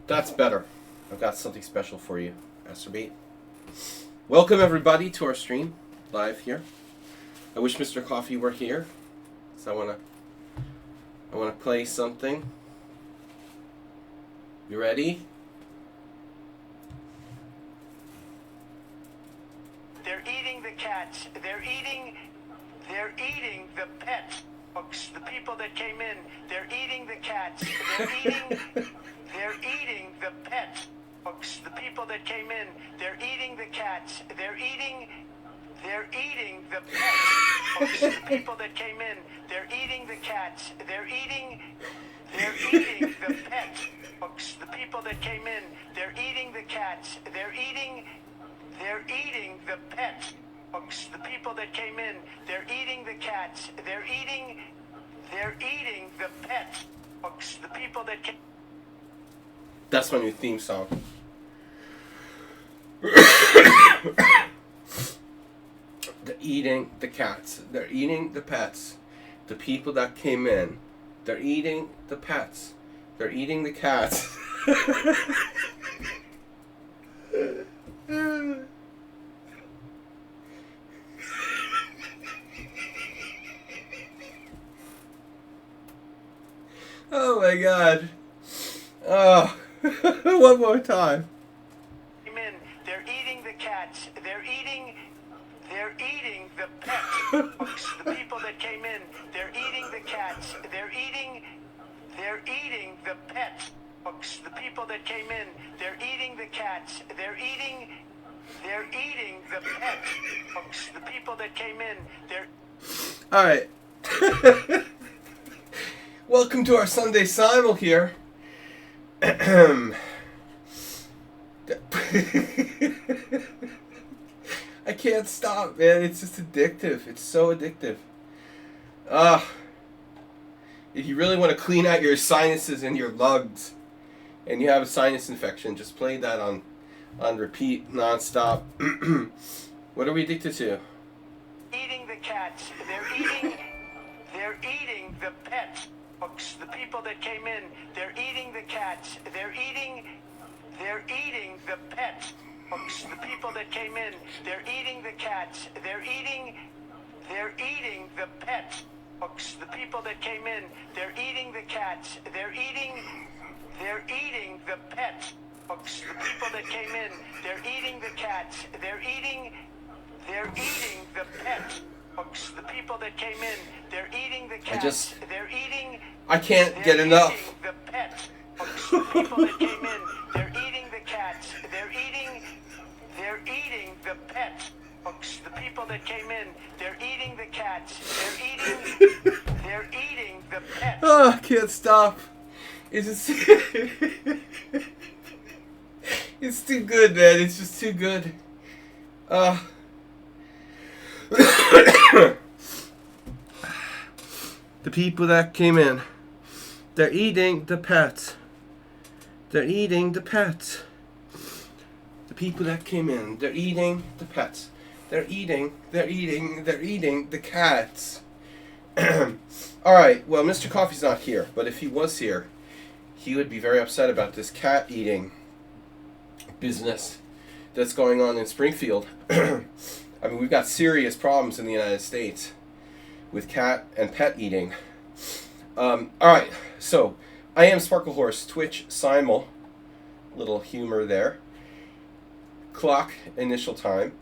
That's better. I've got something special for you, Masturbate. Welcome everybody to our stream, live here. I wish Mr. Coffee were here, so I wanna play something. You ready? They're eating the cats. They're eating the pets. Folks, the people that came in, they're eating the cats. They're eating the pets. Folks, the people that came in, they're eating the cats. They're eating the pets. Folks, the people that came in, they're eating the cats. They're eating the pets. Folks, the people that came in, they're eating the cats. They're eating the pets. Folks, the people that came in, they're eating the cats. They're eating the pets. Folks, the people that came. That's my new theme song. They're eating the cats. They're eating the pets. The people that came in, they're eating the pets. They're eating the cats. Oh my god. Oh, one more time. They're eating the cats. They're eating the pets. Folks, the people that came in, they're eating the cats. They're eating the pets. Folks, the people that came in, they're eating the cats. They're eating the pets. Folks, the people that came in, they're. All right. Welcome to our Sunday Simul here. I can't stop, man. It's just addictive. It's so addictive. If you really want to clean out your sinuses and your lungs, and you have a sinus infection, just play that on repeat, nonstop. What are we addicted to? Eating the cats. They're eating the pets. Folks, the people that came in, they're eating the cats. They're eating the pets. Folks, the people that came in, they're eating the cats. They're eating the pets. Folks, the people that came in, they're eating the cats. They're eating the pets. Folks, the people that came in, they're eating the cats. They're eating the pets. Folks, the people that came in, they're eating the cats. I can't get enough. Eating the pets. Folks, the people that came in, they're eating the cats. They're eating the pets. Folks, the people that came in, they're eating the cats. They're eating the pets. Oh, I can't stop. It's just it's too good, man. It's just too good. The people that came in, they're eating the pets. They're eating the pets. The people that came in, they're eating the pets. They're eating the cats. Alright, well, Mr. Coffee's not here, but if he was here, he would be very upset about this cat eating business that's going on in Springfield. I mean, we've got serious problems in the United States with cat and pet eating. Alright, so I am Sparkle Horse, Twitch, Simul. Little humor there. Clock, initial time,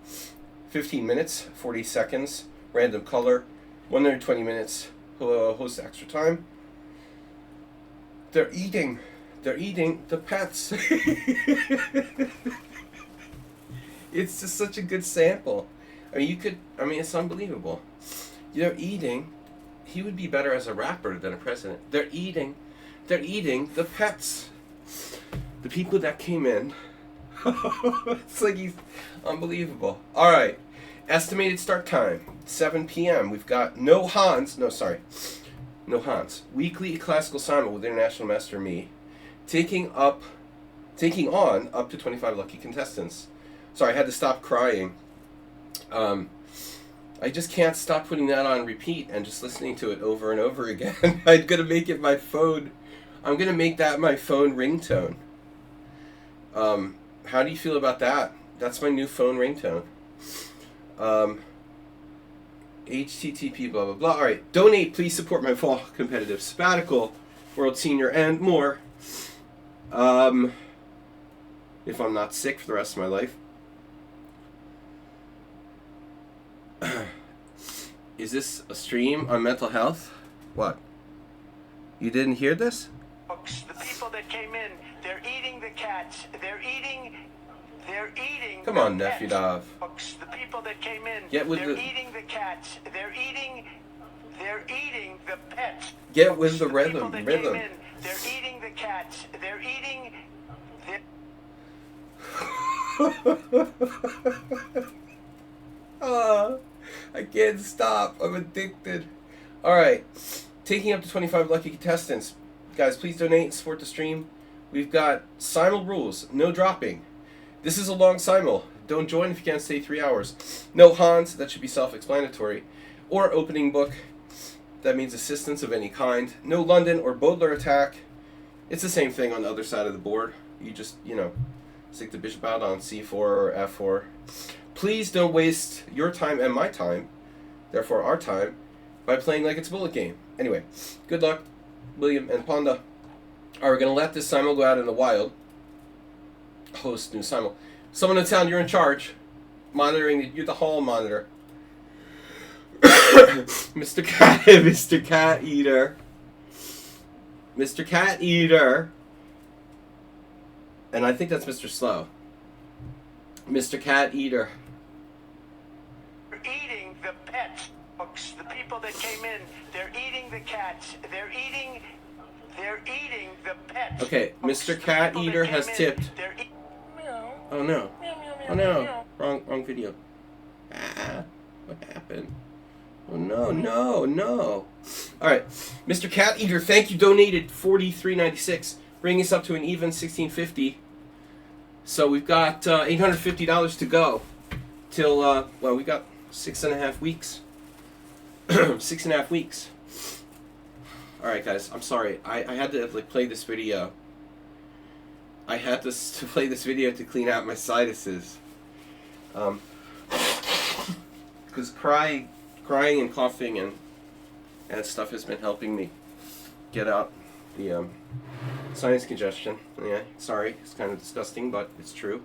15 minutes, 40 seconds, random color, 120 minutes, host extra time. They're eating the pets. It's just such a good sample. I mean, it's unbelievable. They're eating. He would be better as a rapper than a president. They're eating the pets. The people that came in. It's like he's unbelievable. All right. Estimated start time, 7 p.m. We've got no Hans. Weekly classical Simul with International Master Me. Taking on up to 25 lucky contestants. Sorry, I had to stop crying. I just can't stop putting that on repeat and just listening to it over and over again. I'm gonna make it my phone. I'm gonna make that my phone ringtone. How do you feel about that? That's my new phone ringtone. HTTP blah blah blah. Alright, donate, please support my fall competitive sabbatical, world senior, and more. If I'm not sick for the rest of my life. Is this a stream on mental health? What? You didn't hear this? Folks, the people that came in, they're eating the cats. They're eating. Come on, nephew Dov. Folks, the people that came in, Get with they're the eating the cats. They're eating the pets. Get with the People rhythm. that Rhythm. came in, they're eating the cats. They're eating. I can't stop. I'm addicted. Alright. Taking up to 25 lucky contestants. Guys, please donate and support the stream. We've got Simul rules. No dropping. This is a long Simul. Don't join if you can't stay 3 hours. No Hans. That should be self-explanatory. Or opening book. That means assistance of any kind. No London or Baudelaire attack. It's the same thing on the other side of the board. You just, stick the bishop out on c4 or f4. Please don't waste your time and my time, therefore our time, by playing like it's a bullet game. Anyway, good luck, William and Ponda. Are we going to let this Simul go out in the wild? Host new Simul. Someone in town, you're in charge. Monitoring, you're the hall monitor. Mr. Cat Eater. Mr. Cat Eater. And I think that's Mr. Slow. Mr. Cat Eater. Eating the pets, folks. The people that came in, they're eating the cats. They're eating the pets. Okay, Mr. Cat Eater has tipped. Oh no. Oh no. Wrong video. What happened? Oh no. Alright. Mr. Cat Eater, thank you, donated $43.96. Bringing us up to an even $16.50. So we've got $850 to go till we got 6.5 weeks. 6.5 weeks. All right, guys. I'm sorry. I had to play this video. I had to play this video to clean out my sinuses. Because crying and coughing and stuff has been helping me get out the sinus congestion. Yeah, sorry, it's kind of disgusting, but it's true.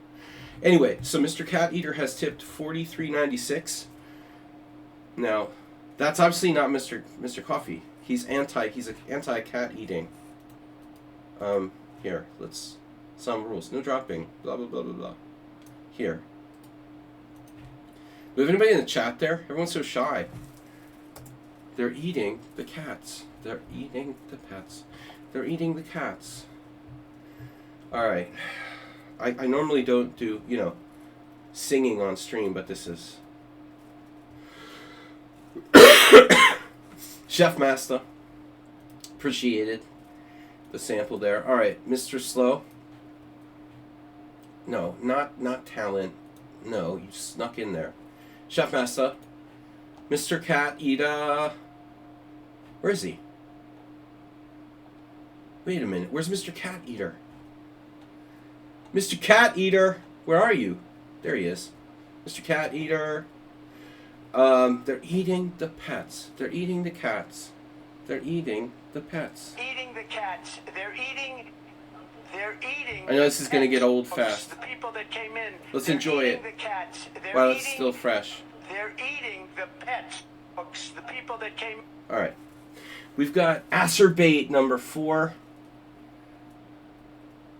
Anyway, so Mr. Cat Eater has tipped $43.96. Now, that's obviously not Mr. Coffee. He's anti-cat eating. Here, some rules. No dropping. Blah blah blah blah blah. Here. Do we have anybody in the chat there? Everyone's so shy. They're eating the cats. They're eating the pets. They're eating the cats. Alright. I normally don't do, singing on stream, but this is... Chef Master. Appreciated the sample there. Alright, Mr. Slow. No, not talent. No, you snuck in there. Chef Master. Mr. Cat Eater. Where is he? Wait a minute. Where's Mr. Cat Eater? Mr. Cat Eater, where are you? There he is. Mr. Cat Eater. They're eating the pets. They're eating the cats. They're eating the pets. Eating the cats. They're eating. I know this is going to get old fast. The people that came in. Let's enjoy it. The cats. While it's still fresh. They're eating the pets, folks. The people that came. All right. We've got Acerbate number 4.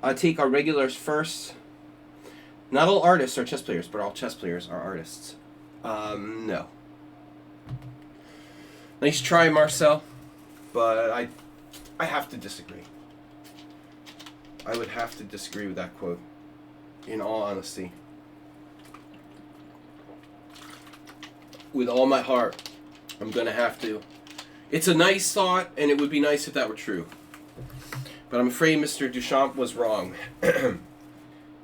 I'll take our regulars first. Not all artists are chess players, but all chess players are artists. No. Nice try, Marcel. But I have to disagree. I would have to disagree with that quote. In all honesty. With all my heart. I'm going to have to. It's a nice thought, and it would be nice if that were true. But I'm afraid Mr. Duchamp was wrong.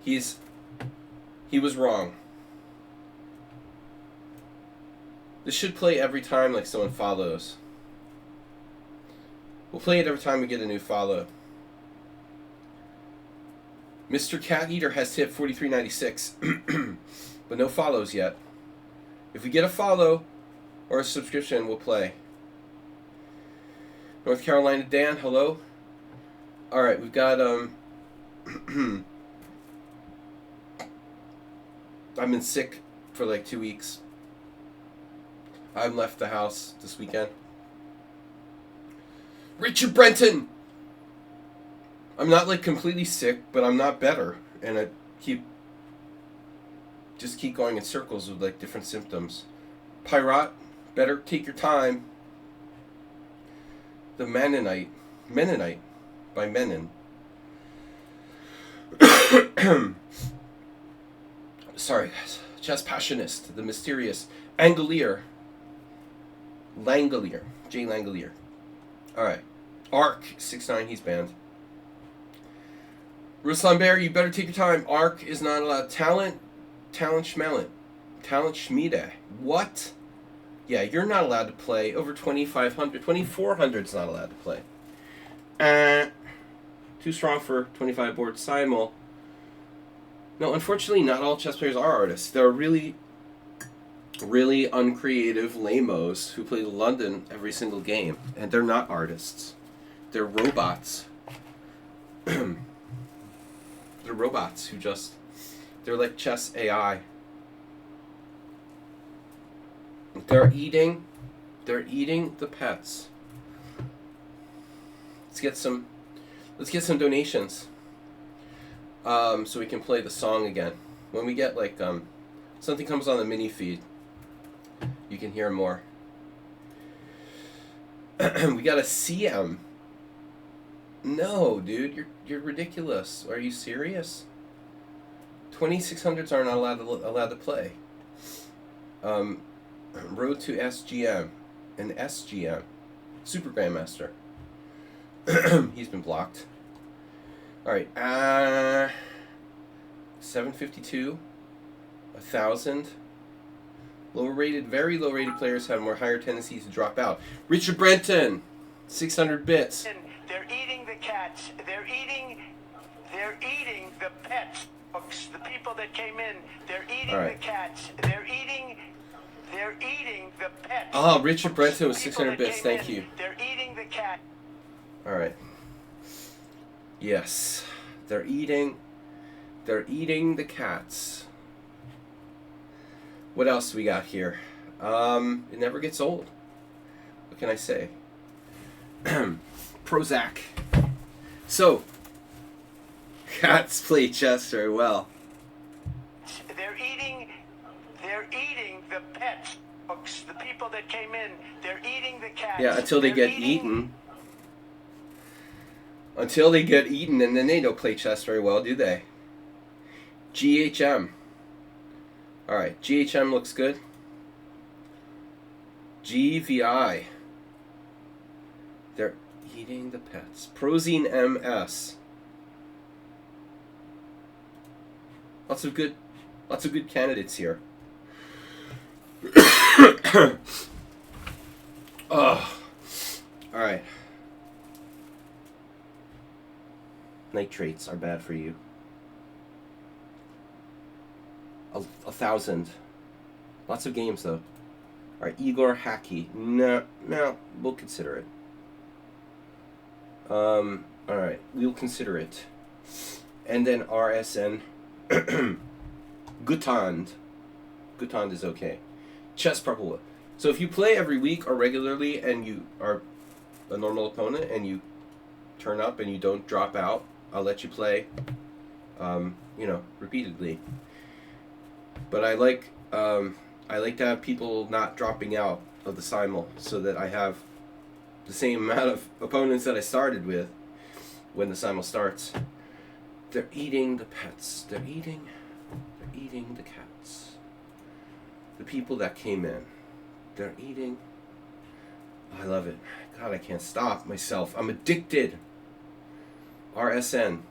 He was wrong. This should play every time like someone follows. We'll play it every time we get a new follow. Mr. Cat Eater has hit 43.96, but no follows yet. If we get a follow or a subscription, we'll play. North Carolina Dan, hello. All right, we've got I've been sick for like 2 weeks. I haven't left the house this weekend. Richard Brenton! I'm not like completely sick, but I'm not better. And I keep going in circles with like different symptoms. Pirate, better take your time. The Mennonite by Menon. Sorry guys. Chess Passionist, the mysterious Angelier. Langolier. Jay Langolier. Alright. Ark, 6'9", he's banned. Ruslan Bear, you better take your time. Ark is not allowed. Talent Schmelent. Talent Schmiede. What? Yeah, you're not allowed to play. Over 2,500. 2,400 is not allowed to play. Too strong for 25 board Simul. No, unfortunately, not all chess players are artists. There are really, really uncreative lamos who play London every single game, and they're not artists. They're robots. They're robots who just... They're like chess AI. They're eating the pets. Let's get some donations. So we can play the song again. When we get like something comes on the mini feed, you can hear more. We got a CM. No, dude, you're ridiculous. Are you serious? 2600s are not allowed to play. Road to SGM, an SGM, Super Grandmaster. He's been blocked. All right, 752, 1,000. Lower rated, very low rated players have more higher tendencies to drop out. Richard Brenton, 600 bits. They're eating the cats. They're eating the pets. The people that came in, they're eating the cats. They're eating the pets. Oh, Richard Brenton with 600 bits. Thank you. They're eating the cat. All right. Yes, they're eating the cats. What else we got here? It never gets old. What can I say? Prozac. So, cats play chess very well. They're eating the pets. The people that came in, they're eating the cats. Yeah, until they get eaten. Until they get eaten, and then they don't play chess very well, do they? GHM. Alright, GHM looks good. GVI. They're eating the pets. Prozine MS. Lots of good candidates here. Oh. Alright. Nitrates are bad for you. 1,000. Lots of games though. Alright, Igor Hacky. No, we'll consider it. Alright, we'll consider it. And then RSN. Gutand. Gutand is okay. Chess Purple. So if you play every week or regularly and you are a normal opponent and you turn up and you don't drop out, I'll let you play, repeatedly. But I like to have people not dropping out of the Simul so that I have the same amount of opponents that I started with when the Simul starts. They're eating the pets. They're eating the cats. The people that came in. They're eating. I love it. God, I can't stop myself. I'm addicted. RSN.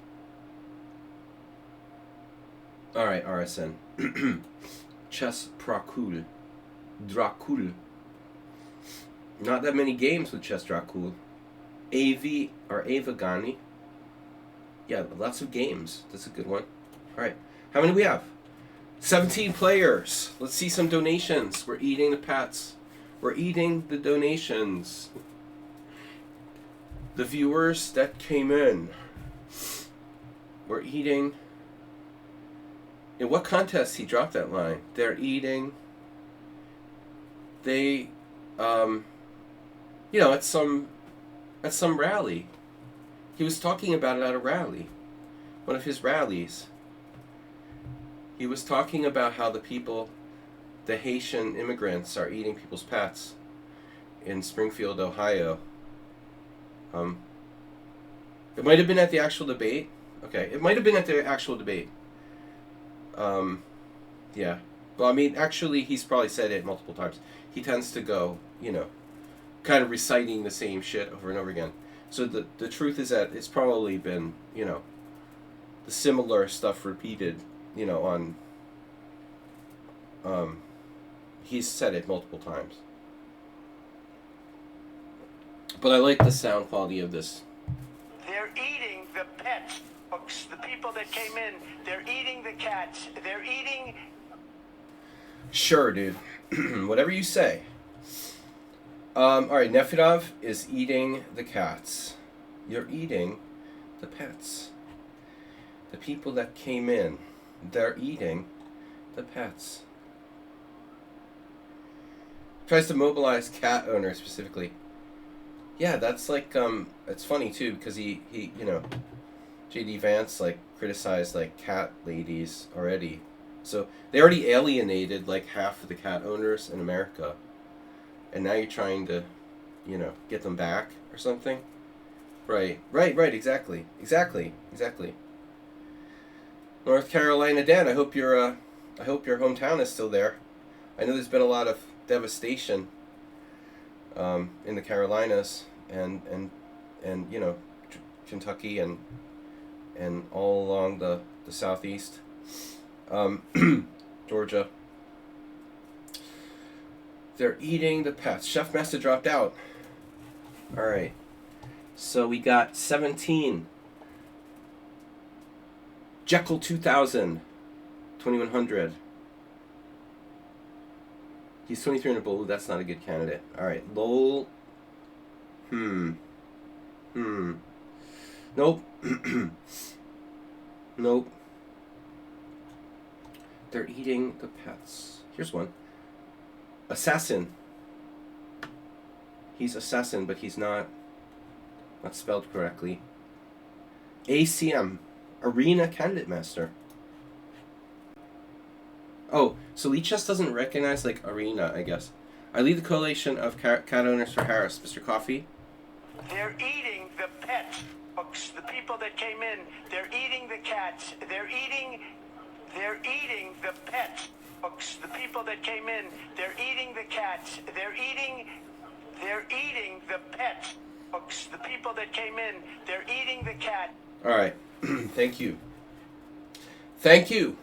Alright, RSN. Chess Prakul. Dracul. Not that many games with Chess Dracul. AV or Ava Ghani. Yeah, lots of games. That's a good one. All right. How many do we have? 17 players. Let's see some donations. We're eating the pets. We're eating the donations. The viewers that came in. We're eating. In what contest he dropped that line? They're eating. They, at some rally. He was talking about it at a rally. One of his rallies. He was talking about how the Haitian immigrants are eating people's pets in Springfield, Ohio. It might have been at the actual debate. Okay, it might have been at the actual debate. Yeah. Well, I mean, actually, he's probably said it multiple times. He tends to go, kind of reciting the same shit over and over again. So the truth is that it's probably been, the similar stuff repeated, he's said it multiple times. But I like the sound quality of this. They're eating the pets, folks. The people that came in, they're eating the cats. They're eating... Sure, dude. Whatever you say. Alright, Nefedov is eating the cats. You're eating the pets. The people that came in, they're eating the pets. Tries to mobilize cat owners specifically. Yeah, that's like, it's funny too, because he J.D. Vance, criticized, cat ladies already. So, they already alienated, half of the cat owners in America. And now you're trying to, get them back or something? Right, exactly. North Carolina Dan, I hope your hometown is still there. I know there's been a lot of devastation in the Carolinas and Kentucky and all along the southeast. Georgia. They're eating the pets. Chef Master dropped out. Alright. So we got 17. Jekyll 2000. 2100. He's 23 in a bowl. That's not a good candidate. Alright. Lowell. Nope. Nope. They're eating the pets. Here's one. Assassin. He's assassin, but he's not spelled correctly. ACM. Arena Candidate Master. Oh, so Lichess doesn't recognize, arena, I guess. I lead the coalition of cat owners for Harris. Mr. Coffee? They're eating the pets, folks. The people that came in, they're eating the cats. They're eating the pets, folks. The people that came in, they're eating the cats. They're eating the pets, folks. The people that came in, they're eating the cat. All right. Thank you. Thank you.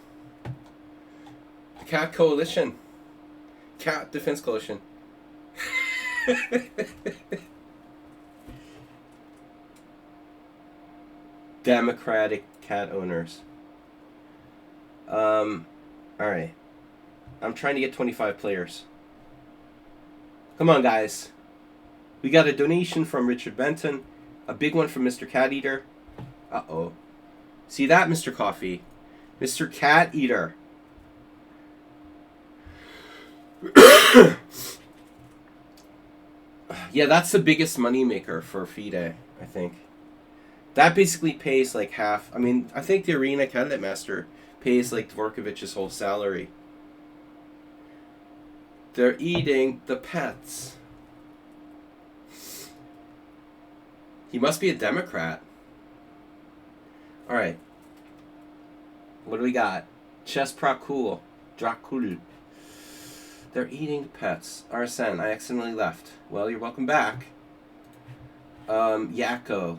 The Cat Coalition. Cat Defense Coalition. Democratic cat owners. Alright. I'm trying to get 25 players. Come on, guys. We got a donation from Richard Benton. A big one from Mr. Cat Eater. Uh-oh. See that, Mr. Coffee? Mr. Cat Eater. Yeah, that's the biggest moneymaker for FIDE, I think. That basically pays half. I mean, I think the Arena Candidate Master pays Dvorkovich's whole salary. They're eating the pets. He must be a Democrat. Alright. What do we got? Chess Prakul. Dracul. They're eating pets. Arsene, I accidentally left. Well, you're welcome back. Yakko.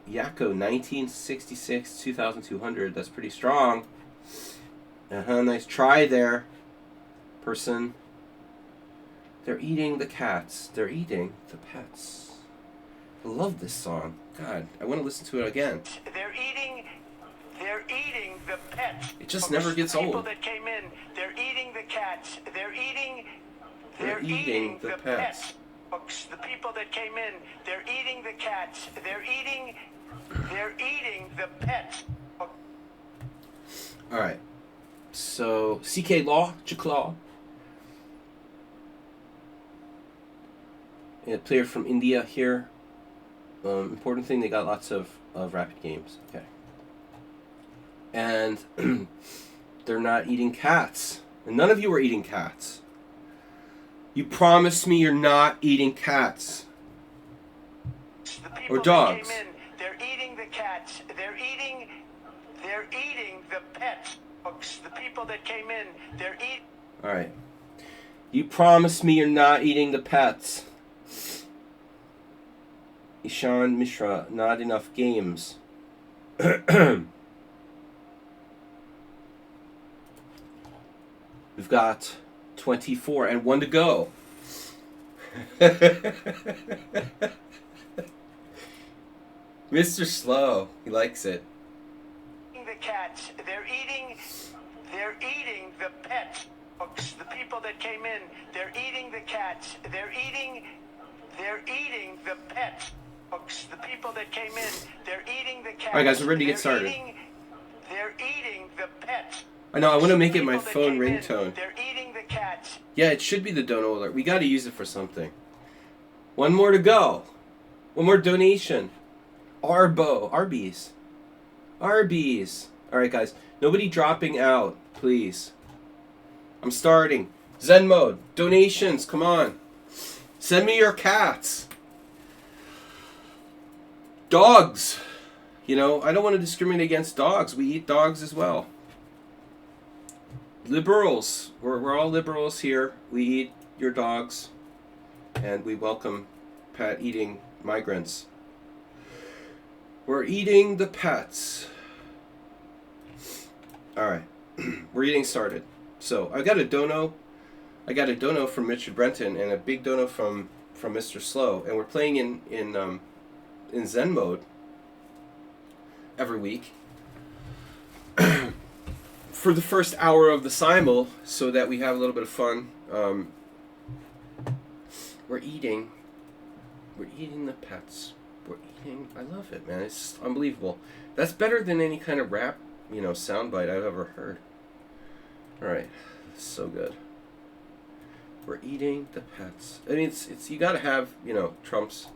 Yakko, 1966, 2,200. That's pretty strong. Nice try there, person. They're eating the cats. They're eating the pets. I love this song. God, I want to listen to it again. They're eating They're eating the pets. It just never gets old. The people that came in, they're eating the cats. They're eating the pets. Folks, the people that came in, they're eating the cats. They're eating the pets. All right. So CK Law, Chiclaw. A player from India here. Important thing, they got lots of rapid games. Okay. And they're not eating cats. And none of you are eating cats. You promised me you're not eating cats. Or dogs. Came in, they're eating the cats. They're eating the pets. Folks, the people that came in, they're eating. All right. You promised me you're not eating the pets. Ishan Mishra, not enough games. We've got 24 and 1 to go. Mr. Slow, he likes it. The cats, they're eating the pets. Folks, the people that came in, they're eating the cats. They're eating the pets. Folks, the people that came in, they're eating the cats. All right, guys, we're ready to get started. They're eating the pets. I know, I want to make it my phone ringtone. They're eating the cats. Yeah, it should be the dono alert. We got to use it for something. One more to go. One more donation. Arby's. Arby's. All right, guys. Nobody dropping out, please. I'm starting. Zen mode. Donations. Come on. Send me your cats. Dogs. You know, I don't want to discriminate against dogs. We eat dogs as well. Liberals. We're all liberals here. We eat your dogs. And we welcome pet eating migrants. We're eating the pets. All right. We're getting started. So I got a dono from Richard Brenton and a big dono from Mr. Slow, and we're playing in Zen mode every week for the first hour of the Simul, so that we have a little bit of fun. We're eating the pets. We're eating. I love it, man. It's just unbelievable. That's better than any kind of rap, soundbite I've ever heard. All right, so good. We're eating the pets. I mean, it's you gotta have Trump's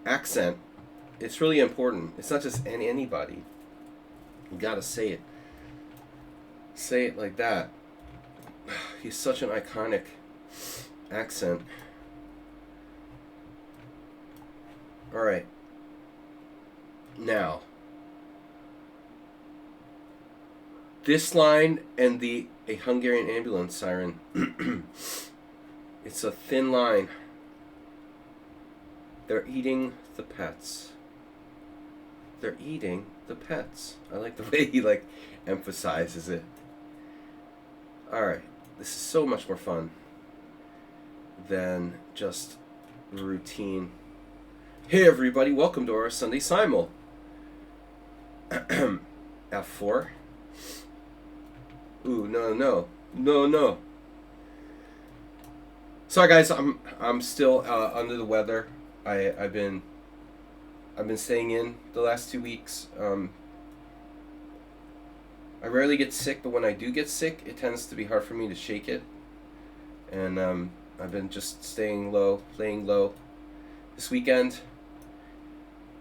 accent. It's really important. It's not just anybody. You gotta say it. Say it like that. He's such an iconic accent. All right. Now, this line and a Hungarian ambulance siren. It's a thin line. They're eating the pets. They're eating the pets. I like the way he emphasizes it. All right, this is so much more fun than just routine. Hey everybody, welcome to our Sunday Simul. F4. Ooh, no. Sorry guys, I'm still under the weather. I've been staying in the last 2 weeks. I rarely get sick, but when I do get sick, it tends to be hard for me to shake it. And I've been just staying low, playing low. This weekend,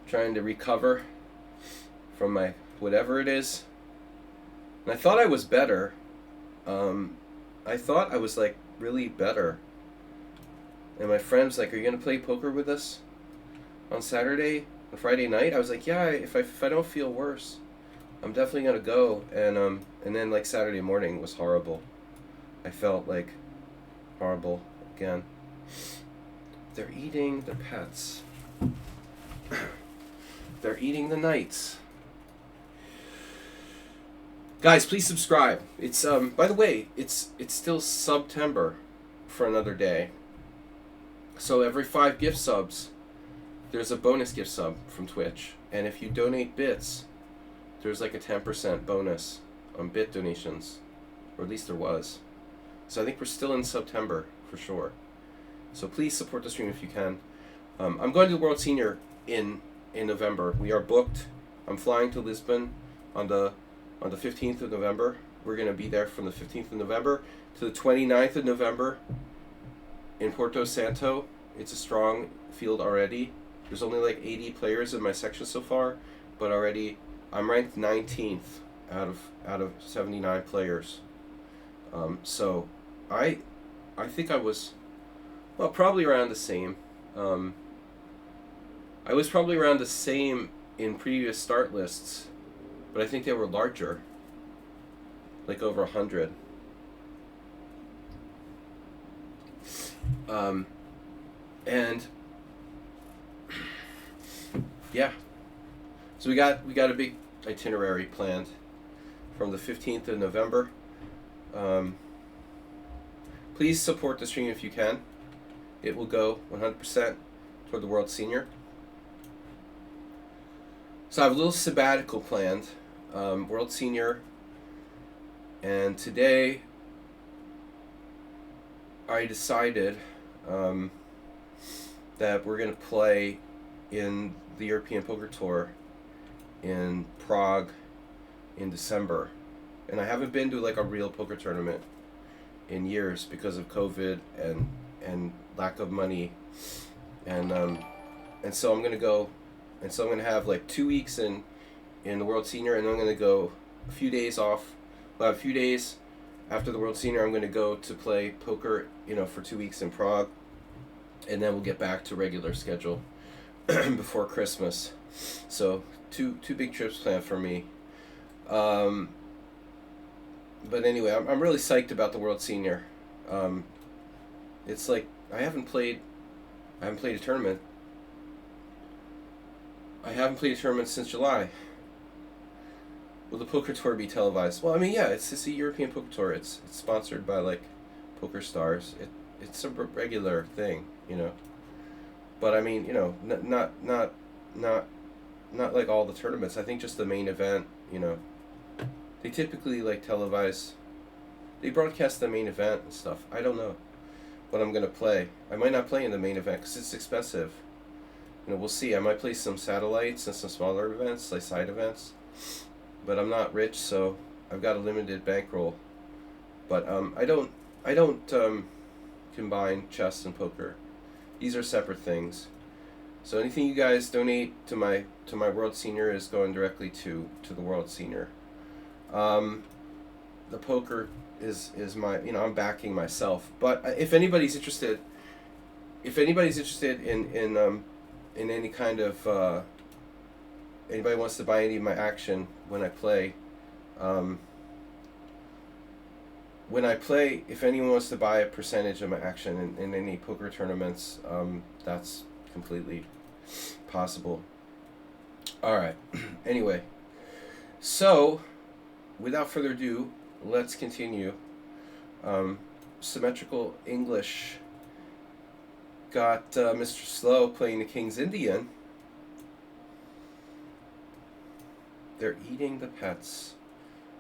trying to recover from my whatever it is. And I thought I was better. I thought I was really better. And my friend was like, "Are you gonna play poker with us on Saturday, on Friday night?" I was like, "Yeah, if I don't feel worse, I'm definitely gonna go." And then Saturday morning was horrible. I felt horrible again. They're eating the pets. They're eating the knights. Guys, please subscribe. It's by the way, it's still September for another day. So every 5 gift subs, there's a bonus gift sub from Twitch. And if you donate bits, there's like a 10% bonus on bit donations, or at least there was. So I think we're still in September for sure. So please support the stream if you can. I'm going to the World Senior in November. We are booked. I'm flying to Lisbon on the 15th of November. We're going to be there from the 15th of November to the 29th of November in Porto Santo. It's a strong field already. There's only like 80 players in my section so far, but already I'm ranked 19th out of 79 players. So I think I was, well, probably around the same. I was probably around the same in previous start lists, but I think they were larger, like over 100. And yeah, so we got a big itinerary planned from the 15th of November. Please support the stream if you can. It will go 100% toward the World Senior. So I have a little sabbatical planned, World Senior, and today I decided that we're going to play in the European Poker Tour in Prague in December. And I haven't been to like a real poker tournament in years because of COVID and lack of money. And so I'm going to go, and so I'm going to have like 2 weeks in the World Senior, and then I'm going to go a few days off. Well, a few days after the World Senior, I'm going to go to play poker, for 2 weeks in Prague, and then we'll get back to regular schedule before Christmas. So two big trips planned for me. But anyway, I'm really psyched about the World Senior. It's like I haven't played a tournament. I haven't played a tournament since July. Will the poker tour be televised? Well, I mean, yeah, it's a European poker tour. It's sponsored by like Poker Stars. It's a regular thing, But I mean, not like all the tournaments. I think just the main event, They typically like televise. They broadcast the main event and stuff. I don't know what I'm gonna play. I might not play in the main event because it's expensive. We'll see. I might play some satellites and some smaller events, like side events. But I'm not rich, so I've got a limited bankroll. But I don't combine chess and poker. These are separate things. So anything you guys donate to my World Senior is going directly to the World Senior. The poker is my, I'm backing myself. But if anybody's interested in any kind of anybody wants to buy any of my action when I play, if anyone wants to buy a percentage of my action in any poker tournaments, that's completely possible. All right. Anyway, so without further ado, let's continue. Symmetrical English got Mr. Slow playing the King's Indian. They're eating the pets.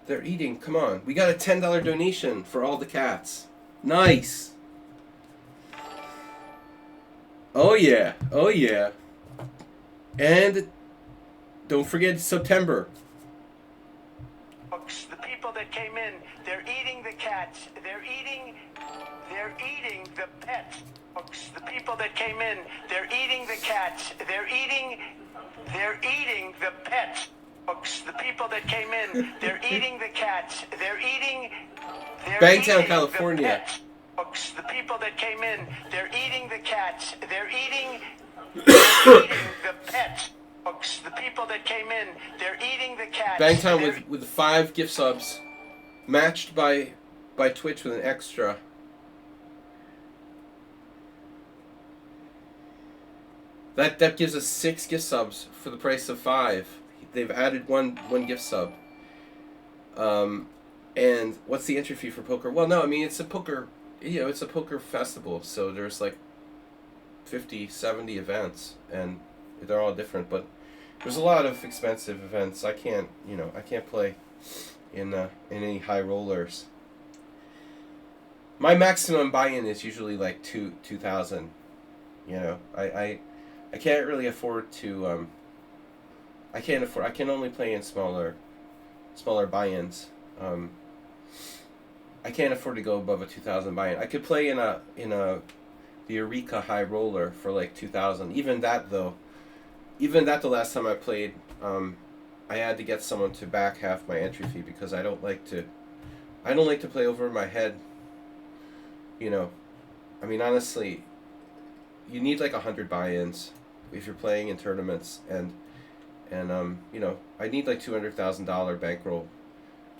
They're eating. Come on. We got a $10 donation for all the cats. Nice. Oh, yeah. Oh, yeah. And don't forget September. The people that came in, they're eating the cats. They're eating the pets. The people that came in, they're eating the cats. They're eating the pets. The people that came in, they're eating the cats. They're eating Bangtown, California. The people that came in, they're eating the cats. They're eating the pets. The people that came in, they're eating the cats. Bangtown with 5 gift subs, matched by Twitch with an extra. That gives us 6 gift subs for the price of 5. They've added one gift sub. And what's the entry fee for poker? Well, no, I mean, it's a poker festival, so there's like 50, 70 events, and they're all different, but There's a lot of expensive events. I can't play in any high rollers. My maximum buy-in is usually like 2,000. I can't really afford to. I can only play in smaller buy-ins. I can't afford to go above a 2,000 buy-in. I could play in the Eureka High Roller for like 2,000. Even that though, the last time I played, I had to get someone to back half my entry fee because I don't like to play over my head. I mean honestly, you need like 100 buy-ins if you're playing in tournaments, and I need like $200,000 bankroll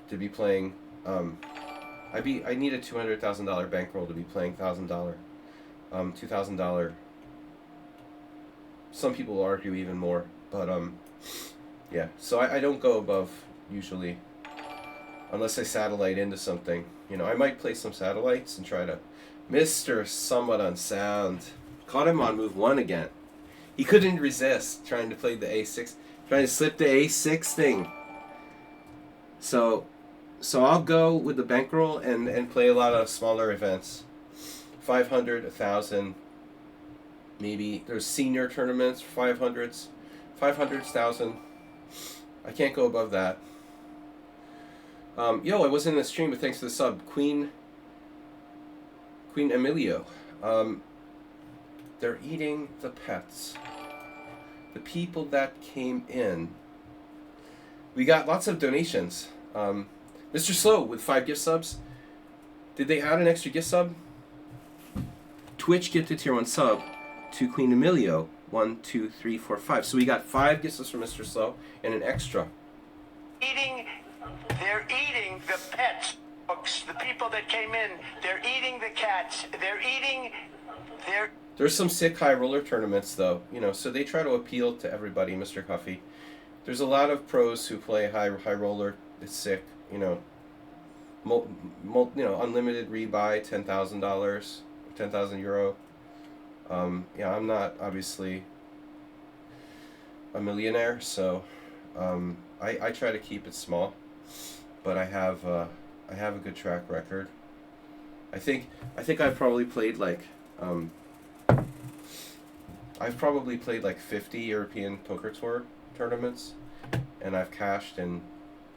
to be playing. I need a $200,000 bankroll to be playing $1,000, $2,000. Some people argue even more, but yeah. So I don't go above usually, unless I satellite into something. I might play some satellites and try to. Mr. Somewhat Unsound caught him on move 1 again. He couldn't resist trying to play the A6, trying to slip the A6 thing. So I'll go with the bankroll and play a lot of smaller events. 500, 1,000, maybe. There's senior tournaments, 500s, 1,000. I can't go above that. I wasn't in the stream, but thanks to the sub. Queen Emilio. They're eating the pets. The people that came in. We got lots of donations. Mr. Slow with 5 gift subs. Did they add an extra gift sub? Twitch gifted tier 1 sub to Queen Emilio. 1, 2, 3, 4, 5. So we got 5 gift subs from Mr. Slow and an extra. They're eating the pets. The people that came in, they're eating the cats. There's some sick high roller tournaments though, so they try to appeal to everybody, Mr. Coffee. There's a lot of pros who play high roller. It's sick, unlimited rebuy, $10,000, 10,000 euro. I'm not obviously a millionaire, so I try to keep it small, but I have a good track record. I think I've probably played like 50 European Poker Tour tournaments, and I've cashed in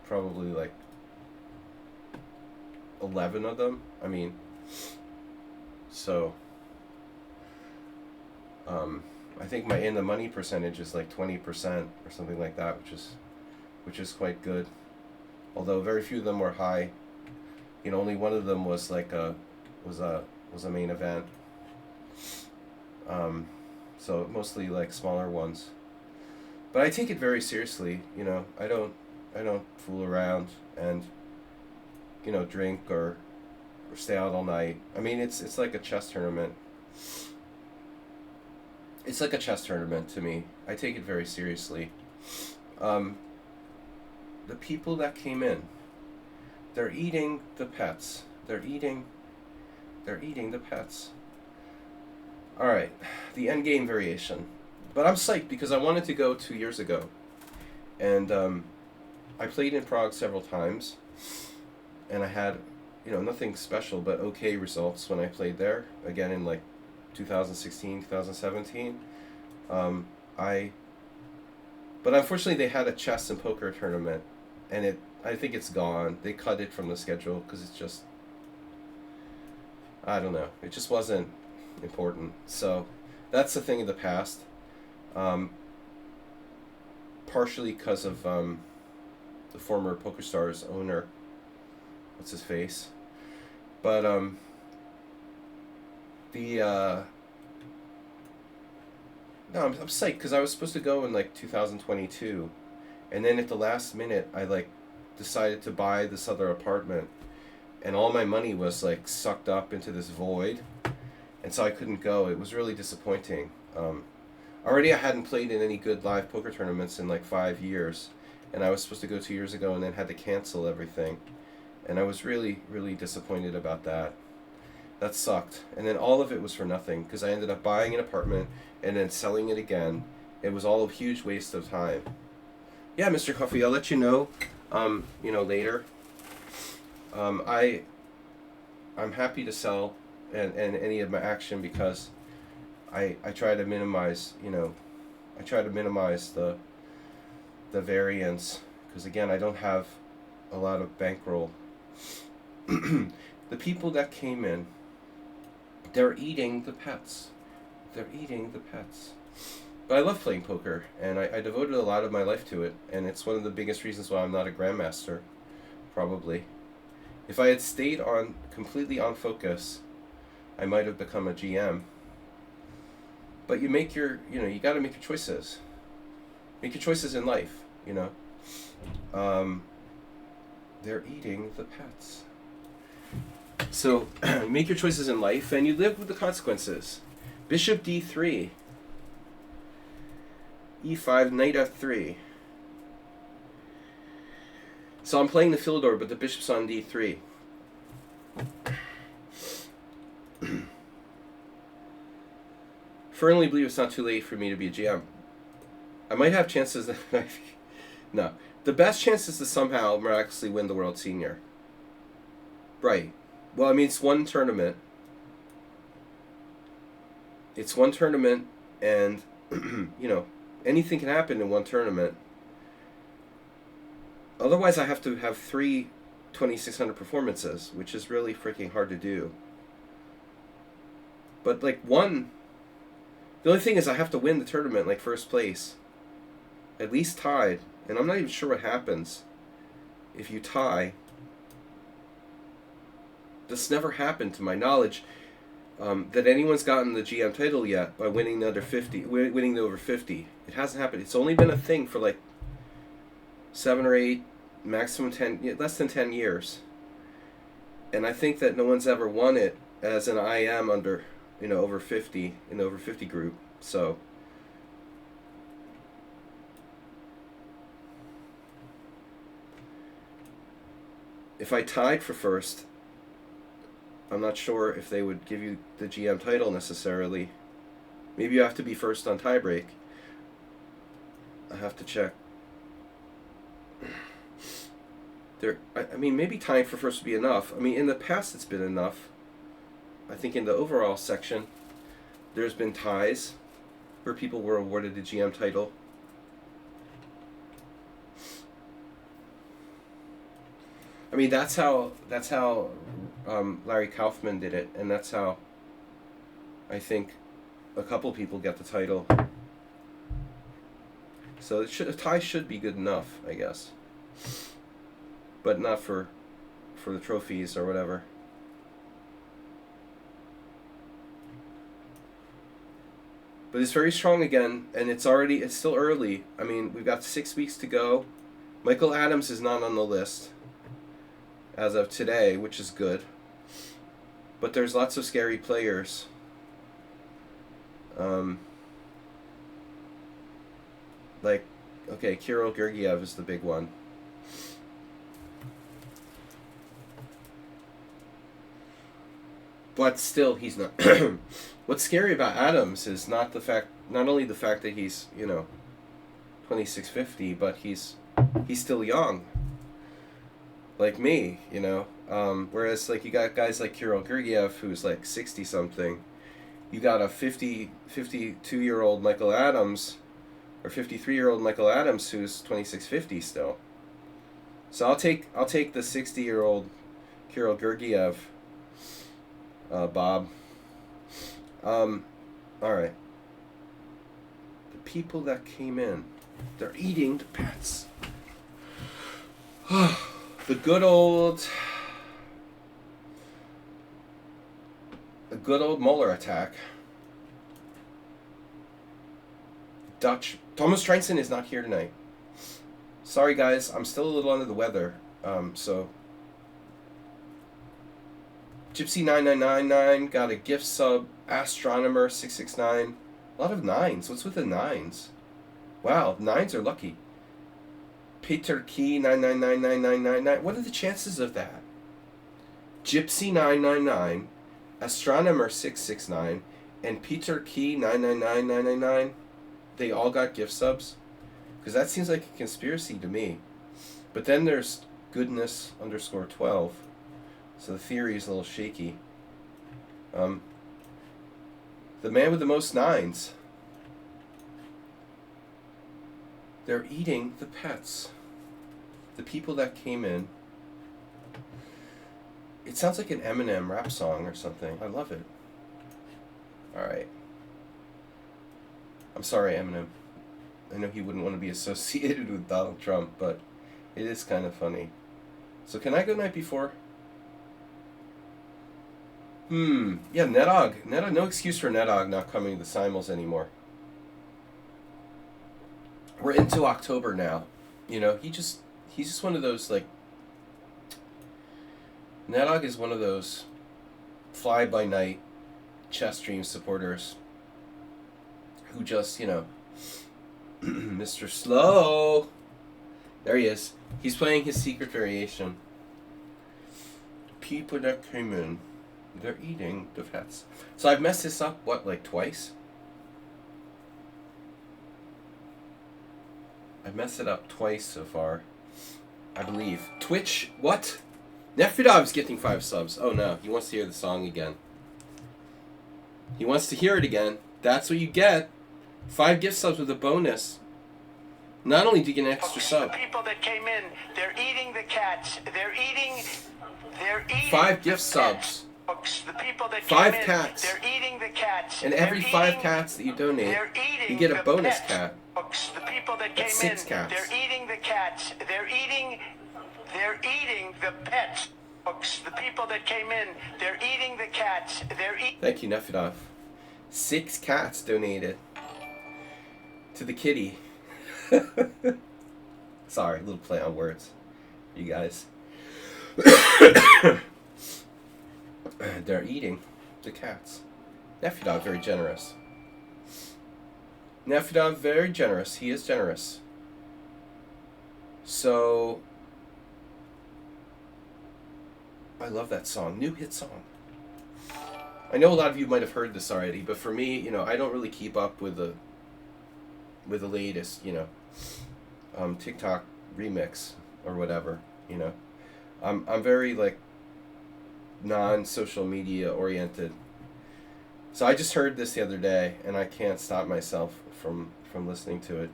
probably like 11 of them. I mean, so I think my in the money percentage is like 20% or something like that, which is quite good. Although very few of them were high. Only one of them was like was a main event. So mostly like smaller ones. But I take it very seriously. I don't fool around and drink or stay out all night. I mean, it's like a chess tournament. It's like a chess tournament to me. I take it very seriously. The people that came in, they're eating the pets. They're eating the pets. Alright, the endgame variation. But I'm psyched because I wanted to go 2 years ago. And I played in Prague several times. And I had, nothing special but okay results when I played there. Again in like 2016, 2017. But unfortunately they had a chess and poker tournament. And I think it's gone. They cut it from the schedule because it's just, I don't know. It just wasn't important. So that's a thing of the past. Partially because of the former PokerStars owner. What's his face? But no, I'm psyched because I was supposed to go in like 2022, and then at the last minute I like decided to buy this other apartment, and all my money was like sucked up into this void, and so I couldn't go. It was really disappointing. Already I hadn't played in any good live poker tournaments in like 5 years, and I was supposed to go 2 years ago and then had to cancel everything, and I was really, really disappointed about that. That sucked. And then all of it was for nothing because I ended up buying an apartment and then selling it again It was all a huge waste of time. Yeah, Mr. Coffee, I'll let you know, later. I'm happy to sell and any of my action because I try to minimize, the variance because again, I don't have a lot of bankroll. The people that came in, they're eating the pets. They're eating the pets. But I love playing poker, and I devoted a lot of my life to it, and it's one of the biggest reasons why I'm not a grandmaster, probably. If I had stayed completely on focus, I might have become a GM. But you got to make your choices. Make your choices in life, They're eating the pets. So, make your choices in life, and you live with the consequences. Bishop d3. e5, knight f3. So I'm playing the Philidor, but the bishop's on d3. Firmly believe it's not too late for me to be a GM. I might have chances that no. The best chance is to somehow miraculously win the World Senior. Right. Well, I mean, it's one tournament. It's one tournament, and, anything can happen in one tournament. Otherwise, I have to have 3 2,600 performances, which is really freaking hard to do. But, the only thing is I have to win the tournament, first place. At least tied. And I'm not even sure what happens if you tie. This never happened, to my knowledge, that anyone's gotten the GM title yet by winning the over 50. It hasn't happened. It's only been a thing for 7 or 8, maximum 10, less than 10 years. And I think that no one's ever won it as an IM under, over 50, in the over 50 group. So, if I tied for first, I'm not sure if they would give you the GM title necessarily. Maybe you have to be first on tiebreak. I have to check. Maybe tying for first would be enough. In the past it's been enough. I think in the overall section, there's been ties where people were awarded the GM title. That's how Larry Kaufman did it, and that's how I think a couple people get the title. So a tie should be good enough, I guess, but not for the trophies or whatever. But it's very strong again, and it's still early. We've got 6 weeks to go. Michael Adams is not on the list as of today, which is good. But there's lots of scary players. Kirill Gergiev is the big one. But still, he's not. What's scary about Adams is not only the fact that he's 2650, but he's still young. Like me, whereas you got guys like Kirill Gergiev who's 60 something. You got a 52-year-old Michael Adams, or 53-year-old Michael Adams who's 2650 still. So I'll take the 60-year-old Kirill Gergiev. Bob. All right. The people that came in, they're eating the pets. The good old Mueller attack. Thomas Streinson is not here tonight. Sorry guys, I'm still a little under the weather. So Gypsy9999 got a gift sub. Astronomer 669. A lot of 9s. What's with the 9s? Wow, 9s are lucky. Peter Key 9999999. What are the chances of that? Gypsy999, Astronomer 669, and Peter Key 999999. they all got gift subs? Because that seems like a conspiracy to me. But then there's goodness_12. So the theory is a little shaky. The man with the most 9s. They're eating the pets. The people that came in. It sounds like an Eminem rap song or something. I love it. Alright. I'm sorry, Eminem. I know he wouldn't want to be associated with Donald Trump, but it is kind of funny. So can I go night before? Yeah, Nedog. No excuse for Nedog not coming to the Simuls anymore. We're into October now. You know, he's just one of those, like, Nedog is one of those fly-by-night chess dream supporters who just, you know, Mr. Slow. There he is. He's playing his secret variation. People that came in, they're eating the pets. So I've messed this up, what, like twice? I've messed it up twice so far, I believe. Twitch, what? Nefidov's getting 5 subs. Oh no, he wants to hear the song again. He wants to hear it again. That's what you get. 5 gift subs with a bonus. Not only do you get an extra sub. The people that came in, they're eating the cats. They're eating 5 gift subs. The people that 5 came cats. In, they're eating the cats. And every 5 cats that you donate, you get a bonus cat. The people that came That's 6 in, cats. they're eating the cats. They're eating the pets. The people that came in, they're eating the cats. Thank you, Nefidov. 6 cats donated to the kitty. Sorry, a little play on words, you guys. They're eating the cats. Nefidov, very generous. Nefidov, very generous. He is generous. So, I love that song. New hit song. I know a lot of you might have heard this already, but for me, you know, I don't really keep up with the latest, you know, TikTok remix or whatever, you know. I'm very, like, non-social media oriented. So I just heard this the other day, and I can't stop myself from listening to it.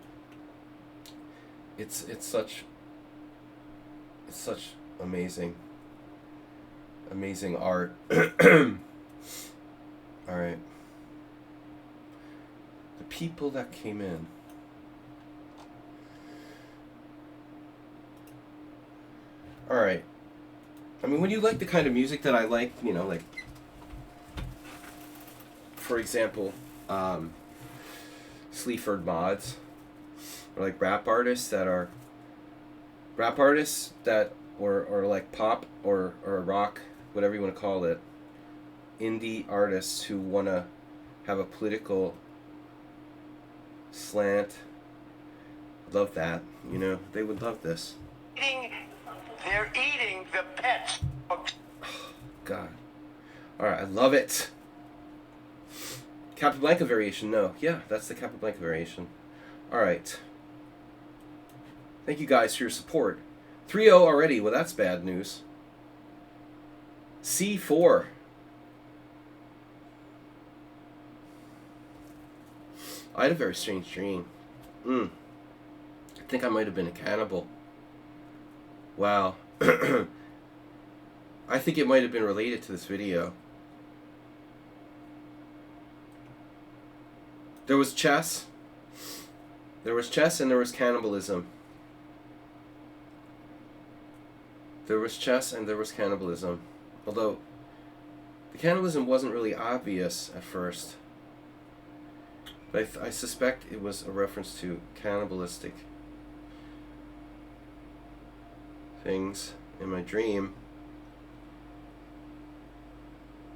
It's such amazing art. All right. The people that came in. All right. I mean, when you like the kind of music that I like, you know, like, for example, Sleaford mods, or like rap artists that or like pop or rock, whatever you want to call it, indie artists who want to have a political slant. Love that, you know, they would love this. They're eating the pets. God. Alright, I love it. Capablanca variation, no. Yeah, that's the Capablanca variation. Alright. Thank you guys for your support. 3-0 already, well that's bad news. C4. I had a very strange dream. I think I might have been a cannibal. Wow. I think it might have been related to this video. There was chess. There was chess and there was cannibalism. There was chess and there was cannibalism. Although, the cannibalism wasn't really obvious at first. But I suspect it was a reference to cannibalistic things in my dream.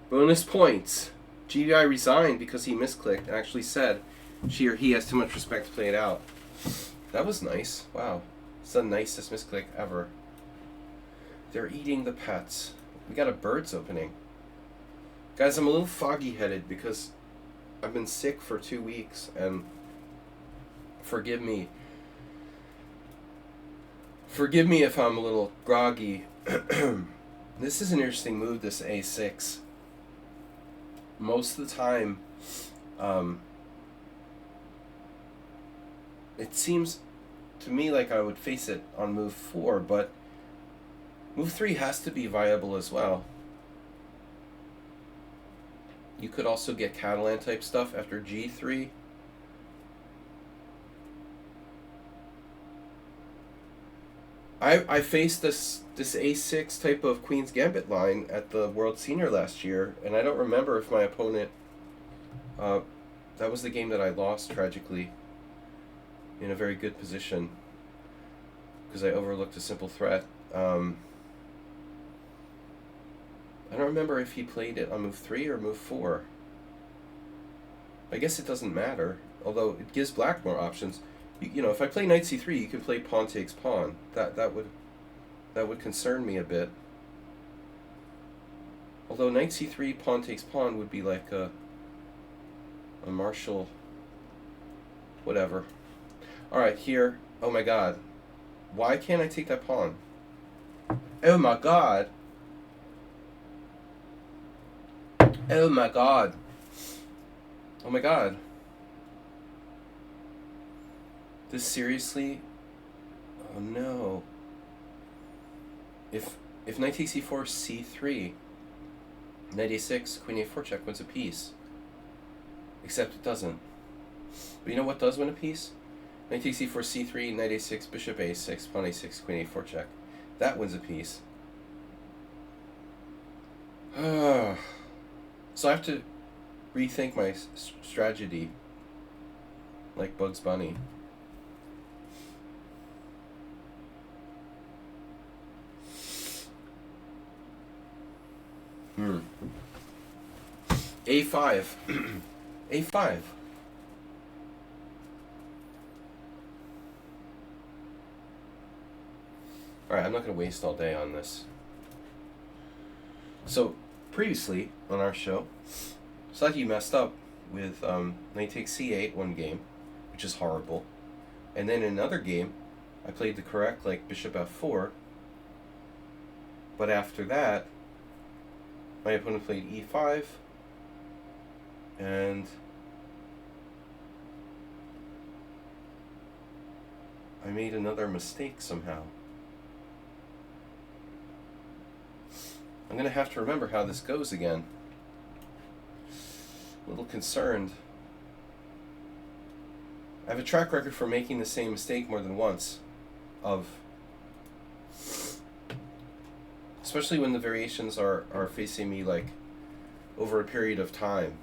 Bonus points. GVI resigned because he misclicked and actually said she or he has too much respect to play it out. That was nice. Wow. It's the nicest misclick ever. They're eating the pets. We got a birds opening. Guys, I'm a little foggy-headed because I've been sick for 2 weeks and Forgive me. Forgive me if I'm a little groggy. This is an interesting move, this A6. Most of the time, it seems to me like I would face it on move 4, but move 3 has to be viable as well. You could also get Catalan type stuff after G3. I faced this A6 type of Queen's Gambit line at the World Senior last year, and I don't remember if my opponent... that was the game that I lost, tragically, in a very good position, because I overlooked a simple threat. I don't remember if he played it on move 3 or move 4. I guess it doesn't matter, although it gives black more options. You know, if I play knight c3, you can play pawn takes pawn. That would concern me a bit. Although knight c3, pawn takes pawn would be like a martial whatever. Alright, here. Oh my god. Why can't I take that pawn? Oh my god. Oh my god. Oh my god. This seriously? Oh no. If knight takes e4, c3, knight a6, queen a4 check wins a piece. Except it doesn't. But you know what does win a piece? Knight takes e4, c3, knight a6, bishop a6, pawn a6, queen a4 check. That wins a piece. So I have to rethink my strategy, like Bugs Bunny. A5. A5. Alright, I'm not going to waste all day on this. So, previously on our show, Saki messed up with knight takes c8 one game, which is horrible. And then in another game, I played the correct, like bishop f4. But after that, my opponent played e5, and I made another mistake somehow. I'm going to have to remember how this goes again. A little concerned. I have a track record for making the same mistake more than once, especially when the variations are facing me like over a period of time.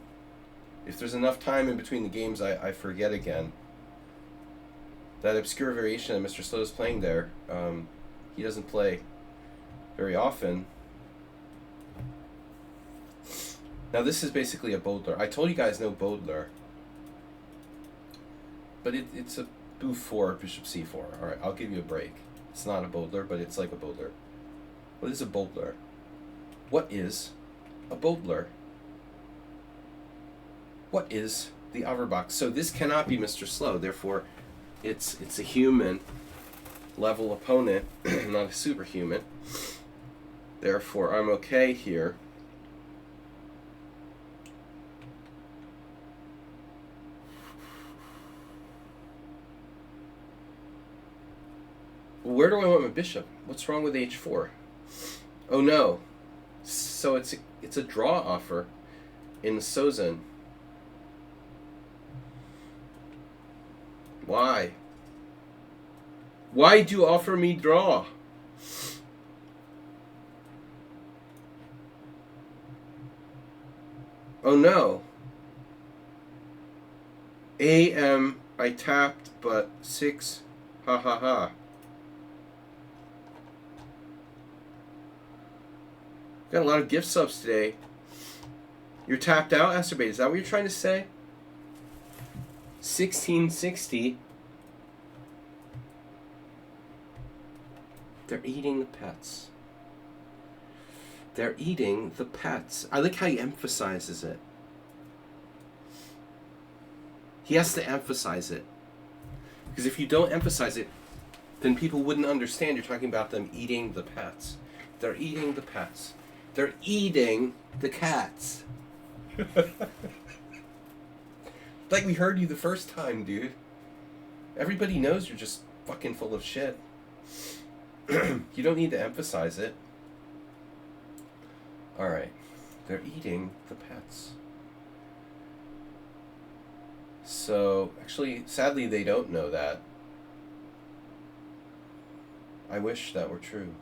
If there's enough time in between the games, I forget again. That obscure variation that Mr. Slow is playing there, he doesn't play very often. Now this is basically a Bodler. I told you guys no Bodler. But it's a move 4, bishop c4. Alright, I'll give you a break. It's not a Bodler, but it's like a Bodler. What is a Bodler? What is a Bodler? What is the Averbach? So this cannot be Mr. Slow, therefore it's a human level opponent, not a superhuman. Therefore I'm okay here. Where do I want my bishop? What's wrong with h4? Oh no. So it's a draw offer in the Sozin. Why? Why do you offer me draw? Oh no. I tapped, but 6. Ha ha ha. Got a lot of gift subs today. You're tapped out, Asterbait. Is that what you're trying to say? 1660. They're eating the pets. They're eating the pets. I like how he emphasizes it. He has to emphasize it. Because if you don't emphasize it, then people wouldn't understand you're talking about them eating the pets. They're eating the pets. They're eating the cats. Like we heard you the first time, dude. Everybody knows you're just fucking full of shit. You don't need to emphasize it. Alright. They're eating the pets. So, actually, sadly, they don't know that. I wish that were true.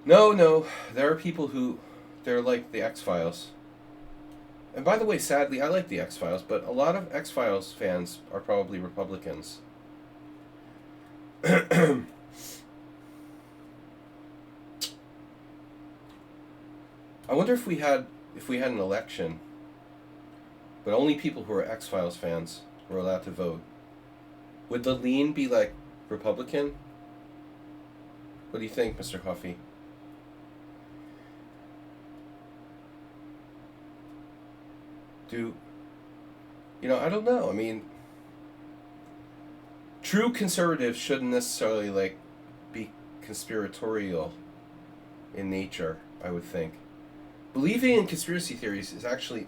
No, there are people who, they're like the X-Files. And by the way, sadly, I like the X-Files, but a lot of X-Files fans are probably Republicans. I wonder if we had an election, but only people who are X-Files fans were allowed to vote. Would the lean be like Republican? What do you think, Mr. Coffee? I don't know. I mean, true conservatives shouldn't necessarily like be conspiratorial in nature, I would think. Believing in conspiracy theories is actually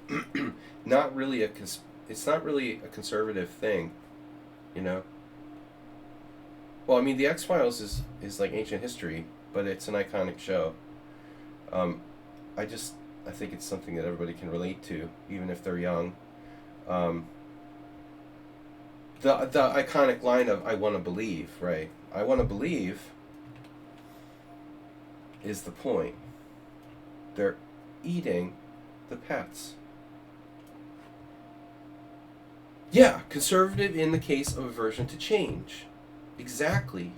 not really it's not really a conservative thing, you know? Well, I mean, the X-Files is like ancient history, but it's an iconic show. I think it's something that everybody can relate to, even if they're young. The iconic line of "I want to believe," right? "I want to believe" is the point. They're eating the pets. Yeah, conservative in the case of aversion to change. Exactly.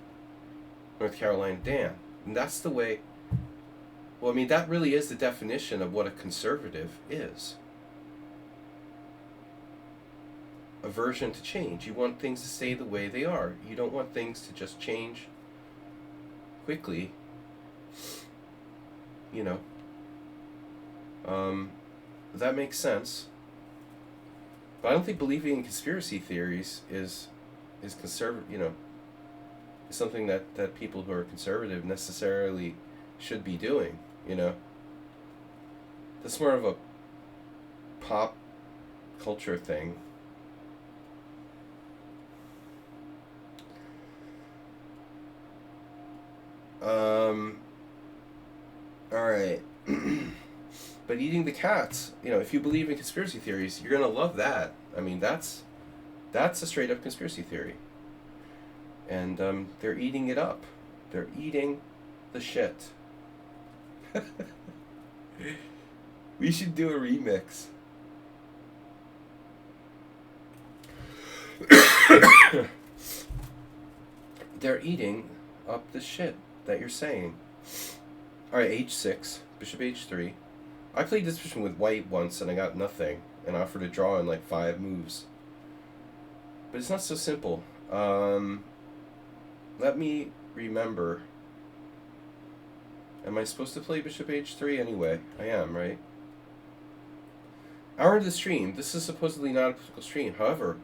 North Carolina Dan. And that's the way. Well, I mean, that really is the definition of what a conservative is. Aversion to change. You want things to stay the way they are. You don't want things to just change quickly. That makes sense. But I don't think believing in conspiracy theories is conservative, is something that people who are conservative necessarily should be doing, That's more of a pop culture thing. Alright. But eating the cats, if you believe in conspiracy theories, you're gonna love that. I mean, that's a straight up conspiracy theory. And they're eating it up. They're eating the shit. We should do a remix. They're eating up the shit that you're saying. Alright, h6, bishop h3. I played this position with white once and I got nothing, and offered to draw in like 5 moves. But it's not so simple. Let me remember. Am I supposed to play bishop h3 anyway? I am, right? Hour into the stream. This is supposedly not a political stream. However,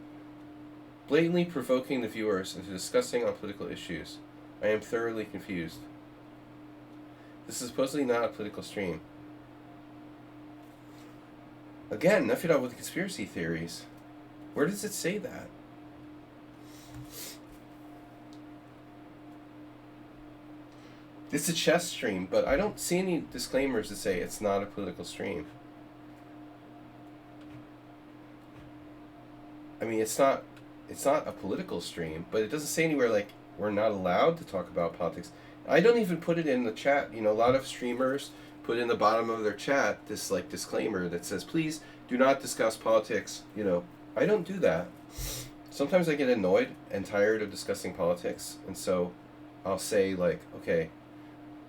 blatantly provoking the viewers into discussing on political issues. I am thoroughly confused. This is supposedly not a political stream. Again, nothing out with conspiracy theories. Where does it say that? It's a chess stream, but I don't see any disclaimers that say it's not a political stream. I mean, it's not a political stream, but it doesn't say anywhere like we're not allowed to talk about politics. I don't even put it in the chat. A lot of streamers put in the bottom of their chat this like disclaimer that says, please do not discuss politics. I don't do that. Sometimes I get annoyed and tired of discussing politics, and so I'll say like, okay,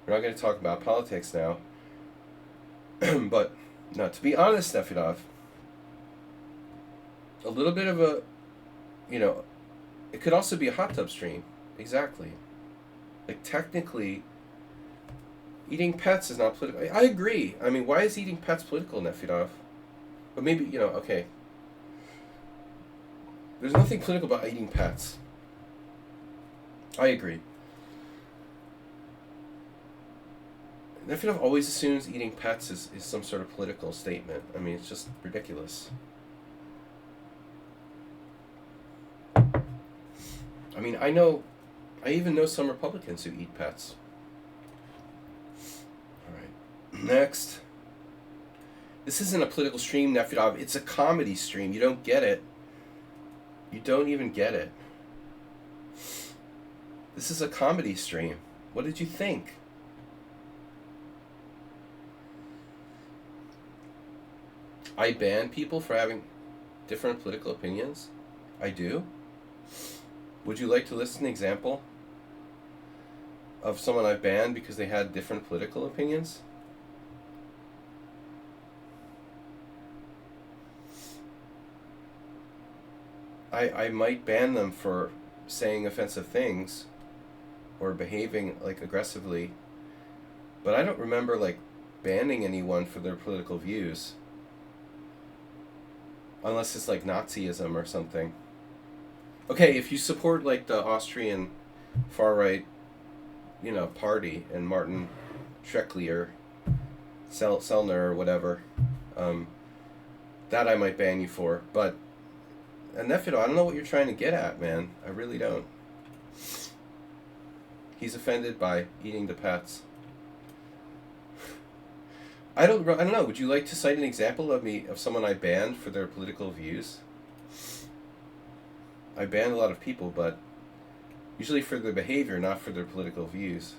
we're not going to talk about politics now. But no, to be honest, Nefidov, a little bit of a, it could also be a hot tub stream. Exactly. Like, technically, eating pets is not political. I agree. I mean, why is eating pets political, Nefidov? But maybe, okay. There's nothing political about eating pets. I agree. Nefedov always assumes eating pets is some sort of political statement. I mean, it's just ridiculous. I mean, I even know some Republicans who eat pets. Alright, next. This isn't a political stream, Nefedov. It's a comedy stream. You don't get it. You don't even get it. This is a comedy stream. What did you think? I ban people for having different political opinions? I do? Would you like to list an example of someone I banned because they had different political opinions? I might ban them for saying offensive things or behaving like aggressively, but I don't remember like banning anyone for their political views. Unless it's like Nazism or something. Okay, if you support like the Austrian far-right, party and Martin Schreckly or Sellner or whatever, that I might ban you for. But, and Nefedov, I don't know what you're trying to get at, man. I really don't. He's offended by eating the pets. I don't know. Would you like to cite an example of someone I banned for their political views? I banned a lot of people, but usually for their behavior, not for their political views.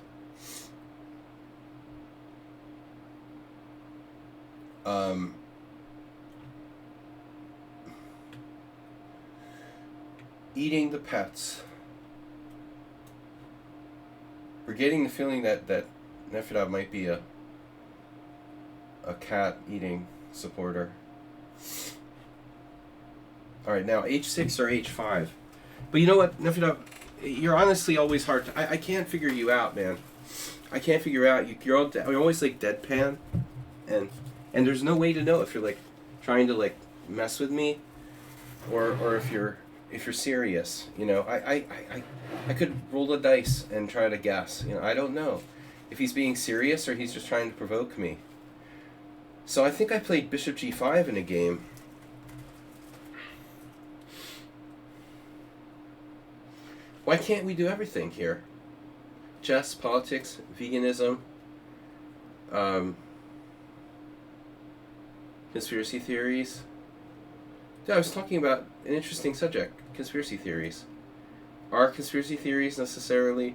Eating the pets. We're getting the feeling that Nefedov might be a cat eating supporter. Alright, now H6 or H5. But you know what, Nefedov, you're honestly always hard to... I can't figure you out, man. I can't figure out. You're always like deadpan, and there's no way to know if you're like trying to like mess with me or if you're serious. I could roll the dice and try to guess. I don't know if he's being serious or he's just trying to provoke me. So I think I played Bishop G5 in a game. Why can't we do everything here? Chess, politics, veganism, conspiracy theories. Yeah, I was talking about an interesting subject, conspiracy theories. Are conspiracy theories necessarily...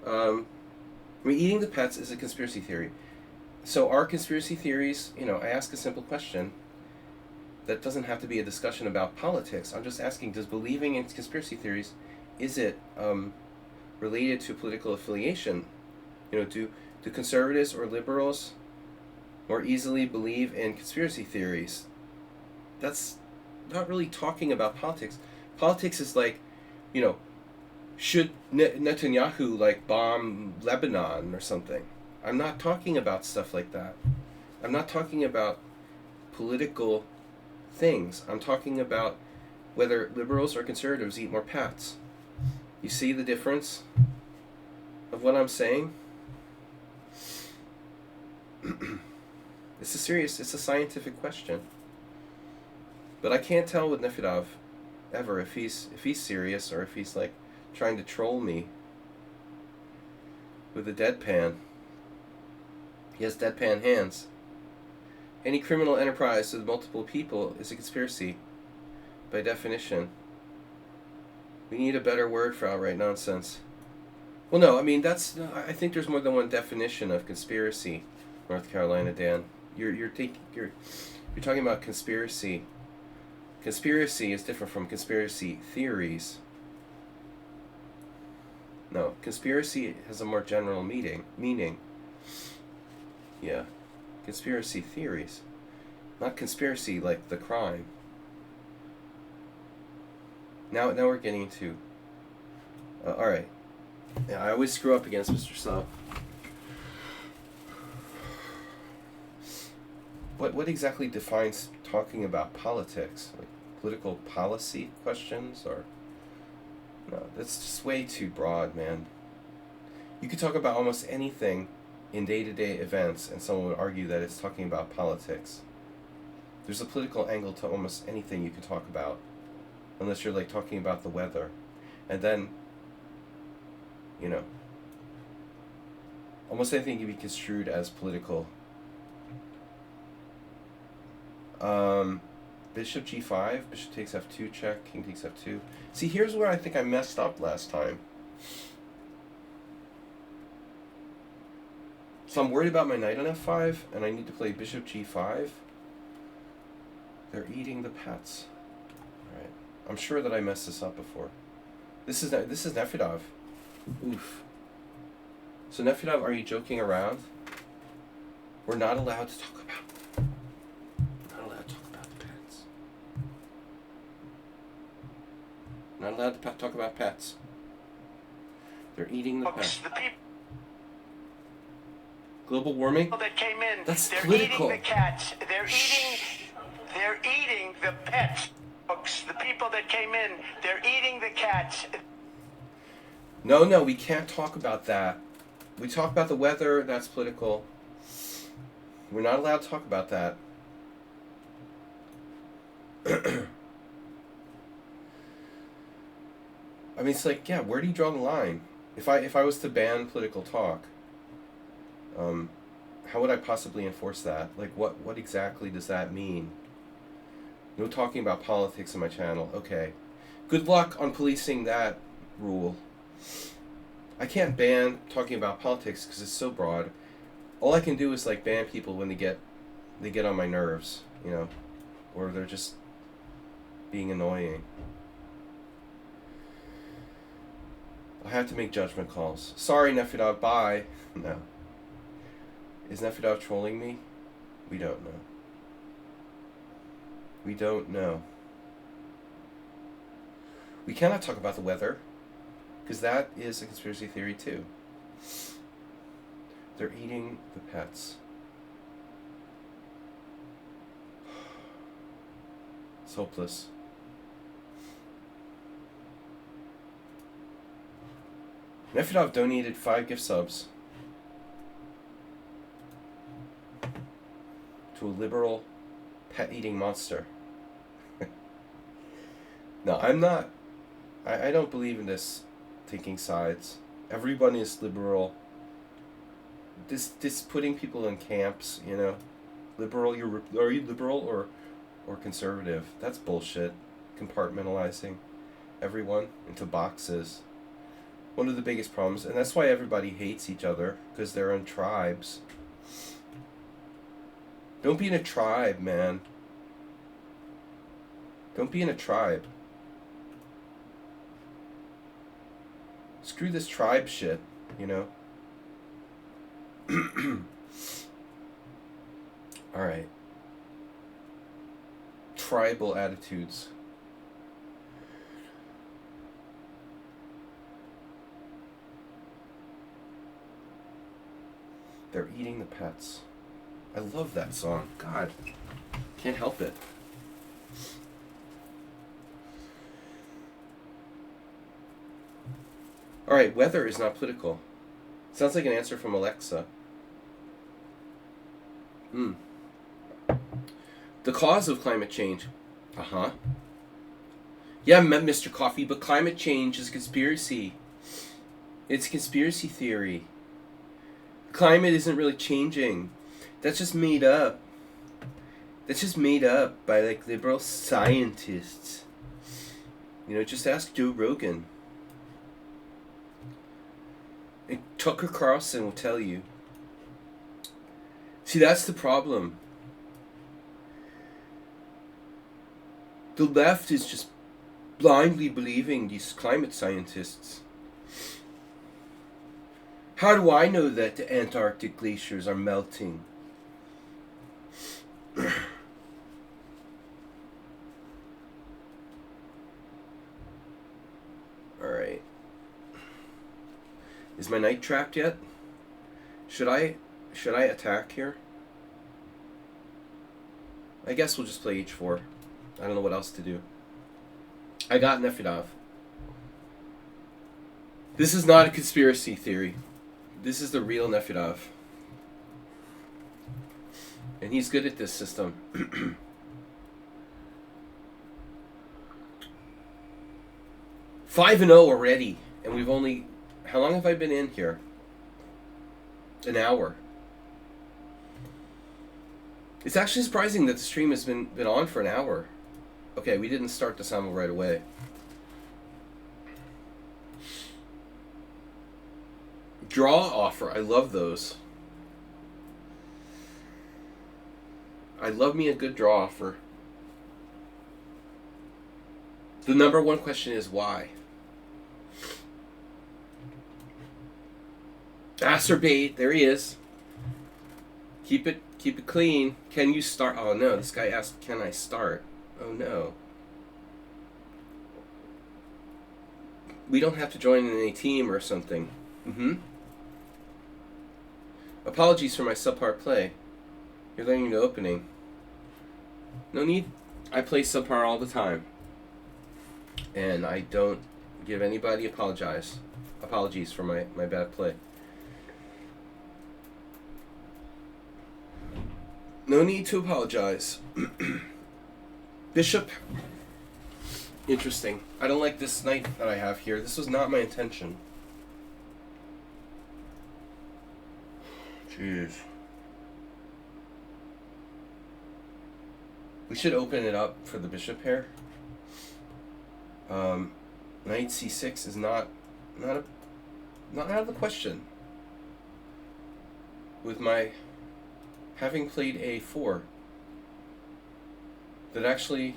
eating the pets is a conspiracy theory. So are conspiracy theories, I ask a simple question that doesn't have to be a discussion about politics. I'm just asking, does believing in conspiracy theories, is it related to political affiliation? Do conservatives or liberals more easily believe in conspiracy theories? That's not really talking about politics. Politics is like, should Netanyahu like bomb Lebanon or something? I'm not talking about stuff like that. I'm not talking about political things. I'm talking about whether liberals or conservatives eat more pets. You see the difference of what I'm saying? It's a scientific question. But I can't tell with Nefedov ever if he's serious or if he's like trying to troll me with a deadpan. He has deadpan hands. Any criminal enterprise with multiple people is a conspiracy, by definition. We need a better word for outright nonsense. Well, no, I think there's more than one definition of conspiracy, North Carolina Dan. You're talking about conspiracy. Conspiracy is different from conspiracy theories. No, conspiracy has a more general meaning. Yeah, conspiracy theories. Not conspiracy like the crime. Now we're getting to... alright. Yeah, I always screw up against Mr. Sub. What exactly defines talking about politics? Like political policy questions, or no, that's just way too broad, man. You could talk about almost anything in day-to-day events, and someone would argue that it's talking about politics. There's a political angle to almost anything you can talk about, unless you're like talking about the weather, and then, you know, almost anything can be construed as political. Bishop g5, bishop takes f2, check, king takes f2. See, here's where I think I messed up last time. So I'm worried about my knight on f5, and I need to play bishop g5. They're eating the pets. Alright. I'm sure that I messed this up before. This is Nefedov. Oof. So Nefedov, are you joking around? We're not allowed to talk about the pets. Not allowed to talk about pets. They're eating the pets. Global warming? That came in. That's they're political. Eating the cats. They're eating the pets. Folks, the people that came in, they're eating the cats. No, we can't talk about that. We talk about the weather, that's political. We're not allowed to talk about that. I mean, it's like, yeah, where do you draw the line? If I was to ban political talk, how would I possibly enforce that? Like, what exactly does that mean? No talking about politics on my channel. Okay. Good luck on policing that rule. I can't ban talking about politics because it's so broad. All I can do is like ban people when they get on my nerves, you know, or they're just being annoying. I have to make judgment calls. Sorry, Nefedov, bye. No. Is Nefedov trolling me? We don't know. We don't know. We cannot talk about the weather, because that is a conspiracy theory too. They're eating the pets. It's hopeless. Nefedov donated 5 gift subs to a liberal pet-eating monster. No, I'm not. I don't believe in this taking sides. Everyone is liberal. This putting people in camps, you know. Liberal, are you liberal or conservative? That's bullshit. Compartmentalizing everyone into boxes. One of the biggest problems, and that's why everybody hates each other, because they're in tribes. Don't be in a tribe, man. Don't be in a tribe. Screw this tribe shit, you know? Alright. Tribal attitudes. They're eating the pets. I love that song. God. Can't help it. Alright, weather is not political. Sounds like an answer from Alexa. The cause of climate change. Uh-huh. Yeah, Mr. Coffee, but climate change is a conspiracy. It's a conspiracy theory. Climate isn't really changing. That's just made up. That's just made up by like liberal scientists. You know, just ask Joe Rogan. And Tucker Carlson will tell you. See, that's the problem. The left is just blindly believing these climate scientists. How do I know that the Antarctic glaciers are melting? Alright. Is my knight trapped yet? Should I attack here? I guess we'll just play h4. I don't know what else to do. I got Nefedov. This is not a conspiracy theory. This is the real Nefedov. And he's good at this system. 5-0 already. And we've only... How long have I been in here? An hour. It's actually surprising that the stream has been on for an hour. Okay, we didn't start the Simul right away. Draw offer. I love those. I love me a good draw offer. The number one question is why? Acerbate. There he is. Keep it clean. Can you start? Oh no, this guy asked, can I start? Oh no. We don't have to join in any team or something. Apologies for my subpar play. You're learning the opening. No need. I play subpar all the time. And I don't give anybody apologies for my bad play. No need to apologize. Bishop. Interesting. I don't like this knight that I have here. This was not my intention. Jeez. We should open it up for the bishop here. Knight c6 is not out of the question. With my having played a4, that actually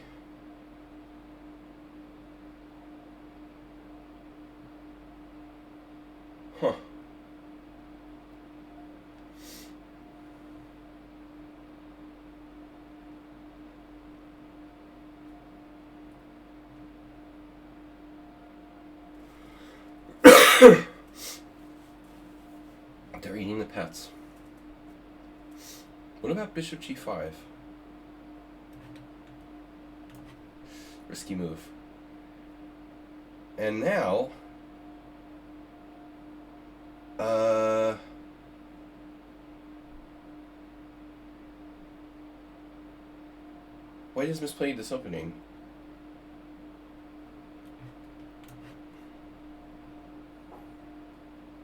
They're eating the pets. What about bishop g5? Risky move. And now, White has misplayed this opening.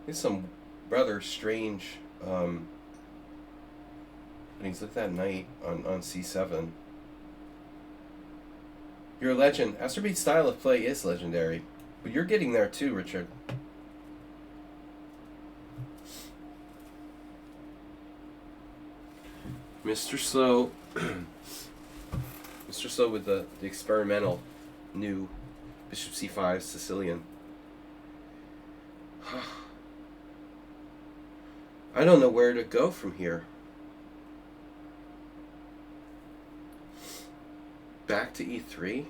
It's some rather strange things. Look at that knight on c7. You're a legend. Acerbate's style of play is legendary. But you're getting there too, Richard. Mr. Slow. Mr. Slow with the experimental new bishop c5 Sicilian. I don't know where to go from here. Back to e3?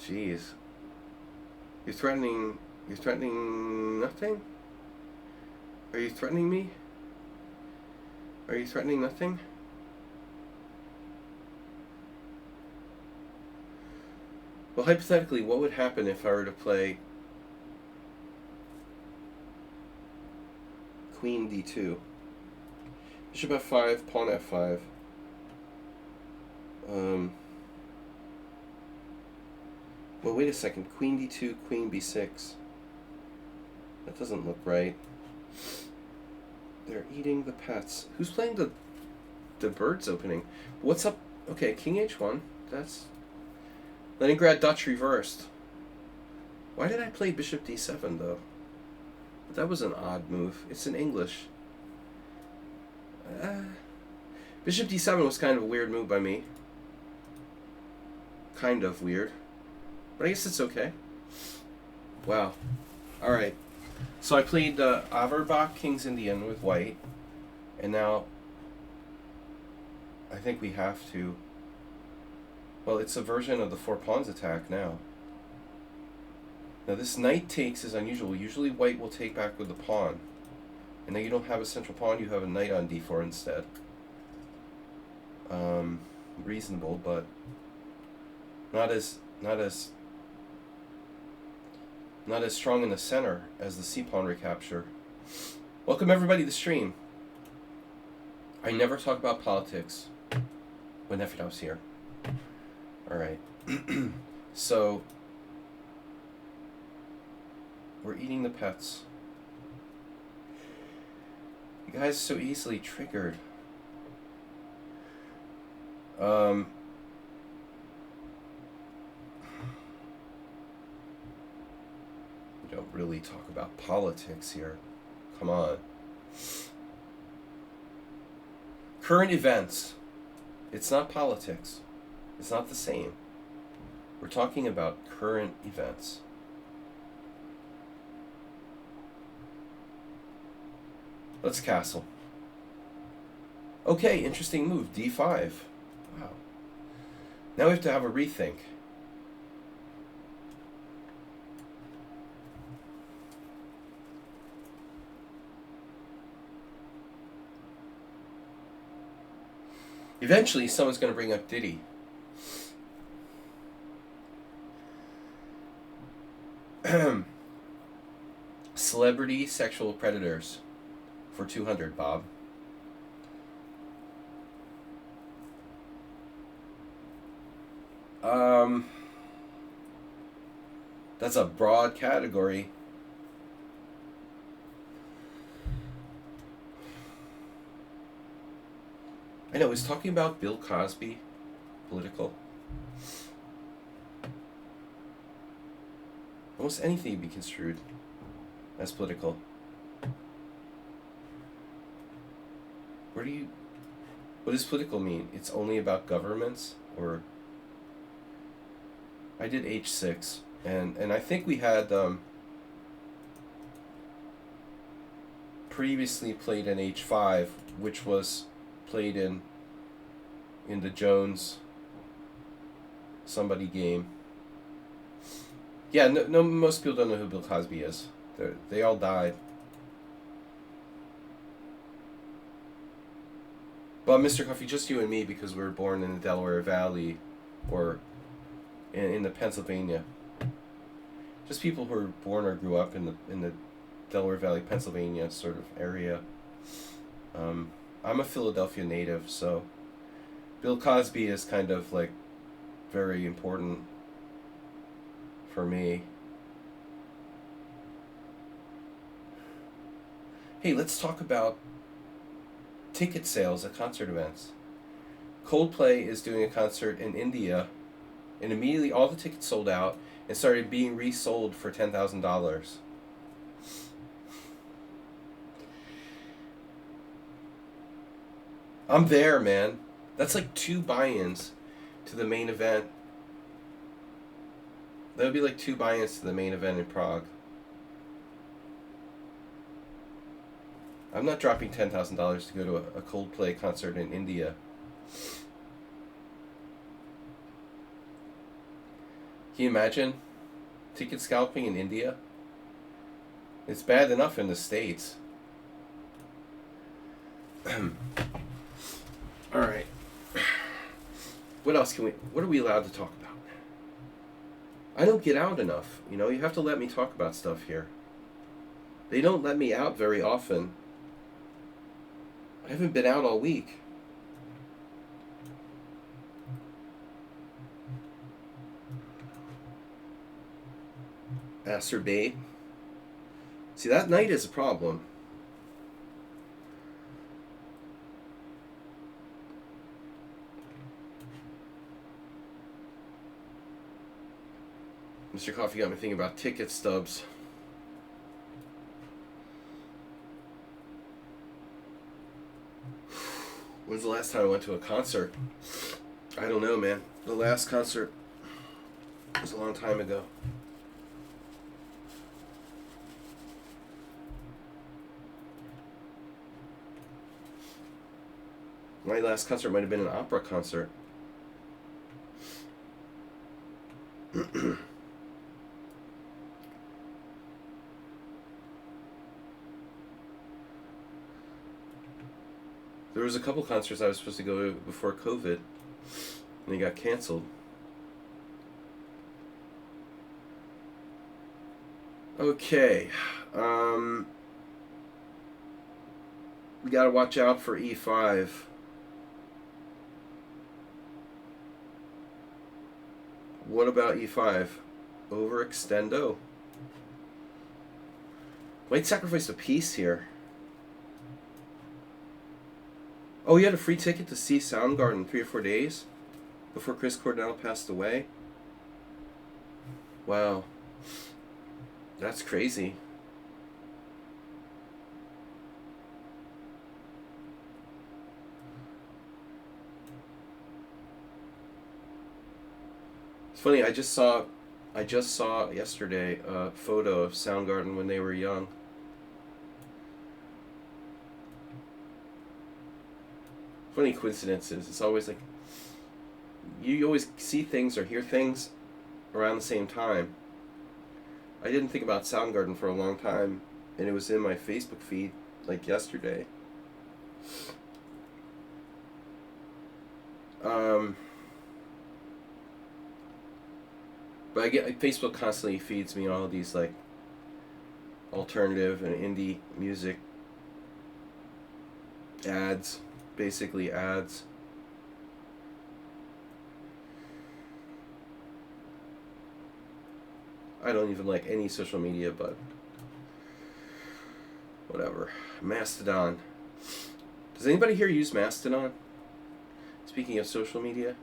Jeez. You're threatening nothing? Are you threatening me? Are you threatening nothing? Well, hypothetically, what would happen if I were to play Queen d2? Bishop f5, pawn f5. Well, wait a second. Queen d2, queen b6. That doesn't look right. They're eating the pets. Who's playing the birds opening? What's up? Okay, king h1. That's... Leningrad Dutch reversed. Why did I play bishop d7, though? That was an odd move. It's in English. Bishop d7 was kind of a weird move by me. Kind of weird. But I guess it's okay. Wow. Alright. So I played Averbach King's Indian with white. And now I think we have to... Well, it's a version of the four pawns attack now. Now this knight takes is unusual. Usually white will take back with the pawn. And now you don't have a central pawn, you have a knight on d4 instead. Reasonable, but not as strong in the center as the C-pawn recapture. Welcome everybody to the stream. I never talk about politics when Nefidov's here. Alright. So we're eating the pets. You guys are so easily triggered. We don't really talk about politics here. Come on. Current events. It's not politics. It's not the same. We're talking about current events. Let's castle. Okay, interesting move. D5. Wow. Now we have to have a rethink. Eventually, someone's going to bring up Diddy. Celebrity sexual predators for 200, Bob. That's a broad category. I know, he's talking about Bill Cosby, political. Almost anything can be construed as political. What does political mean? It's only about governments? Or I did H6, and I think we had previously played an H5, which was played in the Jones somebody game. Yeah, no, most people don't know who Bill Cosby is. They all died. But Mr. Coffee, just you and me, because we were born in the Delaware Valley, or in the Pennsylvania. Just people who were born or grew up in the Delaware Valley, Pennsylvania sort of area. I'm a Philadelphia native, so Bill Cosby is kind of like very important for me. Hey, let's talk about ticket sales at concert events. Coldplay is doing a concert in India, and immediately all the tickets sold out and started being resold for $10,000. I'm there, man. That's like 2 buy-ins to the main event. That would be like 2 buy-ins to the main event in Prague. I'm not dropping $10,000 to go to a Coldplay concert in India. Can you imagine ticket scalping in India? It's bad enough in the States. Alright. What else what are we allowed to talk about? I don't get out enough. You know, you have to let me talk about stuff here. They don't let me out very often. I haven't been out all week. Masturbate. See, that night is a problem. Mr. Coffee got me thinking about ticket stubs. When's the last time I went to a concert? I don't know, man. The last concert was a long time ago. My last concert might have been an opera concert. There was a couple concerts I was supposed to go to before COVID, and they got canceled. Okay. We gotta watch out for e5. What about e5? Overextendo. White sacrificed a piece here. Oh, you had a free ticket to see Soundgarden 3 or 4 days before Chris Cornell passed away? Wow. That's crazy. It's funny, I just saw yesterday a photo of Soundgarden when they were young. Funny coincidences. It's always like you always see things or hear things around the same time. I didn't think about Soundgarden for a long time, and it was in my Facebook feed like yesterday. But I get Facebook constantly feeds me all these like alternative and indie music ads, basically ads. I don't even like any social media, but whatever. Mastodon. Does anybody here use Mastodon? Speaking of social media.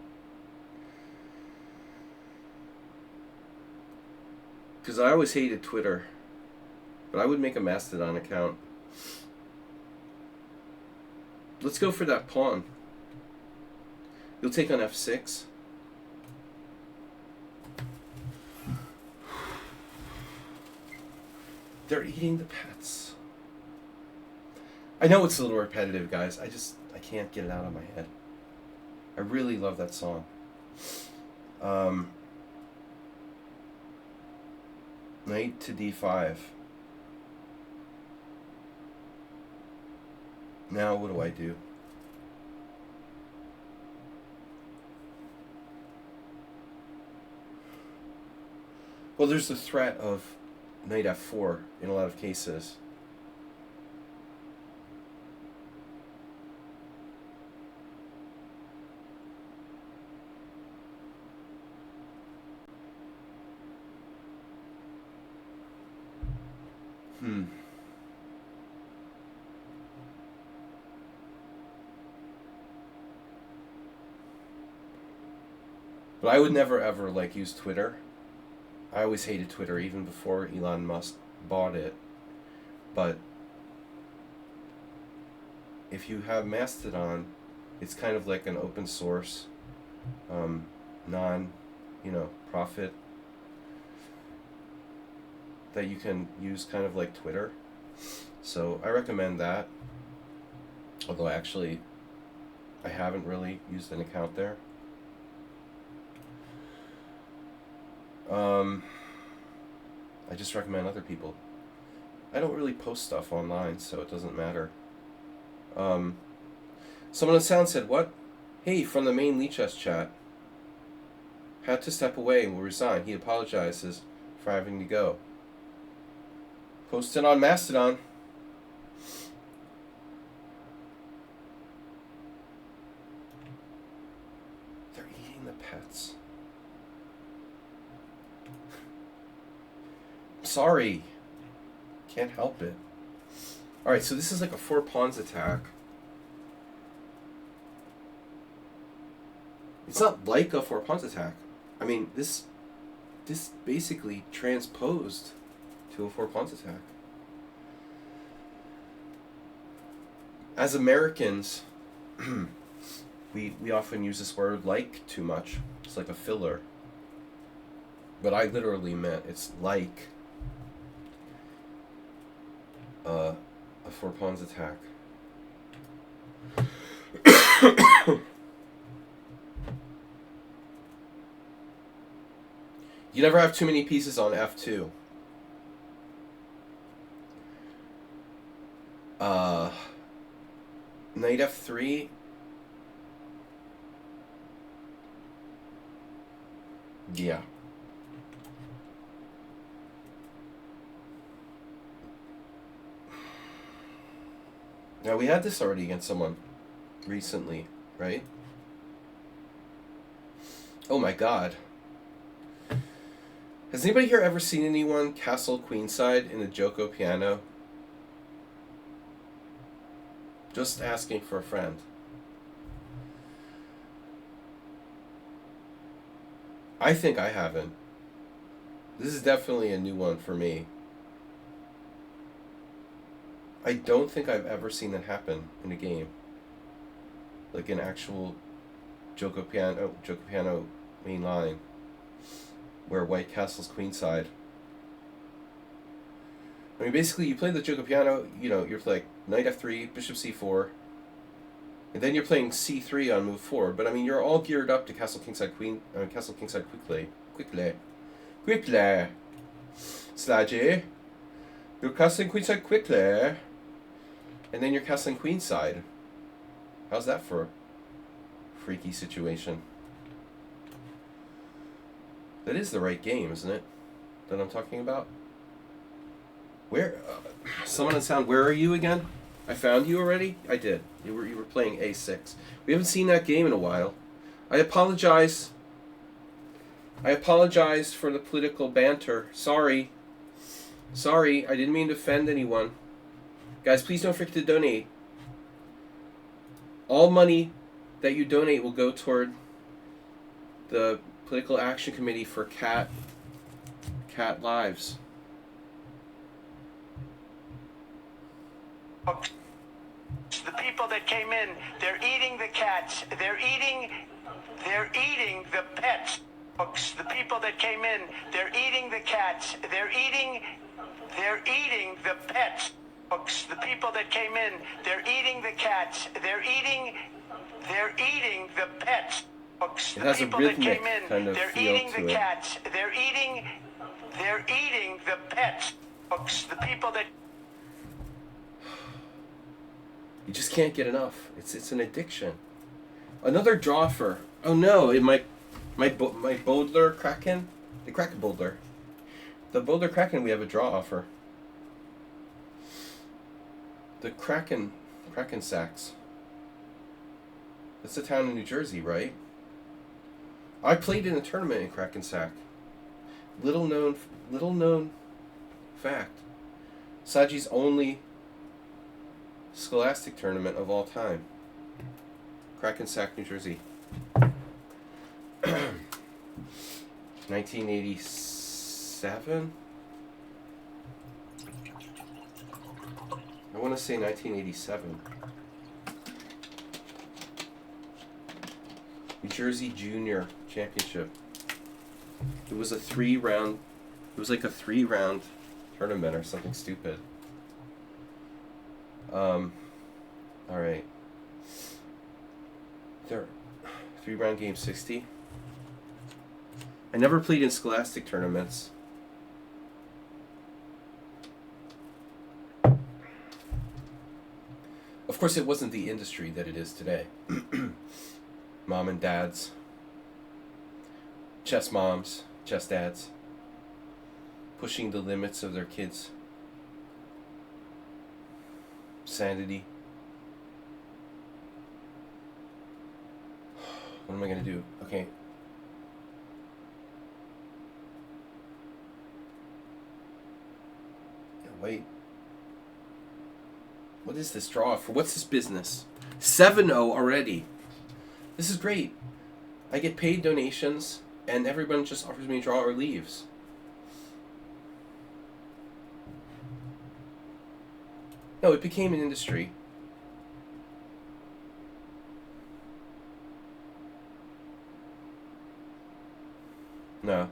Because I always hated Twitter, but I would make a Mastodon account. Let's go for that pawn. You'll take on f6. They're eating the pets. I know it's a little repetitive, guys. I can't get it out of my head. I really love that song. Knight to d5. Now what do I do? Well, there's the threat of knight f4 in a lot of cases. But I would never ever like use Twitter. I always hated Twitter even before Elon Musk bought it. But if you have Mastodon, it's kind of like an open source, profit that you can use kind of like Twitter. So I recommend that. Although actually, I haven't really used an account there. I just recommend other people. I don't really post stuff online, so it doesn't matter. Someone on sound said, what? Hey, from the main Lichess chat. Had to step away and will resign. He apologizes for having to go. Posted on Mastodon. They're eating the pets. Sorry. Can't help it. Alright, so this is like a 4 pawns attack. It's not like a 4 pawns attack. I mean, this basically transposed to a 4 pawns attack. As Americans, we often use this word like too much. It's like a filler. But I literally meant it's like a 4 pawns attack. You never have too many pieces on f2. Knight f3. Yeah. Now, we had this already against someone recently, right? Oh my god. Has anybody here ever seen anyone castle queenside in a Joko piano? Just asking for a friend. I think I haven't. This is definitely a new one for me. I don't think I've ever seen that happen in a game. Like an actual Joko piano main line where white castles queenside. I mean, basically, you play the Joko piano, you're like knight f3, bishop c4, and then you're playing c3 on move 4. But I mean, you're all geared up to castle kingside quickly. Sludgy. You're castling queenside quickly. And then you're castling queenside. How's that for a freaky situation? That is the right game, isn't it? That I'm talking about? Where? Someone in sound, where are you again? I found you already? I did. You were playing A6. We haven't seen that game in a while. I apologize. I apologize for the political banter. Sorry, I didn't mean to offend anyone. Guys, please don't forget to donate. All money that you donate will go toward the Political Action Committee for cat lives. The people that came in, they're eating the cats. They're eating the pets. The people that came in, they're eating the cats. They're eating the pets. The people that came in, they're eating the cats. They're eating the pets. It has a rhythmic kind of they're feel eating to the it. cats. They're eating the pets. The people that You just can't get enough. It's an addiction. Another draw for. Oh no! My Boulder Kraken, the Kraken Boulder, the Boulder Kraken. We have a draw offer. The Kraken Sacks. That's a town in New Jersey, right? I played in a tournament in Kraken Sack. Little known fact. Saji's only Scholastic tournament of all time. Kraken Sack, New Jersey. 1987? I want to say 1987. New Jersey Junior Championship. It was a 3-round. It was like a 3-round tournament or something stupid. All right. There, 3-round game 60. I never played in Scholastic tournaments. Of course, it wasn't the industry that it is today. Mom and dads, chess moms, chess dads, pushing the limits of their kids' sanity. What am I going to do? Okay. Yeah, wait. What is this draw for? What's this business? 7-0 already. This is great. I get paid donations, and everyone just offers me a draw or leaves. No, it became an industry. No.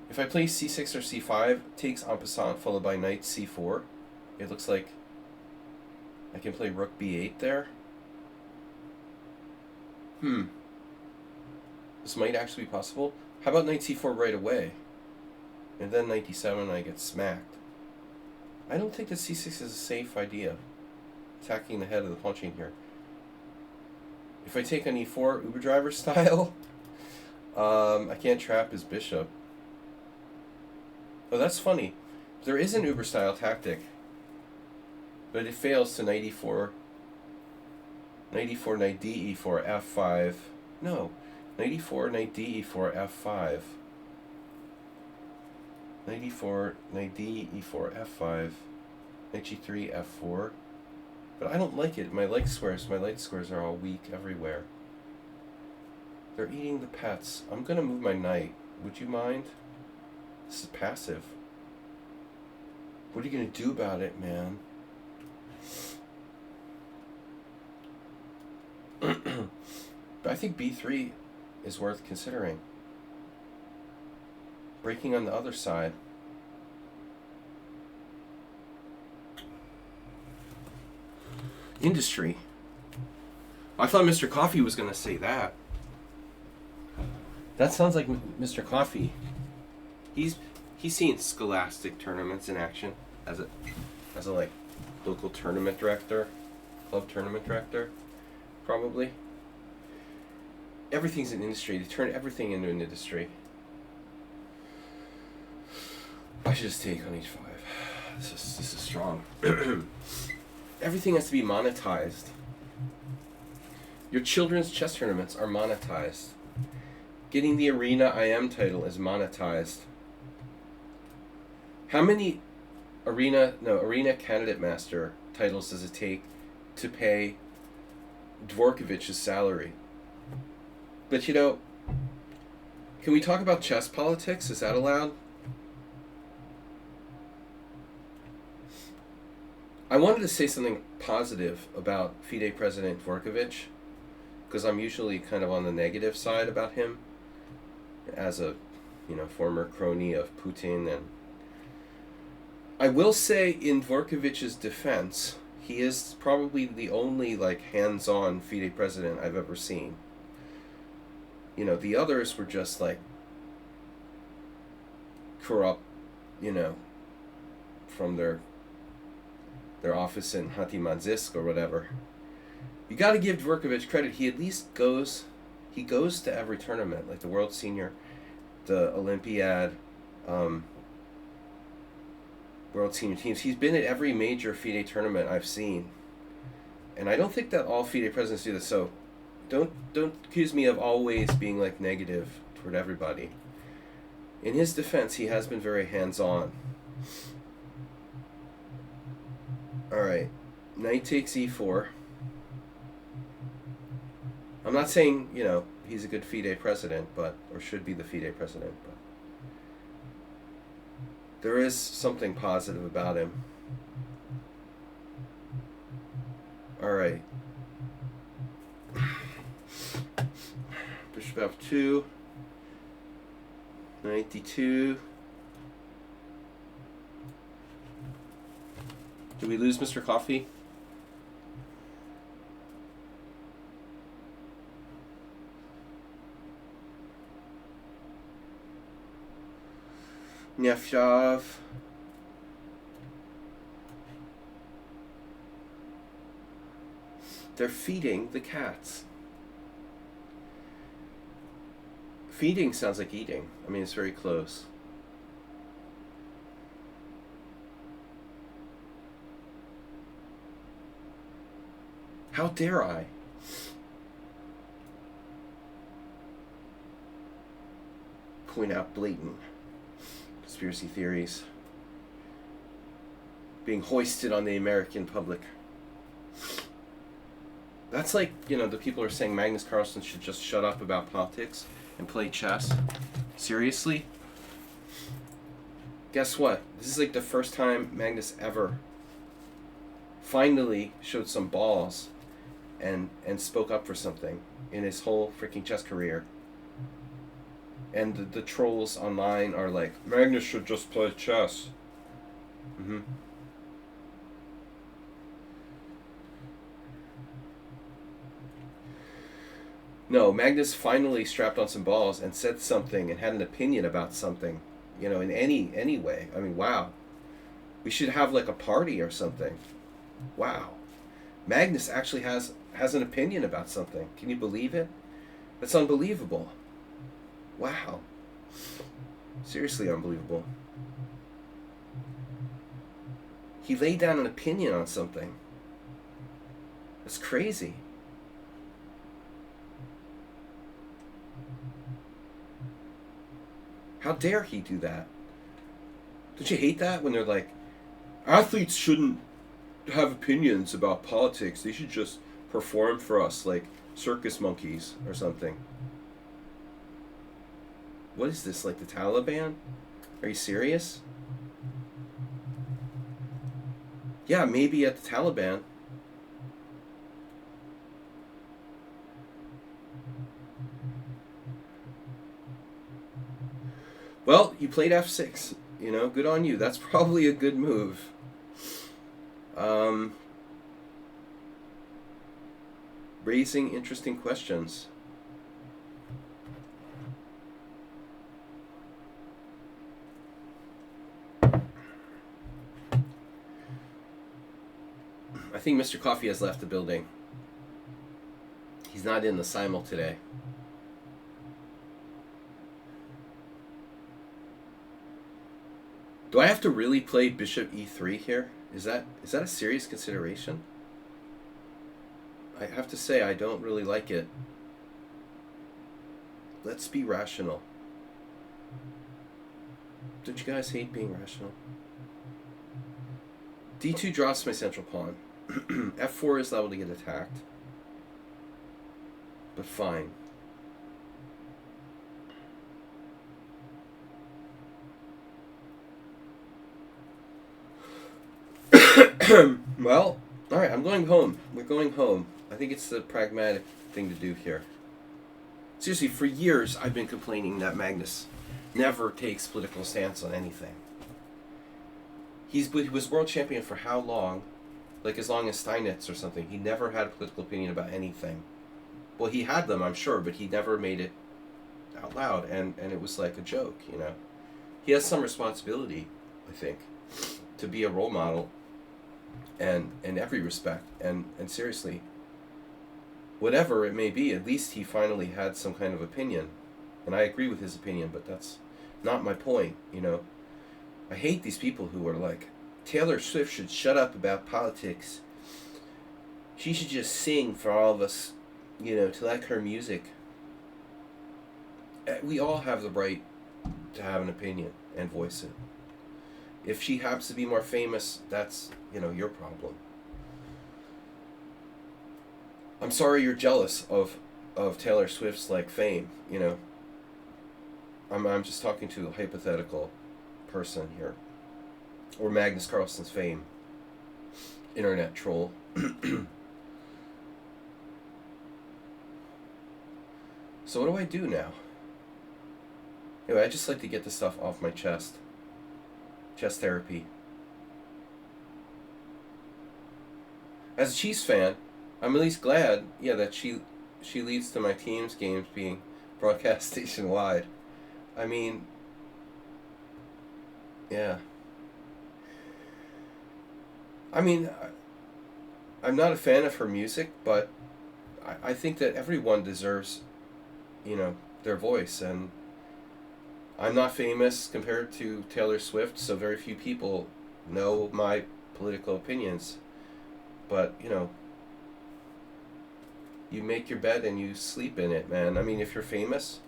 If I play c6 or c5, takes en passant followed by knight c4, it looks like I can play rook b8 there. This might actually be possible. How about knight c4 right away? And then knight d7 I get smacked. I don't think that c6 is a safe idea. Attacking the head of the punching here. If I take on e4, Uber driver style, I can't trap his bishop. Oh, that's funny. There is an Uber style tactic But it fails to knight e4, knight e4, knight d e4, f5. No, knight e4, knight d e4, f5. Knight e4, knight d e4, f5, knight g3, f4. But I don't like it. My light squares are all weak everywhere. They're eating the pets. I'm gonna move my knight. Would you mind? This is passive. What are you gonna do about it, man? But I think b3 is worth considering. Breaking on the other side. Industry. I thought Mr. Coffee was going to say that. That sounds like Mr. Coffee. He's seen Scholastic tournaments in action as a like local tournament director, club tournament director, probably. Everything's an industry. They turn everything into an industry. I should just take on h5. This is strong. Everything has to be monetized. Your children's chess tournaments are monetized. Getting the Arena IM title is monetized. How many Arena Candidate Master titles does it take to pay Dvorkovich's salary? But you know, can we talk about chess politics? Is that allowed? I wanted to say something positive about FIDE President Dvorkovich, because I'm usually kind of on the negative side about him as a, former crony of Putin. And I will say, in Dvorkovich's defense, he is probably the only hands-on FIDE president I've ever seen. The others were just corrupt, from their office in Hatimanzisk or whatever. You got to give Dvorkovich credit. He at least goes to every tournament, like the World Senior, the Olympiad, World Senior teams. He's been at every major FIDE tournament I've seen, and I don't think that all FIDE presidents do this. So, don't accuse me of always being negative toward everybody. In his defense, he has been very hands-on. Alright, knight takes e4. I'm not saying, he's a good FIDE president, or should be the FIDE president, but there is something positive about him. Alright. Bishop f2. Knight d2. Did we lose Mr. Coffee? Nefshov. They're feeding the cats. Feeding sounds like eating. I mean, it's very close. How dare I? Point out blatant conspiracy theories being hoisted on the American public. That's the people are saying Magnus Carlsen should just shut up about politics and play chess. Seriously? Guess what? This is the first time Magnus ever finally showed some balls and spoke up for something in his whole freaking chess career. And the trolls online are like, Magnus should just play chess. Mm-hmm. No, Magnus finally strapped on some balls and said something and had an opinion about something, in any way. I mean, wow. We should have a party or something. Wow. Magnus actually has an opinion about something. Can you believe it? That's unbelievable. Wow. Seriously unbelievable. He laid down an opinion on something. That's crazy. How dare he do that? Don't you hate that when they're like, athletes shouldn't have opinions about politics. They should just perform for us like circus monkeys or something. What is this, like the Taliban? Are you serious? Yeah, maybe at the Taliban. Well, you played f6. You know, good on you. That's probably a good move. Raising interesting questions. I think Mr. Coffee has left the building. He's not in the Simul today. Do I have to really play Bishop E3 here? Is that a serious consideration? I have to say I don't really like it. Let's be rational. Don't you guys hate being rational? D2 drops my central pawn. F4 is liable to get attacked. But fine. Well, alright, I'm going home. We're going home. I think it's the pragmatic thing to do here. Seriously, for years I've been complaining that Magnus never takes political stance on anything. He was world champion for how long? Like as long as Steinitz or something. He never had a political opinion about anything. Well, he had them, I'm sure, but he never made it out loud, and it was like a joke, you know. He has some responsibility, I think, to be a role model, and in every respect, and seriously, whatever it may be, at least he finally had some kind of opinion, and I agree with his opinion, but that's not my point, you know. I hate these people who are like, Taylor Swift should shut up about politics. She should just sing for all of us, you know, to like her music. We all have the right to have an opinion and voice it. If she happens to be more famous, that's, you know, your problem. I'm sorry you're jealous of Taylor Swift's, like, fame, you know. I'm just talking to a hypothetical person here. Or Magnus Carlsen's fame. Internet troll. So what do I do now? Anyway, I just like to get this stuff off my chest. Chest therapy. As a Chiefs fan, I'm at least glad, yeah, that she leads to my team's games being broadcast nationwide. I mean, yeah. I mean, I'm not a fan of her music, but I think that everyone deserves, you know, their voice, and I'm not famous compared to Taylor Swift, so very few people know my political opinions. But, you know, you make your bed and you sleep in it, man. I mean, if you're famous,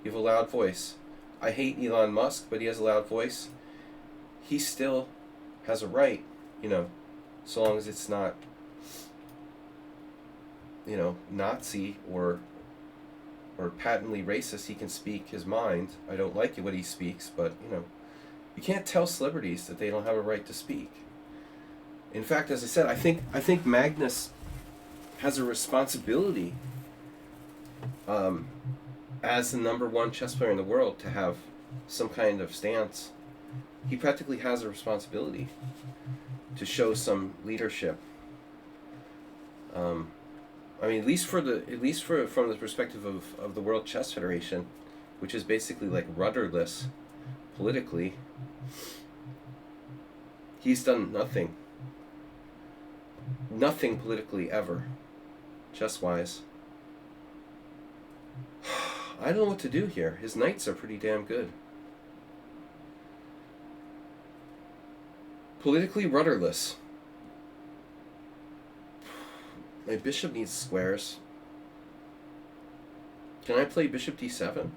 you have a loud voice. I hate Elon Musk, but he has a loud voice. He still has a right, you know, so long as it's not, you know, Nazi or patently racist. He can speak his mind. I don't like what he speaks, but, you know, you can't tell celebrities that they don't have a right to speak. In fact, as I said, I think Magnus has a responsibility as the #1 chess player in the world to have some kind of stance. He practically has a responsibility to show some leadership. I mean, at least from the perspective of the World Chess Federation, which is basically like rudderless politically, he's done nothing politically ever, chess-wise. I don't know what to do here. His knights are pretty damn good. Politically rudderless. My bishop needs squares. Can I play bishop d7?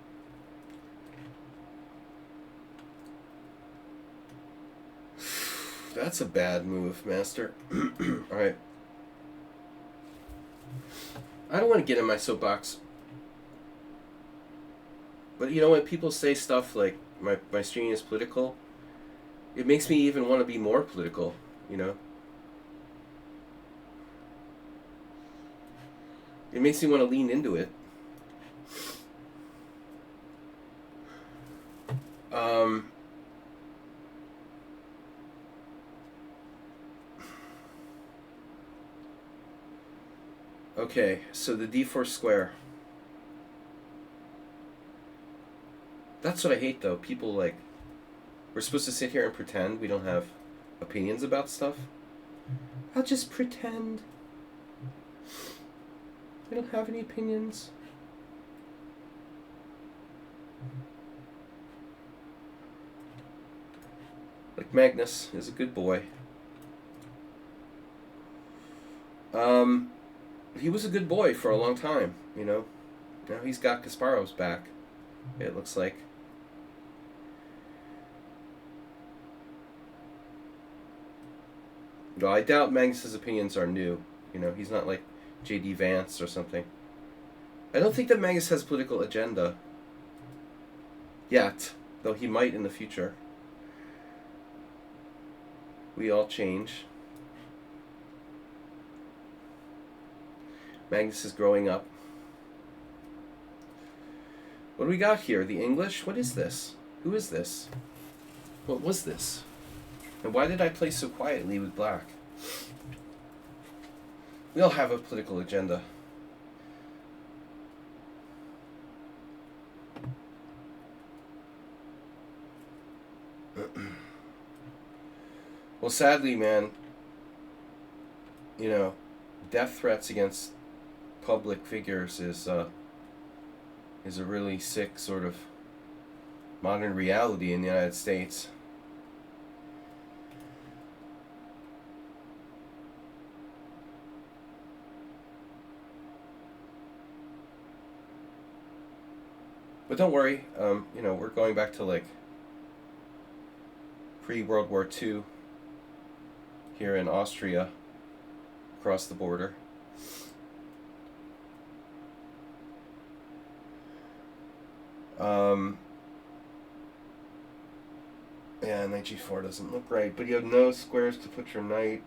That's a bad move, master. Alright. I don't want to get in my soapbox. But you know, when people say stuff like my streaming is political, it makes me even want to be more political, you know? It makes me want to lean into it. Okay, so the d4 square. That's what I hate, though. People, like, we're supposed to sit here and pretend we don't have opinions about stuff. I'll just pretend. I don't have any opinions. Like, Magnus is a good boy. He was a good boy for a long time, you know. Now he's got Kasparov's back, it looks like. Well, I doubt Magnus's opinions are new. You know, he's not like J.D. Vance or something. I don't think that Magnus has a political agenda yet, though he might in the future. We all change. Magnus is growing up. What do we got here? The English? What is this? Who is this? What was this? And why did I play so quietly with black? We all have a political agenda. Well, sadly, man, you know, death threats against public figures is a really sick sort of modern reality in the United States. But don't worry, you know, we're going back to like pre-World War II here in Austria, across the border. Yeah, knight g4 doesn't look right, but you have no squares to put your knight.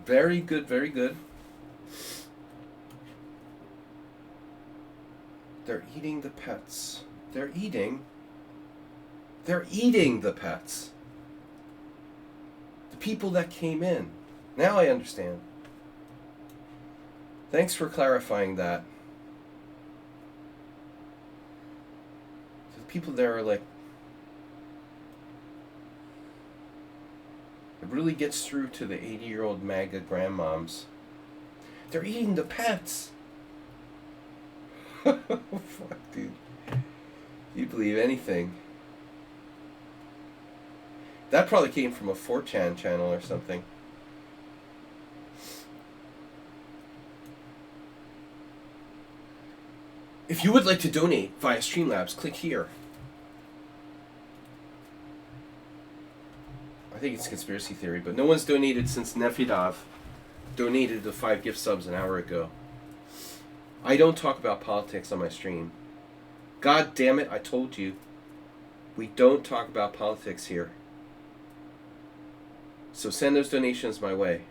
Very good, very good. They're eating the pets. They're eating the pets. The people that came in. Now I understand. Thanks for clarifying that. The people there are like... It really gets through to the 80-year-old MAGA grandmoms. They're eating the pets. Fuck, dude. You believe anything. That probably came from a 4chan channel or something. If you would like to donate via Streamlabs, click here. I think it's conspiracy theory, but no one's donated since Nefidov donated the 5 gift subs an hour ago. I don't talk about politics on my stream. God damn it, I told you. We don't talk about politics here. So send those donations my way.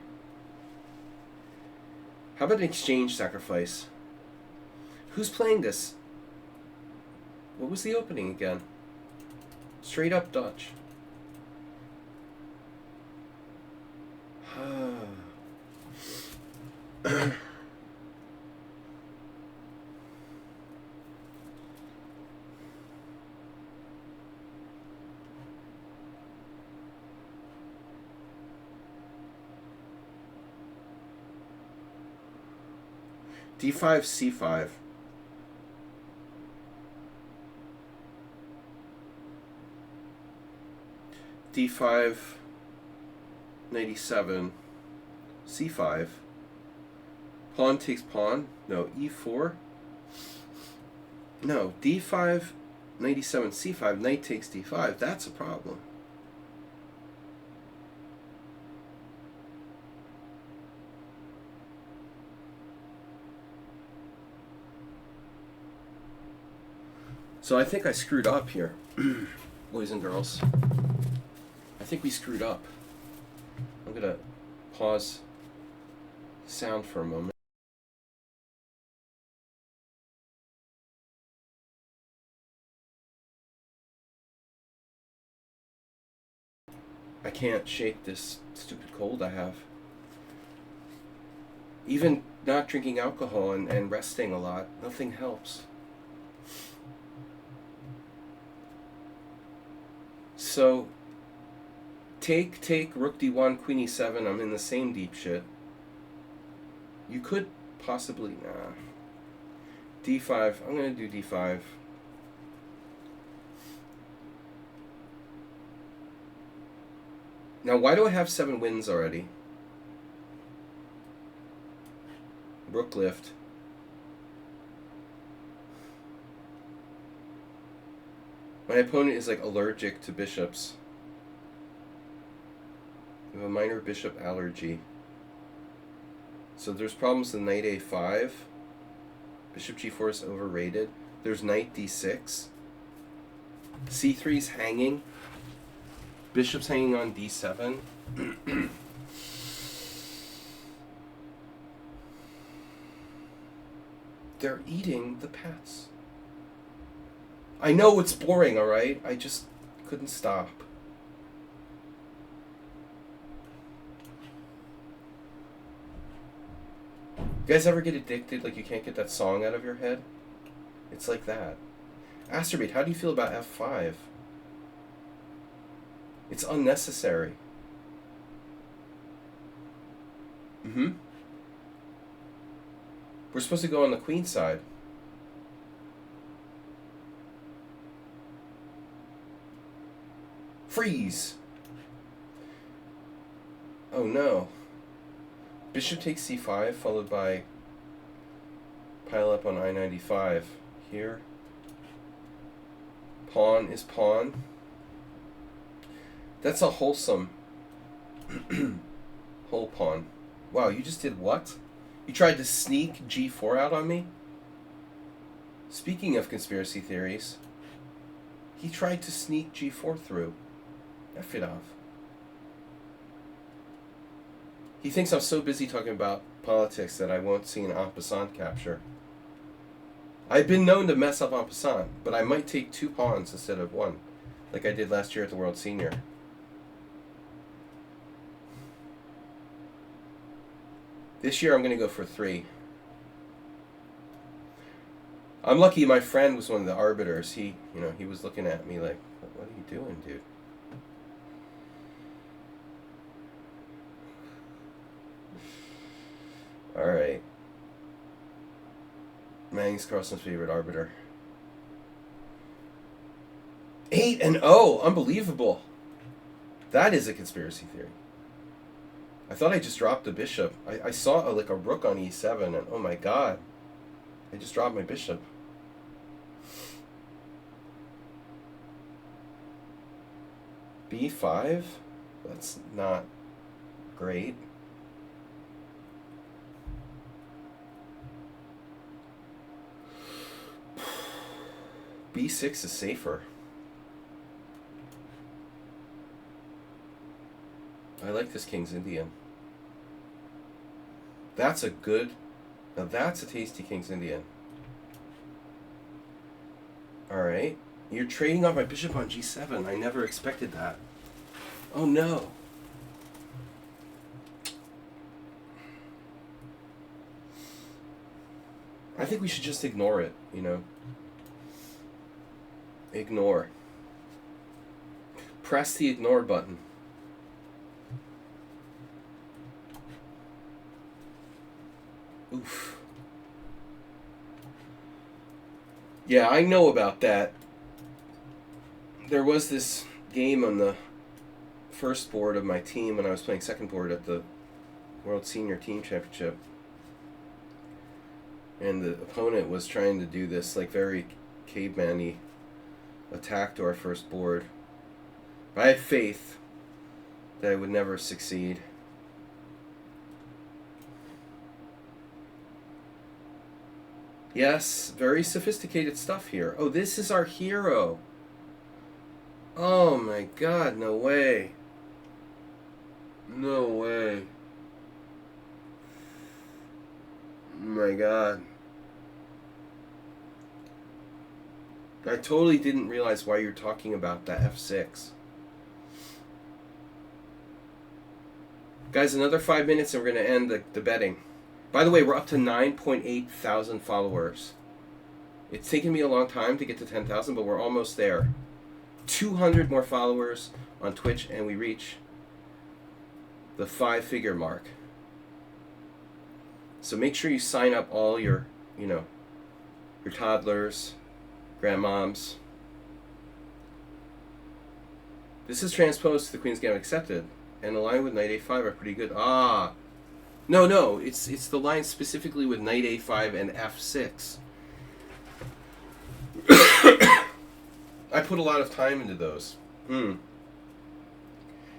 How about an exchange sacrifice? Who's playing this? What was the opening again? Straight up Dutch. D5, C5. D5, knight e7, C5. Pawn takes pawn. No, E4. No, D5, knight e7, C5, knight takes D5. That's a problem. So I think I screwed up here, boys and girls. I think we screwed up. I'm going to pause sound for a moment. I can't shake this stupid cold I have. Even not drinking alcohol and resting a lot, nothing helps. So, take, rook d1, queen e7, I'm in the same deep shit. You could possibly, nah. D5, I'm going to do D5. Now, why do I have 7 wins already? Rook lift. My opponent is like allergic to bishops. I have a minor bishop allergy. So there's problems with knight a5. Bishop g4 is overrated. There's knight d6. c3 is hanging. Bishop's hanging on d7. They're eating the pets. I know it's boring, alright? I just couldn't stop. You guys ever get addicted, like you can't get that song out of your head? It's like that. Asterbate, how do you feel about f5? It's unnecessary. We're supposed to go on the queen side. Freeze! Oh no. Bishop takes c5, followed by pile up on I-95. Here. Pawn is pawn. That's a wholesome whole pawn. Wow, you just did what? You tried to sneak g4 out on me? Speaking of conspiracy theories, he tried to sneak g4 through. F it off. He thinks I'm so busy talking about politics that I won't see an en passant capture. I've been known to mess up en passant, but I might take 2 pawns instead of 1, like I did last year at the World Senior. This year I'm going to go for 3. I'm lucky my friend was one of the arbiters. He was looking at me like, what are you doing, dude? Alright. Magnus Carlsen's favorite arbiter. 8-0! Unbelievable! That is a conspiracy theory. I thought I just dropped the bishop. I saw like a rook on e7 and oh my god. I just dropped my bishop. b5? That's not great. b6 is safer. I like this King's Indian. That's a good... Now that's a tasty King's Indian. Alright. You're trading off my bishop on g7. I never expected that. Oh no. I think we should just ignore it, you know. Ignore. Press the ignore button. Oof. Yeah, I know about that. There was this game on the first board of my team when I was playing second board at the World Senior Team Championship. And the opponent was trying to do this like very caveman-y attack to our first board. But I had faith that I would never succeed. Yes, very sophisticated stuff here. Oh, this is our hero. Oh my god, no way. No way. My god. I totally didn't realize why you're talking about that F6. Guys, another 5 minutes and we're going to end the betting. By the way, we're up to 9.8 thousand followers. It's taken me a long time to get to 10,000, but we're almost there. 200 more followers on Twitch and we reach the 5-figure mark. So make sure you sign up all your, your toddlers, grandmoms. This is transposed to the Queen's Gambit accepted, and the line with Knight A5 are pretty good. Ah, no, it's the line specifically with Knight A5 and F6. I put a lot of time into those.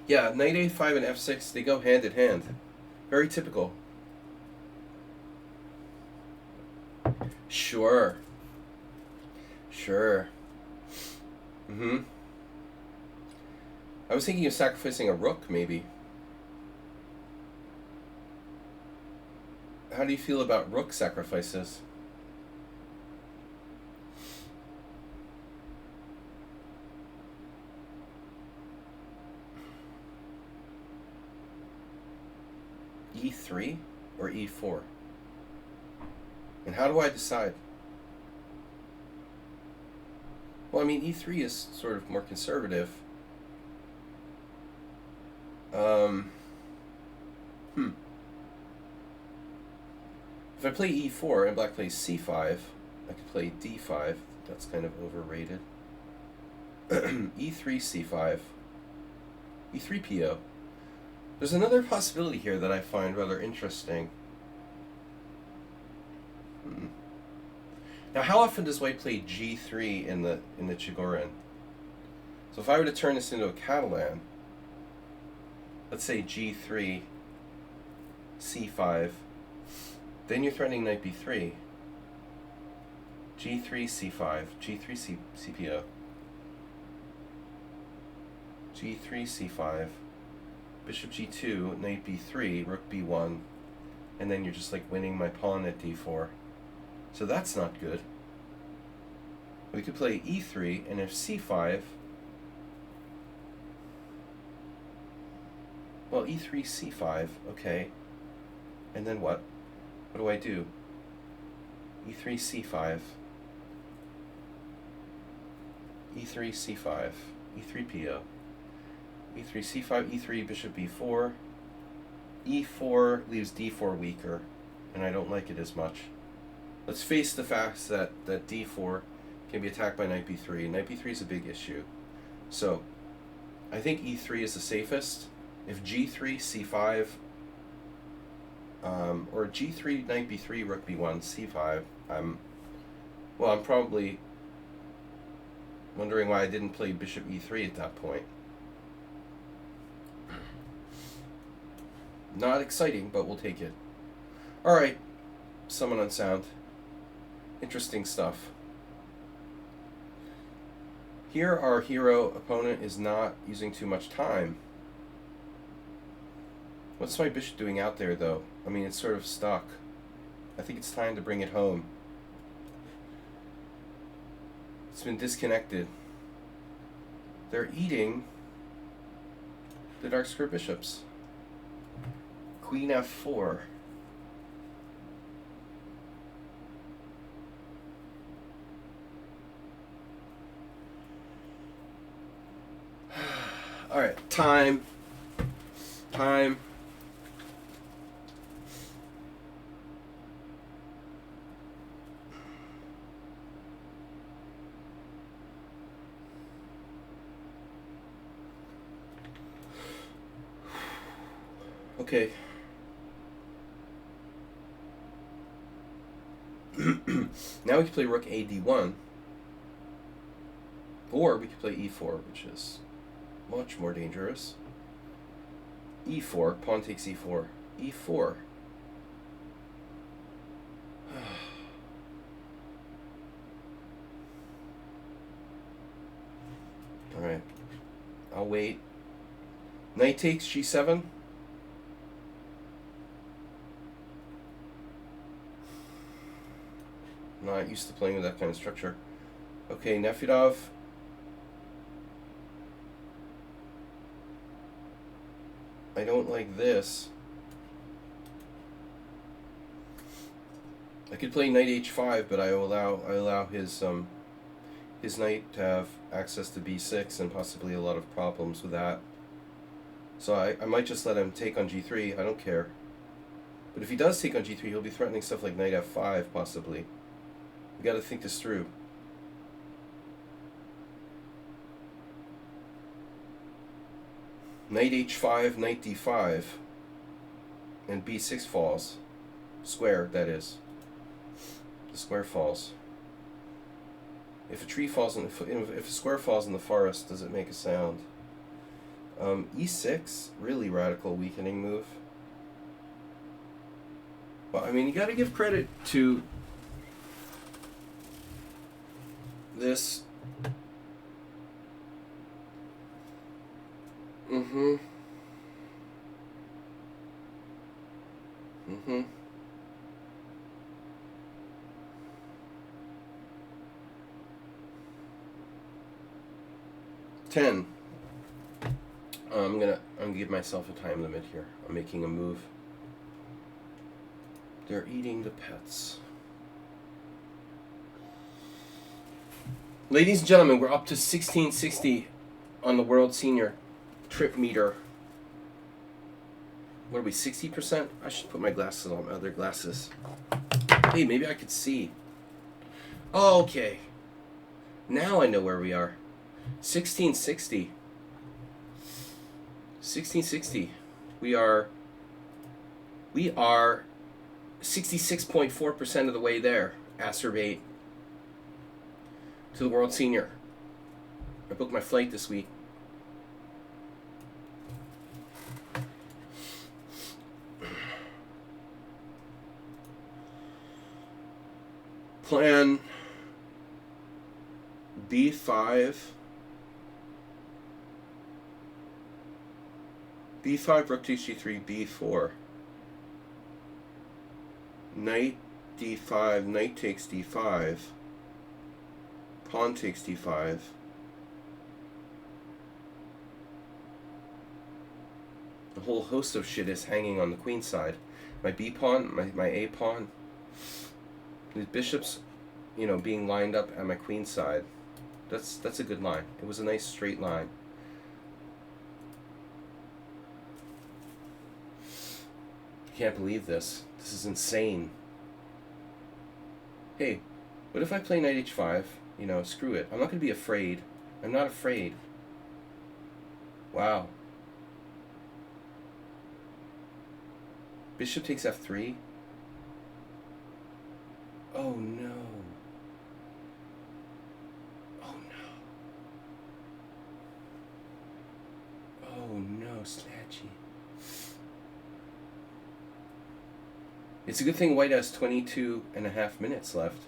Yeah, Knight A5 and F6, they go hand in hand. Very typical. Sure. I was thinking of sacrificing a rook, maybe. How do you feel about rook sacrifices? E3 or E4? And how do I decide? Well, I mean, E3 is sort of more conservative. If I play E4 and black plays C5, I could play D5. That's kind of overrated. E3, C5. E3, PO. There's another possibility here that I find rather interesting. Now, how often does white play G3 in the Chigorin? So if I were to turn this into a Catalan, let's say G3, C5, then you're threatening Knight B3. G3, C5, G3, CPO. G3, C5, Bishop G2, Knight B3, Rook B1, and then you're just like winning my pawn at D4. So that's not good. We could play E3, and if C5, well, E3, C5, okay. And then what? What do I do? E3, C5, E3, C5, E3, PO, E3, C5, E3, Bishop B4, E4 leaves D4 weaker, and I don't like it as much. Let's face the facts that D4 can be attacked by Knight B3. Knight B3 is a big issue. So, I think E3 is the safest. If G3, C5, or G3, Knight B3, Rook B1, C5, I'm probably wondering why I didn't play Bishop E3 at that point. Not exciting, but we'll take it. Alright, Summon on Sound. Interesting stuff. Here our hero opponent is not using too much time. What's my bishop doing out there, though? I mean, it's sort of stuck. I think it's time to bring it home. It's been disconnected. They're eating the dark square bishops. Queen F4. All right, time. Okay. Now we can play rook a d1. Or we could play e4, which is much more dangerous. e4, pawn takes e4. e4. Alright. I'll wait. Knight takes g7. Not used to playing with that kind of structure. Okay, Nefedov. I don't like this. I could play knight h5, but I allow his knight to have access to b6 and possibly a lot of problems with that. So I might just let him take on g3. I don't care. But if he does take on g3, he'll be threatening stuff like knight f5 possibly. We got to think this through. Knight h5, knight d5, and b6 falls. Square, that is. The square falls. If a tree falls in, if a square falls in the forest, does it make a sound? E6, really radical weakening move. Well, I mean, you got to give credit to this. Mm-hmm. 10. I'm gonna give myself a time limit here. I'm making a move. They're eating the pets. Ladies and gentlemen, we're up to 1660 on the World Senior Trip Meter. What are we, 60%? I should put my glasses on, my other glasses. Hey, maybe I could see. Oh, okay. Now I know where we are. 1660. 1660. We are 66.4% of the way there. Acerbate to the World Senior. I booked my flight this week. Plan b5. b5, rook takes g3, b4. Knight d5, knight takes d5. Pawn takes d5. A whole host of shit is hanging on the queen side. My b pawn, my a pawn. These bishops, you know, being lined up at my queen side. That's a good line. It was a nice straight line. I can't believe this. This is insane. Hey, what if I play knight h5? You know, screw it. I'm not going to be afraid. I'm not afraid. Wow. Bishop takes f3. Oh no. Oh no. Oh no, Snatchy. It's a good thing White has 22.5 minutes left.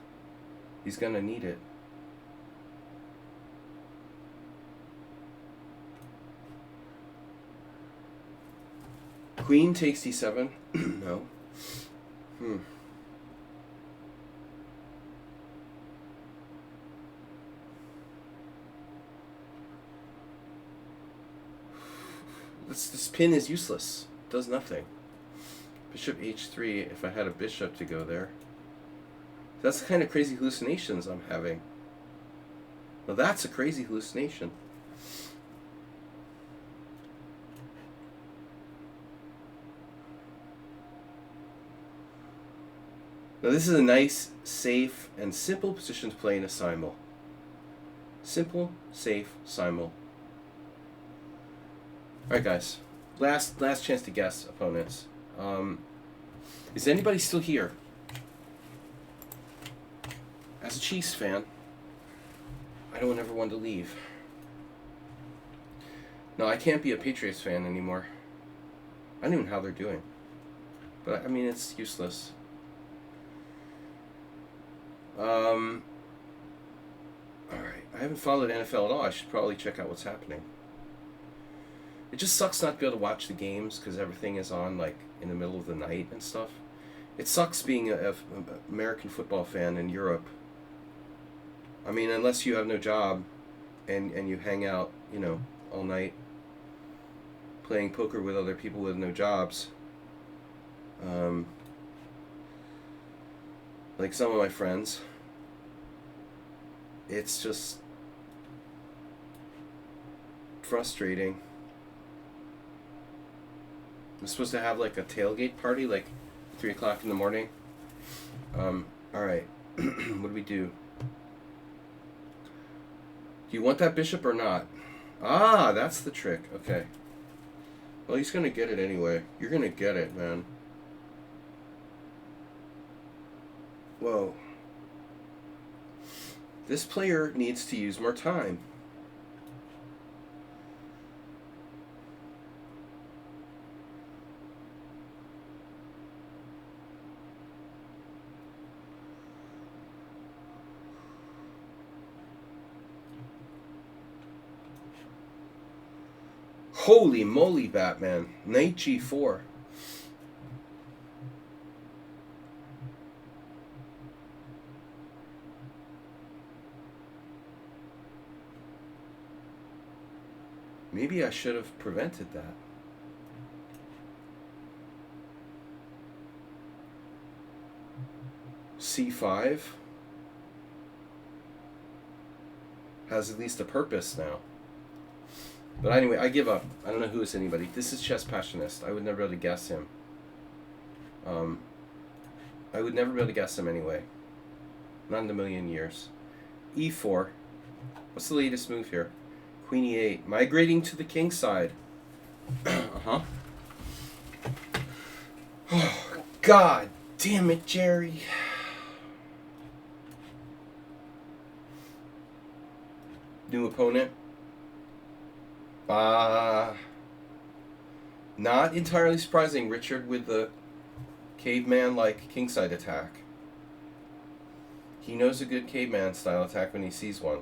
He's gonna need it. Queen takes d7. No. This pin is useless. It does nothing. Bishop h3, if I had a bishop to go there. That's the kind of crazy hallucinations I'm having. Well, that's a crazy hallucination. Now this is a nice, safe, and simple position to play in a simul. Simple, safe, simul. Alright guys, Last chance to guess, opponents. Is anybody still here? As a Chiefs fan, I don't ever want to leave. No, I can't be a Patriots fan anymore. I don't even know how they're doing. But, I mean, it's useless. Alright. I haven't followed NFL at all. I should probably check out what's happening. It just sucks not to be able to watch the games because everything is on, like, in the middle of the night and stuff. It sucks being an American football fan in Europe. I mean, unless you have no job and you hang out, you know, all night playing poker with other people with no jobs. Like some of my friends. It's just frustrating. I'm supposed to have like a tailgate party, like 3 o'clock in the morning. Alright. What do we do? Do you want that bishop or not? Ah, that's the trick. Okay. Well, he's gonna get it anyway. You're gonna get it, man. Whoa. This player needs to use more time. Holy moly, Batman. Knight G4. Maybe I should have prevented that. C5 has at least a purpose now. But anyway, I give up. I don't know who is anybody. This is Chess Passionist. I would never be able to guess him. I would never be able to guess him anyway. Not in a million years. E4. What's the latest move here? Queen E8. Migrating to the king side. Uh-huh. Oh, God damn it, Jerry. New opponent. Not entirely surprising, Richard, with the caveman-like kingside attack. He knows a good caveman-style attack when he sees one.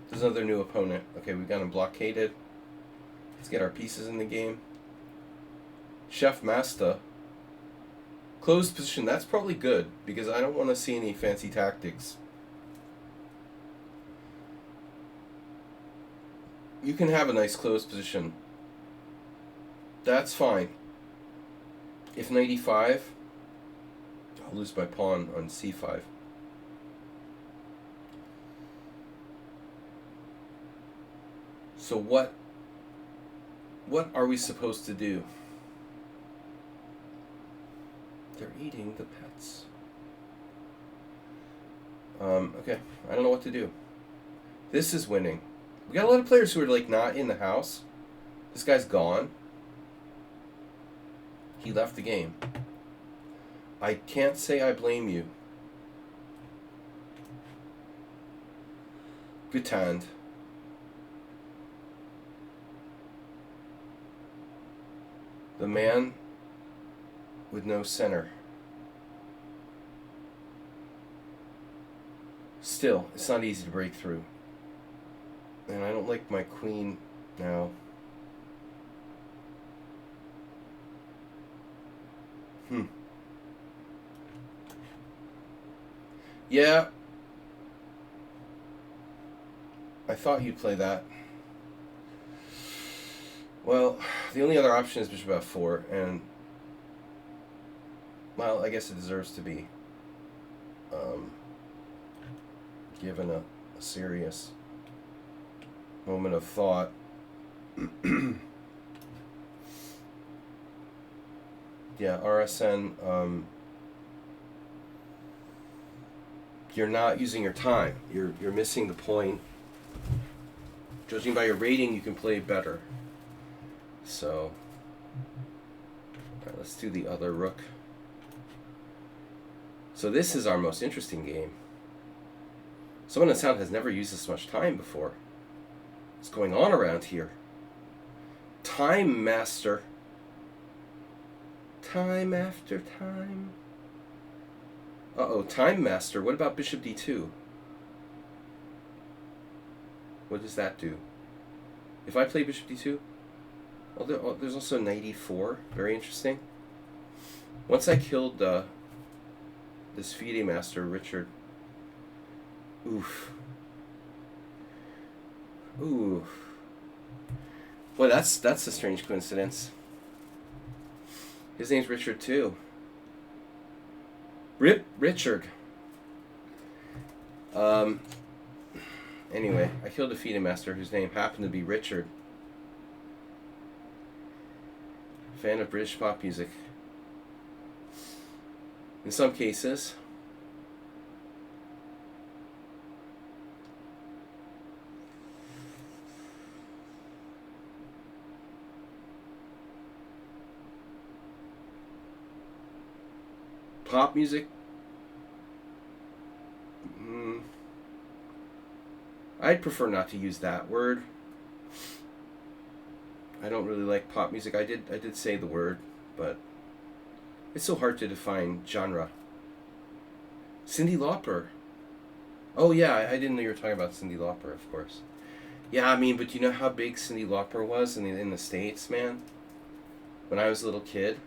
There's another new opponent. Okay, we got him blockaded. Let's get our pieces in the game. Chef Master. Closed position. That's probably good, because I don't want to see any fancy tactics. You can have a nice closed position. That's fine. If knight e5, I'll lose my pawn on c5. So what are we supposed to do? They're eating the pets. Okay, I don't know what to do. This is winning. We got a lot of players who are like not in the house. This guy's gone. He left the game. I can't say I blame you. Good hand. The man with no center. Still, it's not easy to break through. And I don't like my queen now. Yeah. I thought you'd play that. Well, the only other option is bishop f4, and well, I guess it deserves to be given a serious moment of thought. Yeah, RSN. you're not using your time. You're missing the point. Judging by your rating, you can play better. So, alright, let's do the other rook. So this is our most interesting game. Someone in sound has never used this much time before. What's going on around here? Time master. Time after time. Uh-oh, time master. What about bishop d2? What does that do? If I play bishop d2? Well, there's also knight e4. Very interesting. Once I killed this FIDE master, Richard. Oof. Ooh. Boy, that's a strange coincidence. His name's Richard too. Rip Richard. Anyway, I killed a FIDE master whose name happened to be Richard. Fan of British pop music. In some cases. Pop music. I'd prefer not to use that word. I don't really like pop music. I did say the word, but it's so hard to define genre. Cyndi Lauper. Oh yeah, I didn't know you were talking about Cyndi Lauper, of course. Yeah, I mean, but you know how big Cyndi Lauper was in the States, man? When I was a little kid.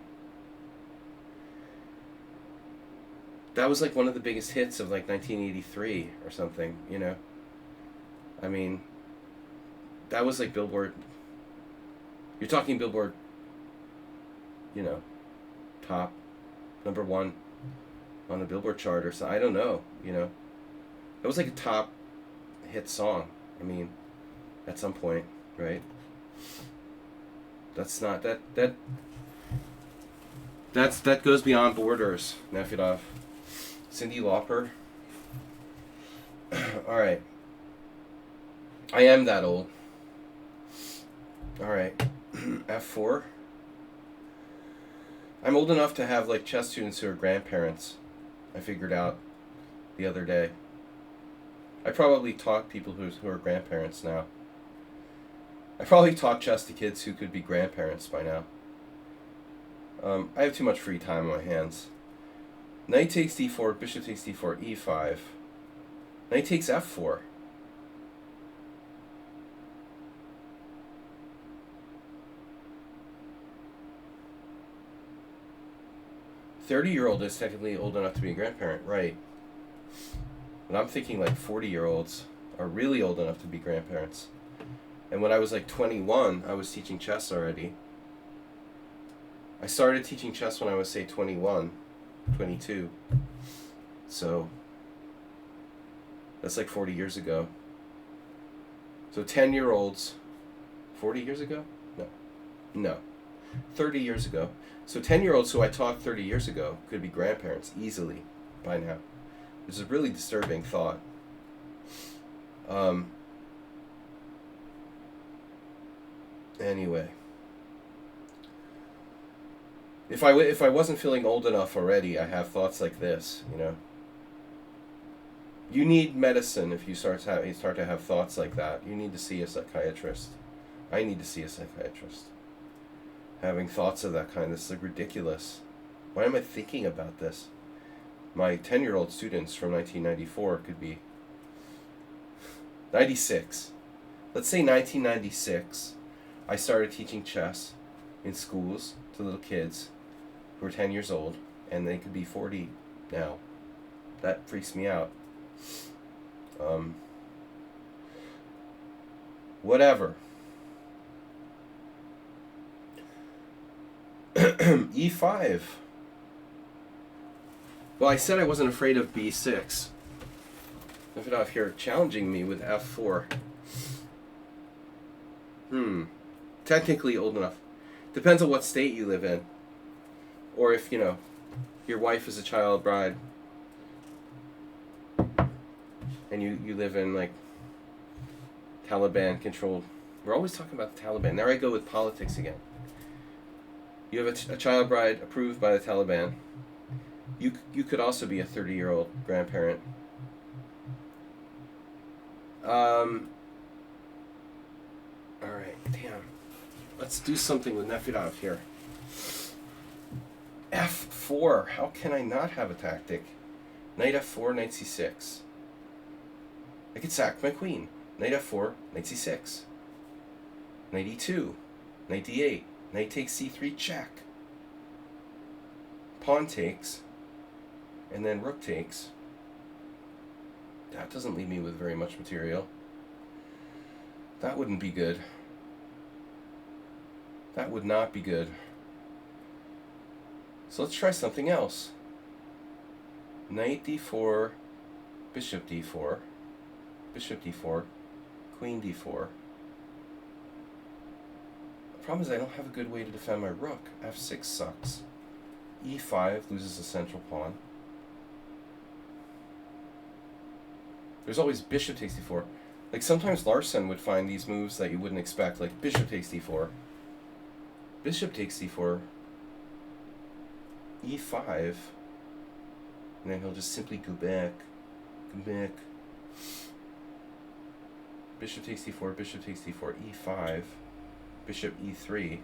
That was like one of the biggest hits of like 1983 or something, you know? I mean, that was like Billboard. You're talking Billboard, you know, top #1 on the Billboard chart or something. I don't know, you know. That was like a top hit song. I mean, at some point, right? That's not that goes beyond borders, Nefedov. Cyndi Lauper. All right. I am that old. All right. F4. I'm old enough to have like chess students who are grandparents. I figured out the other day. I probably taught people who are grandparents now. I probably taught chess to kids who could be grandparents by now. I have too much free time on my hands. Knight takes d4, bishop takes d4, e5. Knight takes f4. "30-year-old is technically old enough to be a grandparent," right? But I'm thinking like 40-year-olds are really old enough to be grandparents. And when I was like 21, I was teaching chess already. I started teaching chess when I was, say, 21, 22. So that's like 40 years ago. So 10-year-olds, 40 years ago? No. 30 years ago. So 10-year-olds who I taught 30 years ago could be grandparents easily by now, which is a really disturbing thought. Anyway, if I wasn't feeling old enough already, I have thoughts like this. You know, you need medicine if you start to have thoughts like that. You need to see a psychiatrist. I need to see a psychiatrist. Having thoughts of that kind, this is like ridiculous. Why am I thinking about this? My 10-year-old students from 1994 could be 96. Let's say 1996. I started teaching chess in schools to little kids who are 10 years old, and they could be 40 now. That freaks me out. Whatever. E5. Well, I said I wasn't afraid of B6. Nefedov here challenging me with F4. Technically old enough. Depends on what state you live in. Or if, you know, your wife is a child bride. and you live in like Taliban controlled. We're always talking about the Taliban. There I go with politics again. You have a child bride approved by the Taliban. You could also be a 30-year-old grandparent. All right, damn. Let's do something with Nefedov here. F4. How can I not have a tactic? Knight F4, Knight C6. I could sack my queen. Knight F4, Knight C6. Knight E2. Knight D8. Knight takes C3, check. Pawn takes. And then rook takes. That doesn't leave me with very much material. That wouldn't be good. That would not be good. So let's try something else. Knight D4, Bishop D4, Bishop D4, Queen D4. The problem is I don't have a good way to defend my rook. F6 sucks. E5 loses a central pawn. There's always Bishop takes D4. Like sometimes Larson would find these moves that you wouldn't expect, like Bishop takes D4, Bishop takes D4, E5, and then he'll just simply go back. Bishop takes D4, Bishop takes D4, E5, Bishop E3.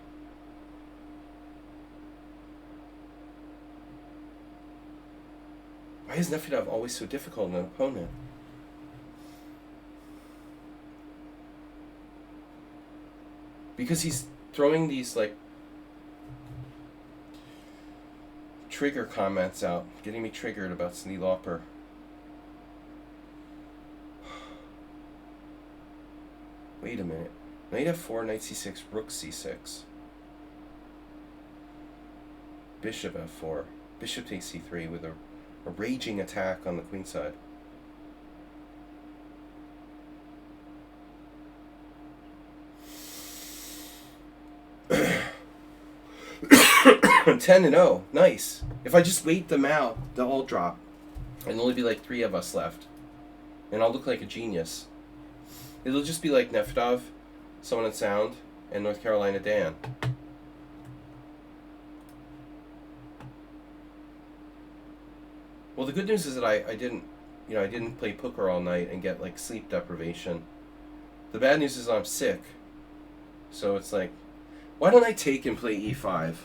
Why is Nefedov always so difficult in an opponent? Because he's throwing these like trigger comments out, getting me triggered about Cindy Lauper. Wait a minute. Knight F4, Knight C6, Rook C6. Bishop F4. Bishop takes C3 with a raging attack on the queen side. I'm 10-0. Nice. If I just wait them out, they'll all drop. And there'll only be like 3 of us left. And I'll look like a genius. It'll just be like Nefedov, Someone in Sound, and North Carolina Dan. Well, the good news is that I didn't play poker all night and get like sleep deprivation. The bad news is I'm sick. So it's like, why don't I take and play E5?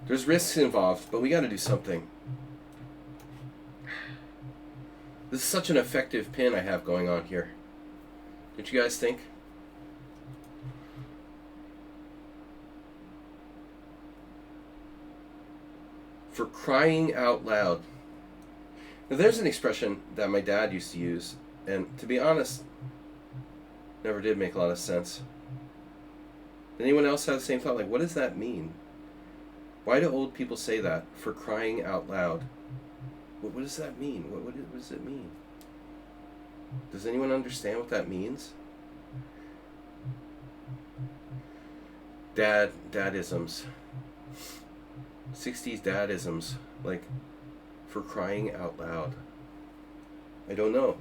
There's risks involved, but we got to do something. This is such an effective pin I have going on here. Don't you guys think? For crying out loud. Now there's an expression that my dad used to use, and to be honest, never did make a lot of sense. Anyone else have the same thought? Like, what does that mean? Why do old people say that? For crying out loud. What does that mean? What does it mean? Does anyone understand what that means? Dadisms. 60s dadisms. Like, for crying out loud. I don't know.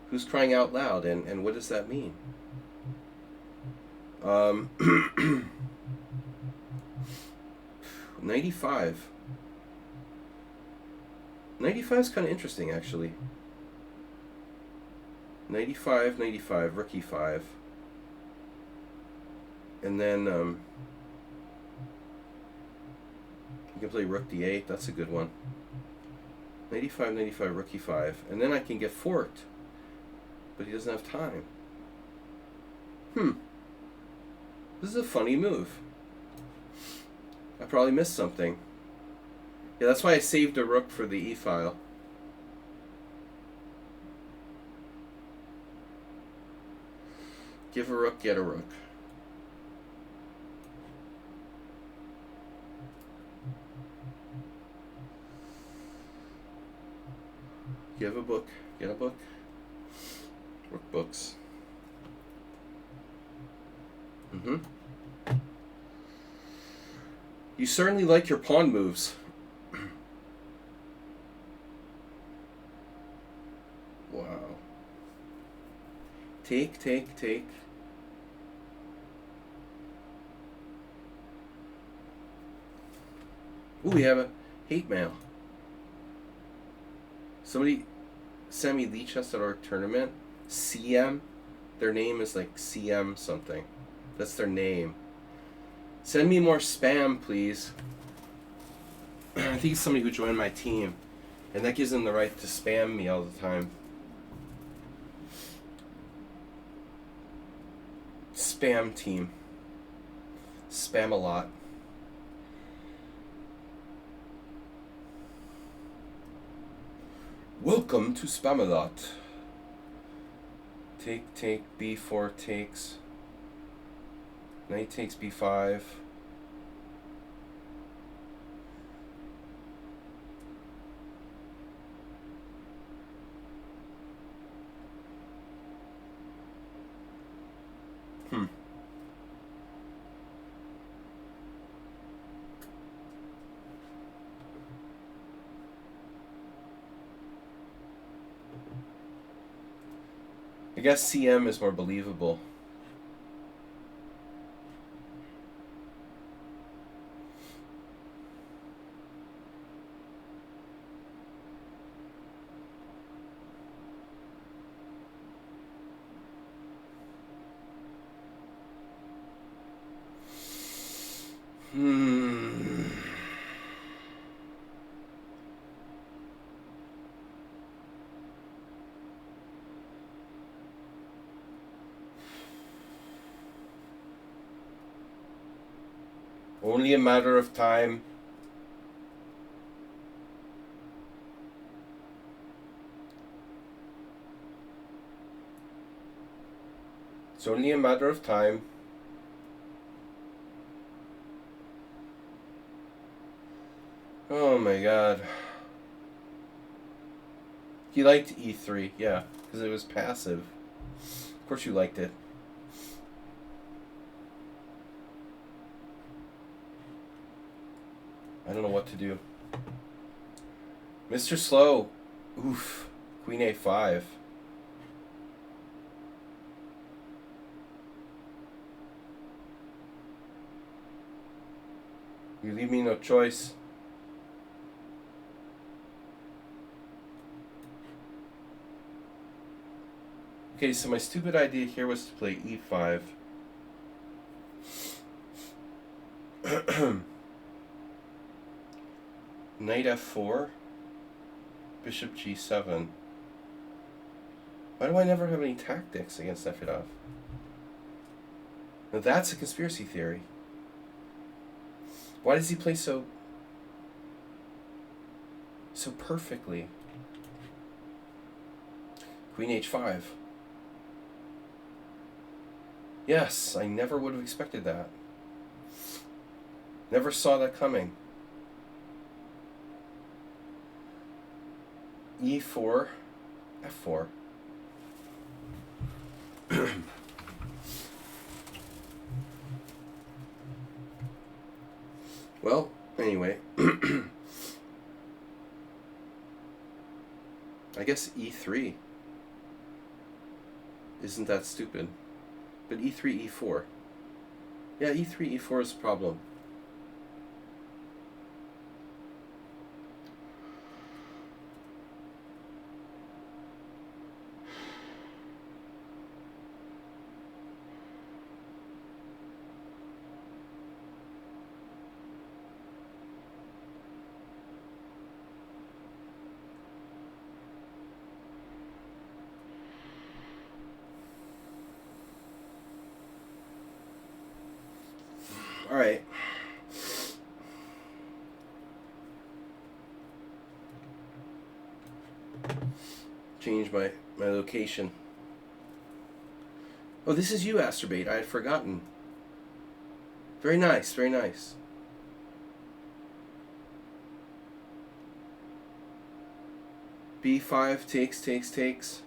Who's crying out loud, and what does that mean? 95. 95 is kind of interesting, actually. 95, rook e5. And then you can play rook d8. That's a good one. 95, rook e5. And then I can get forked. But he doesn't have time. This is a funny move. I probably missed something. Yeah, that's why I saved a rook for the e-file. Give a rook, get a rook. Give a book, get a book. Rook books. You certainly like your pawn moves. Wow. Take, take, take. Ooh, we have a hate mail. Somebody sent me Leech Us at our tournament. CM. Their name is like CM something. That's their name. Send me more spam, please. I think it's somebody who joined my team. And that gives them the right to spam me all the time. Spam team. Spam a lot. Welcome to Spamalot. Take, take, B4 takes. Knight takes B5. I guess CM is more believable. Only a matter of time. It's only a matter of time. Oh my god. You liked E3, yeah, because it was passive. Of course you liked it. I don't know what to do. Mr. Slow. Oof. Queen A5. You leave me no choice. Okay, so my stupid idea here was to play E5. Knight F4. Bishop G7. Why do I never have any tactics against Nefedov? Now that's a conspiracy theory. Why does he play so perfectly? Queen H5. Yes, I never would have expected that. Never saw that coming. E4, F4. Well, anyway. I guess E3 isn't that stupid. But E3, E4. Yeah, E3, E4 is a problem. All right. Change my location. Oh, this is you, Asterbait. I had forgotten. Very nice, very nice. B5 takes, takes, takes.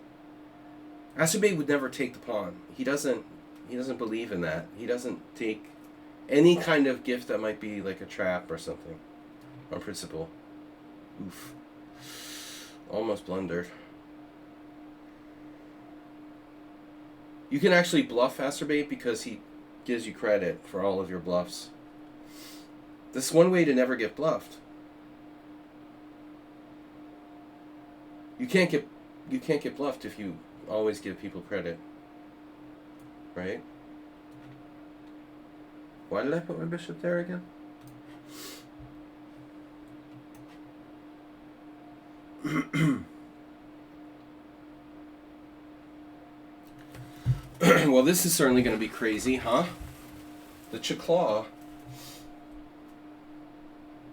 Asterbait would never take the pawn. He doesn't believe in that. He doesn't take Any kind of gift that might be like a trap or something. On principle. Oof. Almost blundered. You can actually bluff Astrobate because he gives you credit for all of your bluffs. This is one way to never get bluffed. You can't get bluffed if you always give people credit. Right? Why did I put my bishop there again? Well, this is certainly going to be crazy, huh? The Chiclaw.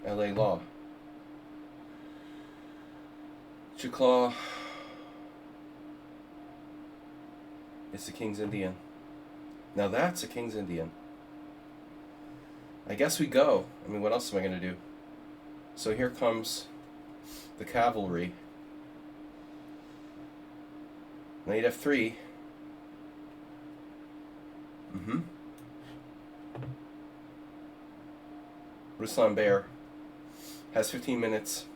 LA Law. Chiclaw. It's the King's Indian. Now that's a King's Indian. I guess we go. I mean, what else am I going to do? So here comes the cavalry. Knight F3. Ruslan Bear has 15 minutes.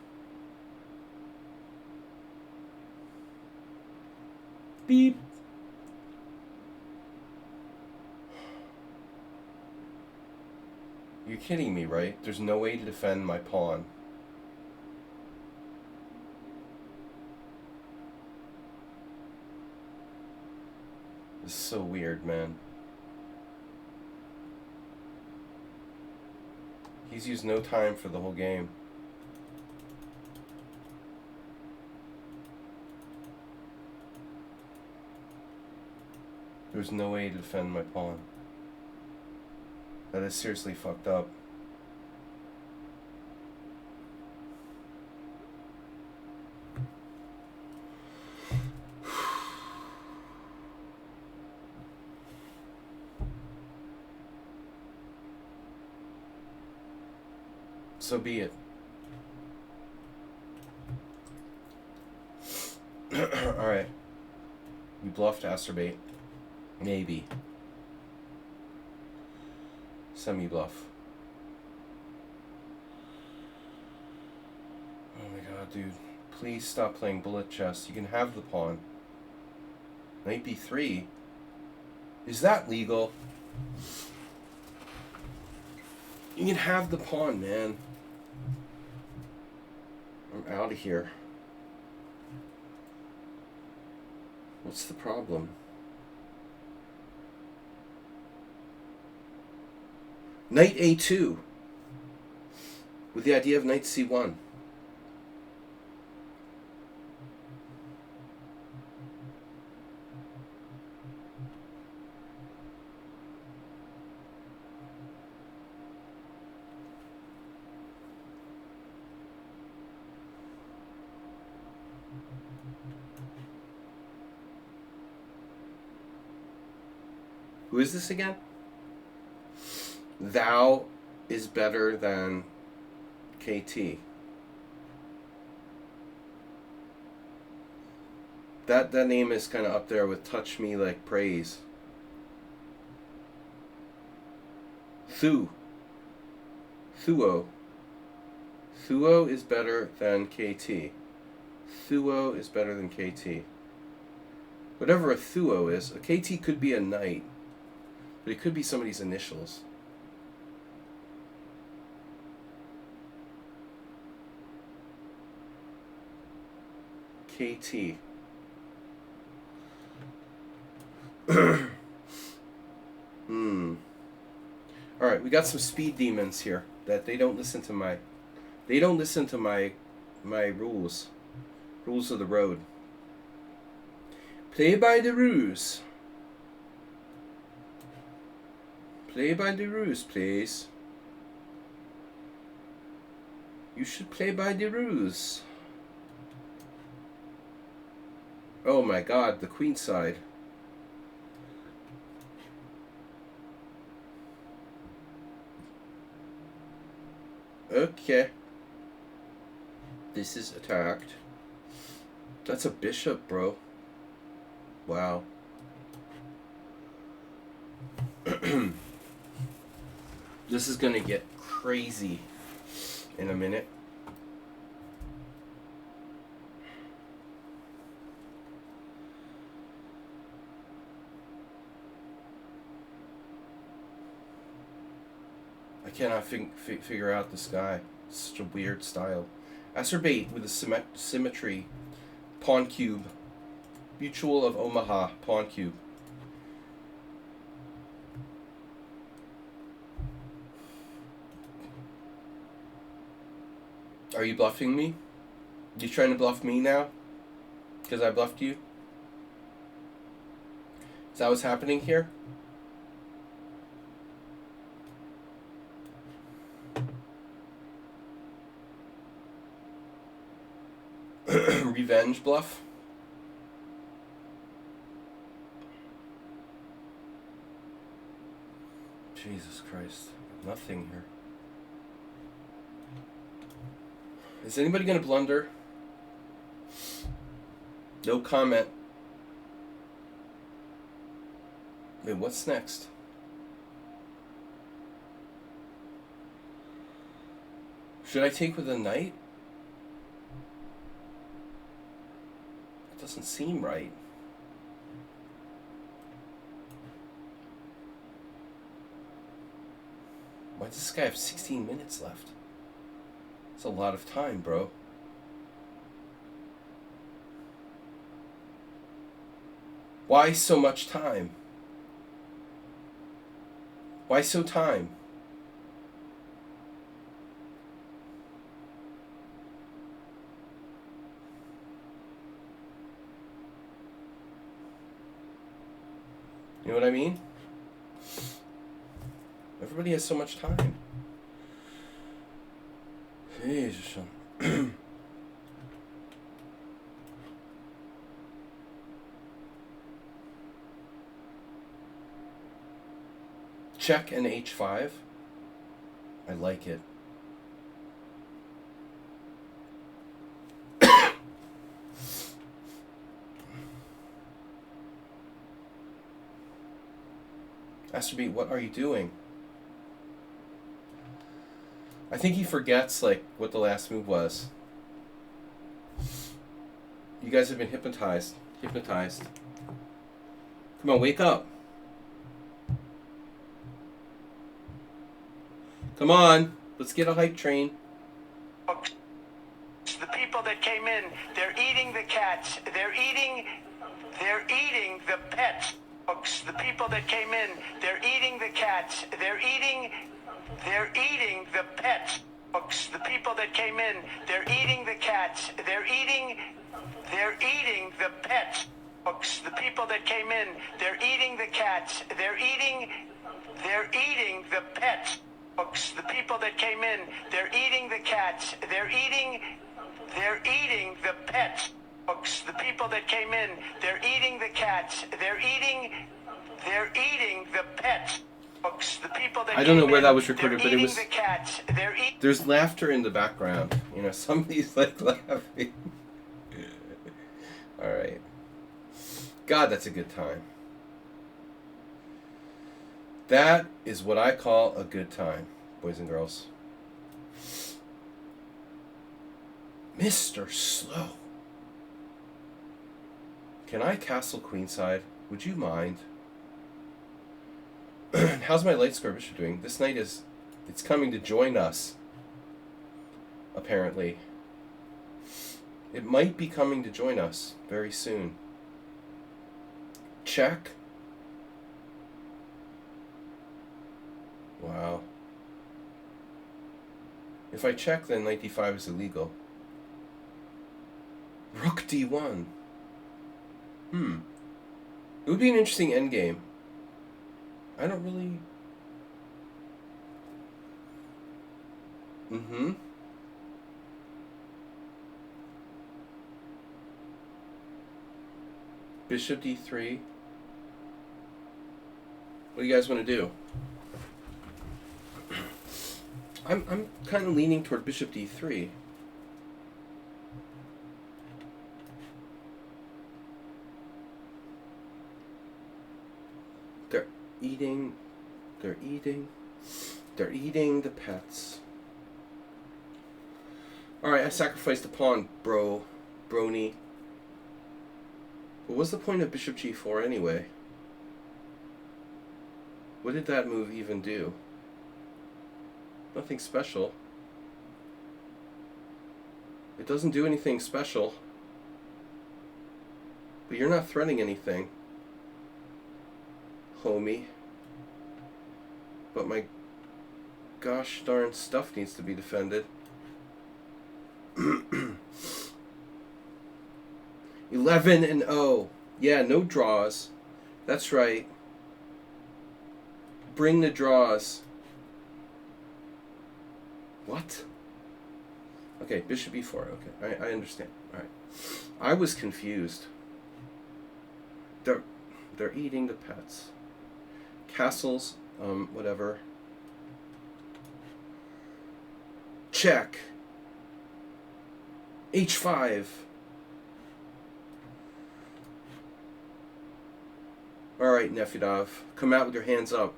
Beep. You're kidding me, right? There's no way to defend my pawn. This is so weird, man. He's used no time for the whole game. There's no way to defend my pawn. That is seriously fucked up. So be it. Alright. We bluffed Astrobate. Maybe. Semi-bluff. Oh my god, dude. Please stop playing bullet chess. You can have the pawn. Knight b3? Is that legal? You can have the pawn, man. I'm out of here. What's the problem? Knight a2 with the idea of knight c1. Who is this again? Thou is better than KT. That name is kind of up there with Touch Me Like Praise. Thuo. Thuo is better than KT. Thuo is better than KT. Whatever a Thuo is, a KT could be a knight, but it could be somebody's initials. KT. Alright, we got some speed demons here that they don't listen to my rules. Rules of the road. Play by the rules. Play by the rules, please. You should play by the rules. Oh my god, the queen side. Okay. This is attacked. That's a bishop, bro. Wow. This is gonna get crazy in a minute. I cannot figure out this guy. It's such a weird style. Acerbate with a symmetry. Pawn cube. Mutual of Omaha. Pawn cube. Are you bluffing me? You trying to bluff me now? Because I bluffed you? Is that what's happening here? Revenge bluff? Jesus Christ. Nothing here. Is anybody going to blunder? No comment. Wait, what's next? Should I take with a knight? It doesn't seem right. Why does this guy have 16 minutes left? That's a lot of time, bro. Why so much time? Why so time? You know what I mean? Everybody has so much time. Jesus. Check and h5. I like it. Asterby, what are you doing? I think he forgets, like, what the last move was. You guys have been hypnotized. Hypnotized. Come on, wake up. Come on. Let's get a hype train. The people that came in, they're eating the cats. They're eating the pets. Folks, the people that came in, they're eating the cats. They're eating the pets. Folks, the people that came in, they're eating the cats. They're eating the pets. Folks, the people that came in, they're eating the cats. They're eating the pets. Folks, the people that came in, they're eating the cats. They're eating the pets. Folks, the people that came in, they're eating the cats. They're eating the pets. Folks, the people that I don't know came where in, that was recorded, they're but it eating was. The cats. There's laughter in the background. You know, somebody's like laughing. All right. God, that's a good time. That is what I call a good time, boys and girls. Mr. Slow. Can I castle queenside? Would you mind? How's my light square bishop doing? This knight is... It's coming to join us. Apparently. It might be coming to join us very soon. Check. Wow. If I check, then knight d5 is illegal. Rook d1. It would be an interesting endgame. I don't really... Bishop d3. What do you guys want to do? I'm kind of leaning toward bishop d3. They're eating. They're eating the pets. Alright, I sacrificed a pawn, brony. What was the point of bishop g4 anyway? What did that move even do? Nothing special. It doesn't do anything special. But you're not threatening anything, homie. But my gosh darn stuff needs to be defended. 11-0. Yeah, no draws. That's right. Bring the draws. What? Okay, bishop e4. Okay, I understand. All right. I was confused. They're eating the pets. Castles, whatever. Check. h5. All right, Nefedov, come out with your hands up.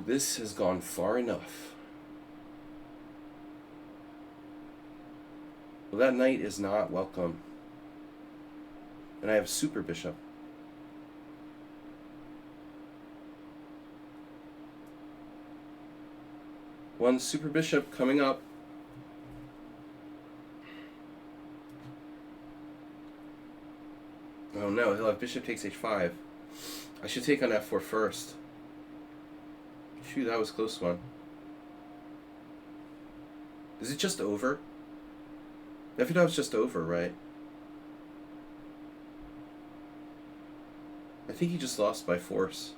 This has gone far enough. Well, that knight is not welcome. And I have super bishop. One super bishop coming up. Oh no, he'll have bishop takes h5. I should take on f4 first. Phew, that was a close one. Is it just over? Nefedov's just over, right? I think he just lost by force.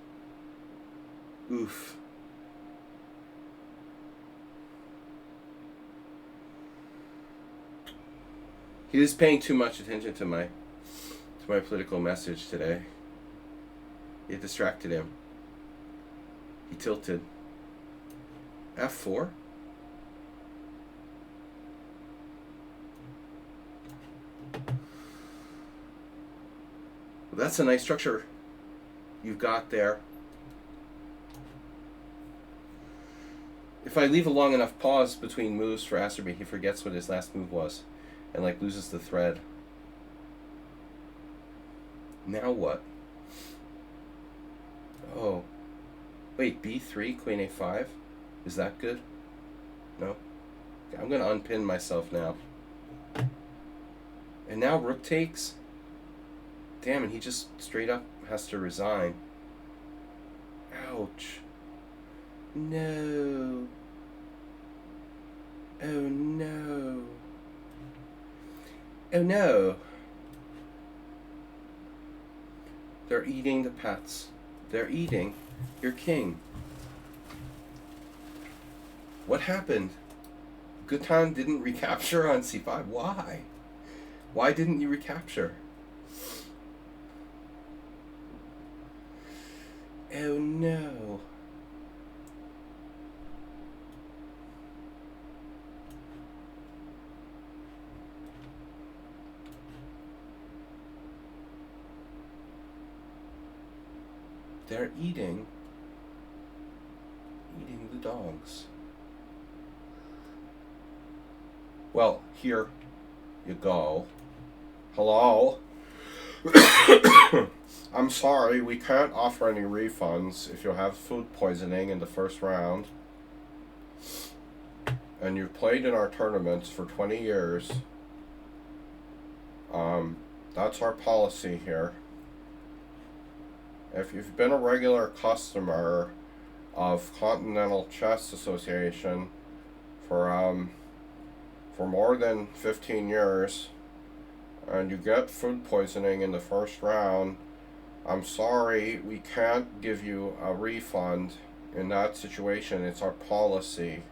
Oof. He was paying too much attention to my political message today. It distracted him. He tilted. f4? Well, that's a nice structure you've got there. If I leave a long enough pause between moves for Asterby, he forgets what his last move was and like loses the thread. Now what? Oh. Wait, b3, queen a5? Is that good? No? Okay, I'm going to unpin myself now. And now rook takes? Damn, and he just straight up has to resign. Ouch. No. Oh no. Oh no. They're eating the pets. They're eating your king. What happened? Gutan didn't recapture on c5. Why? Why didn't you recapture? Oh no. They're eating the dogs. Well, here you go. Hello? I'm sorry, we can't offer any refunds if you have food poisoning in the first round. And you've played in our tournaments for 20 years. That's our policy here. If you've been a regular customer of Continental Chess Association for more than 15 years, and you get food poisoning in the first round, I'm sorry, we can't give you a refund in that situation. It's our policy.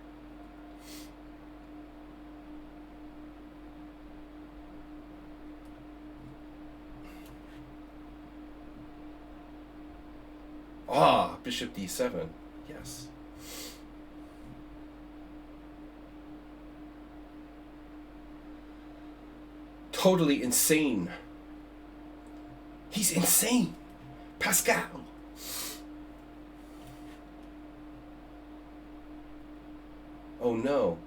Ah, bishop d7. Yes. Totally insane. He's insane. Pascal. Oh no.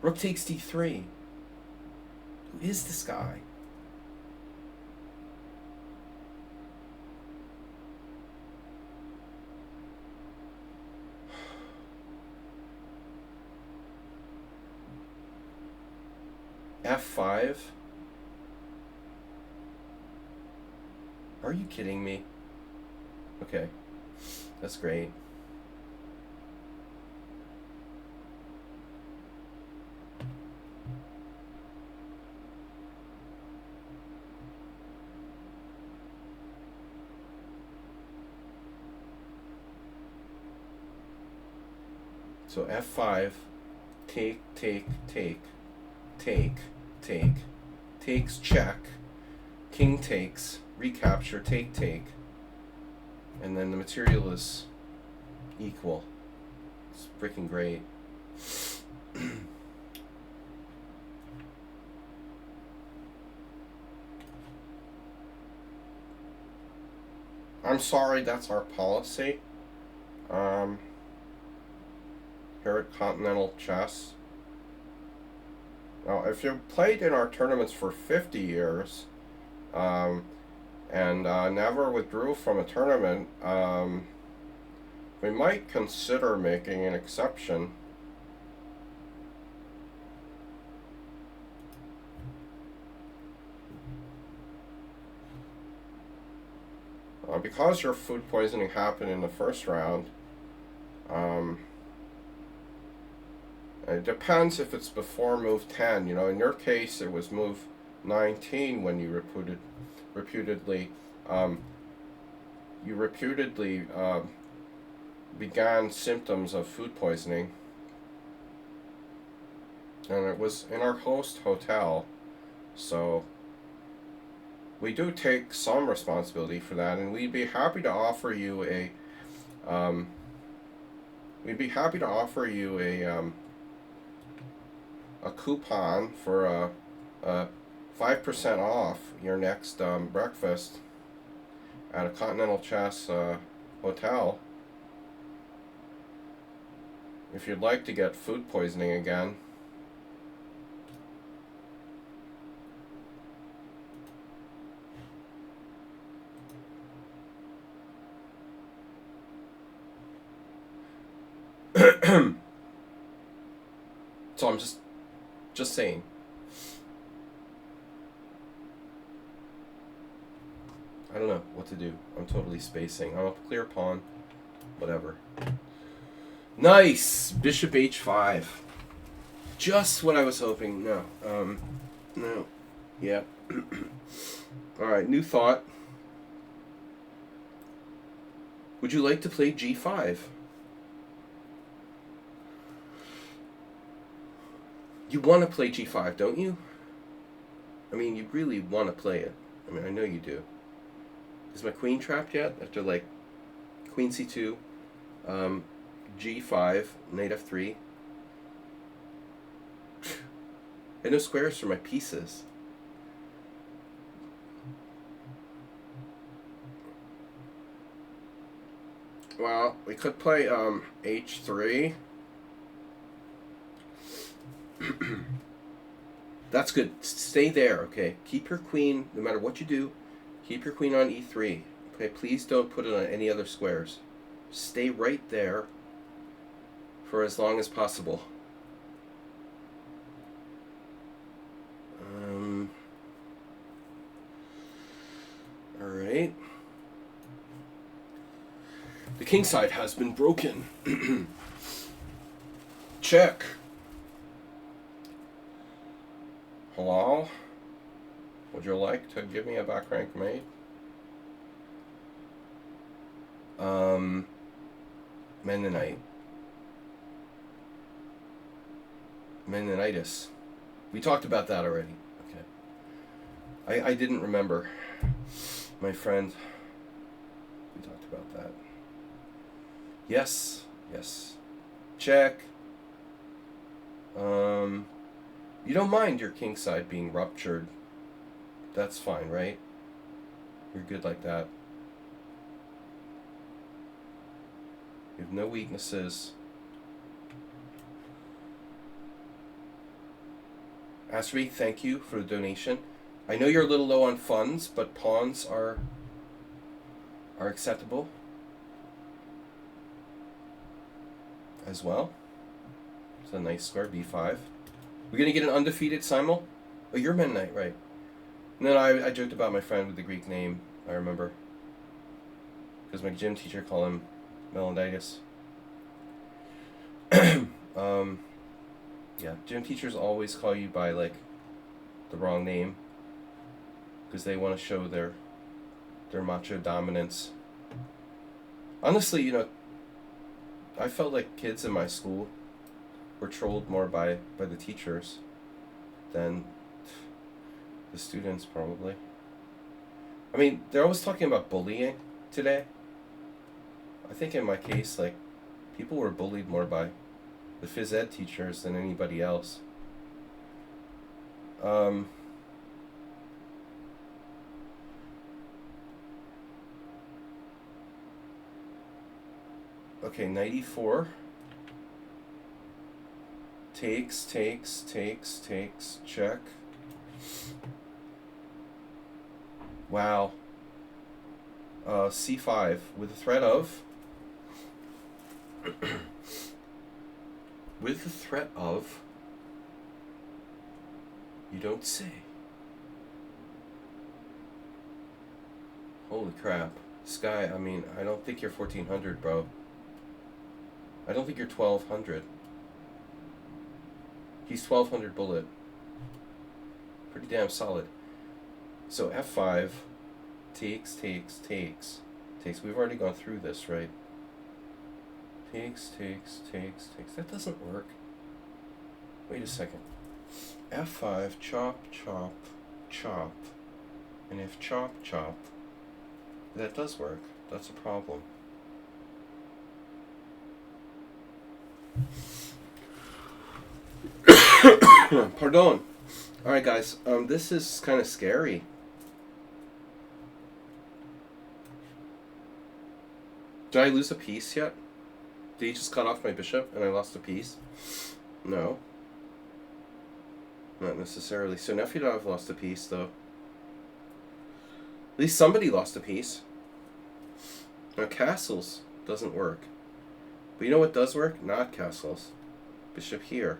Rook takes d3. Who is this guy? f5? Are you kidding me? Okay. That's great. So f5, take, takes check, king takes, recapture, take, and then the material is equal. It's freaking great. I'm sorry, that's our policy. Here at Continental Chess. Now, if you've played in our tournaments for 50 years, and never withdrew from a tournament, we might consider making an exception. Because your food poisoning happened in the first round, it depends if it's before move 10. You know, in your case, it was move 19 when you reputedly began symptoms of food poisoning, and it was in our host hotel, so we do take some responsibility for that, and we'd be happy to offer you a a coupon for a 5% off your next breakfast at a Continental Chess hotel. If you'd like to get food poisoning again. So I'm just saying. I don't know what to do. I'm totally spacing. I'm up clear pawn. Whatever. Nice! Bishop h5. Just what I was hoping. No. No. Yeah. Alright, new thought. Would you like to play g5? You want to play g5, don't you? I mean, you really want to play it. I mean, I know you do. Is my queen trapped yet? After, like, queen c2, g5, knight f3. I no squares for my pieces. Well, we could play h3. That's good. Stay there, okay? Keep your queen, no matter what you do, keep your queen on e3. Okay, please don't put it on any other squares. Stay right there for as long as possible. Alright. The king side has been broken. Check. Hello? Would you like to give me a back rank mate? Mennonite. Mennonitis. We talked about that already. Okay. I didn't remember. My friend. We talked about that. Yes. Yes. Check. You don't mind your king side being ruptured. That's fine, right? You're good like that. You have no weaknesses. Asri, thank you for the donation. I know you're a little low on funds, but pawns are acceptable as well. It's a nice square, b5. We're going to get an undefeated Simul? Oh, you're Mennonite, right. And then I joked about my friend with the Greek name, I remember. Because my gym teacher called him Melanitis. Yeah, gym teachers always call you by, like, the wrong name. Because they want to show their macho dominance. Honestly, you know, I felt like kids in my school were trolled more by the teachers than the students, probably. I mean, they're always talking about bullying today. I think in my case, like, people were bullied more by the phys ed teachers than anybody else. Okay, 94. Takes, check. Wow. C5 with the threat of... with the threat of... You don't say. Holy crap. Sky, I mean, I don't think you're 1400, bro. I don't think you're 1200. He's 1200 bullet. Pretty damn solid. So F5 takes. We've already gone through this, right? Takes. That doesn't work. Wait a second. F5, chop. And if chop, that does work. That's a problem. Pardon. Alright guys, this is kind of scary. Did I lose a piece yet? Did he just cut off my bishop and I lost a piece? No. Not necessarily. So Nefedov lost a piece though. At least somebody lost a piece. Now castles doesn't work. But you know what does work? Not castles. Bishop here.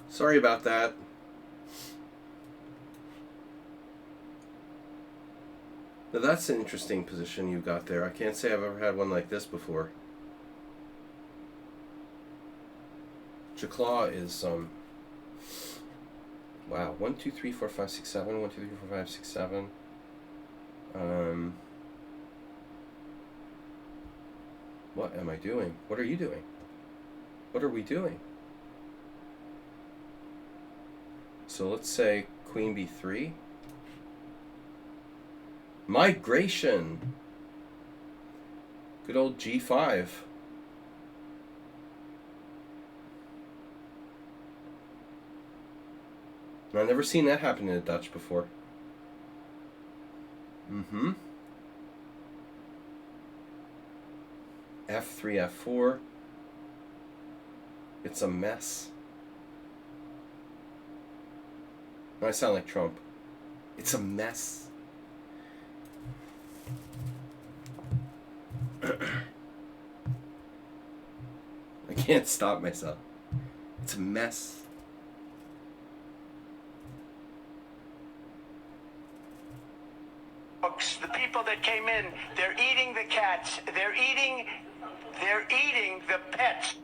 Sorry about that. Now that's an interesting position you got there. I can't say I've ever had one like this before. Jaclaw is wow, 1, 2, 3, 4, 5, 6, 7. 1, 2, 3, 4, 5, 6, 7. What am I doing? What are you doing? What are we doing? So let's say Queen B3. Migration. Good old G5. I've never seen that happen in the Dutch before. F3, F4. It's a mess. I sound like Trump. It's a mess. I can't stop myself. It's a mess. The people that came in, they're eating the cats. They're eating the pets.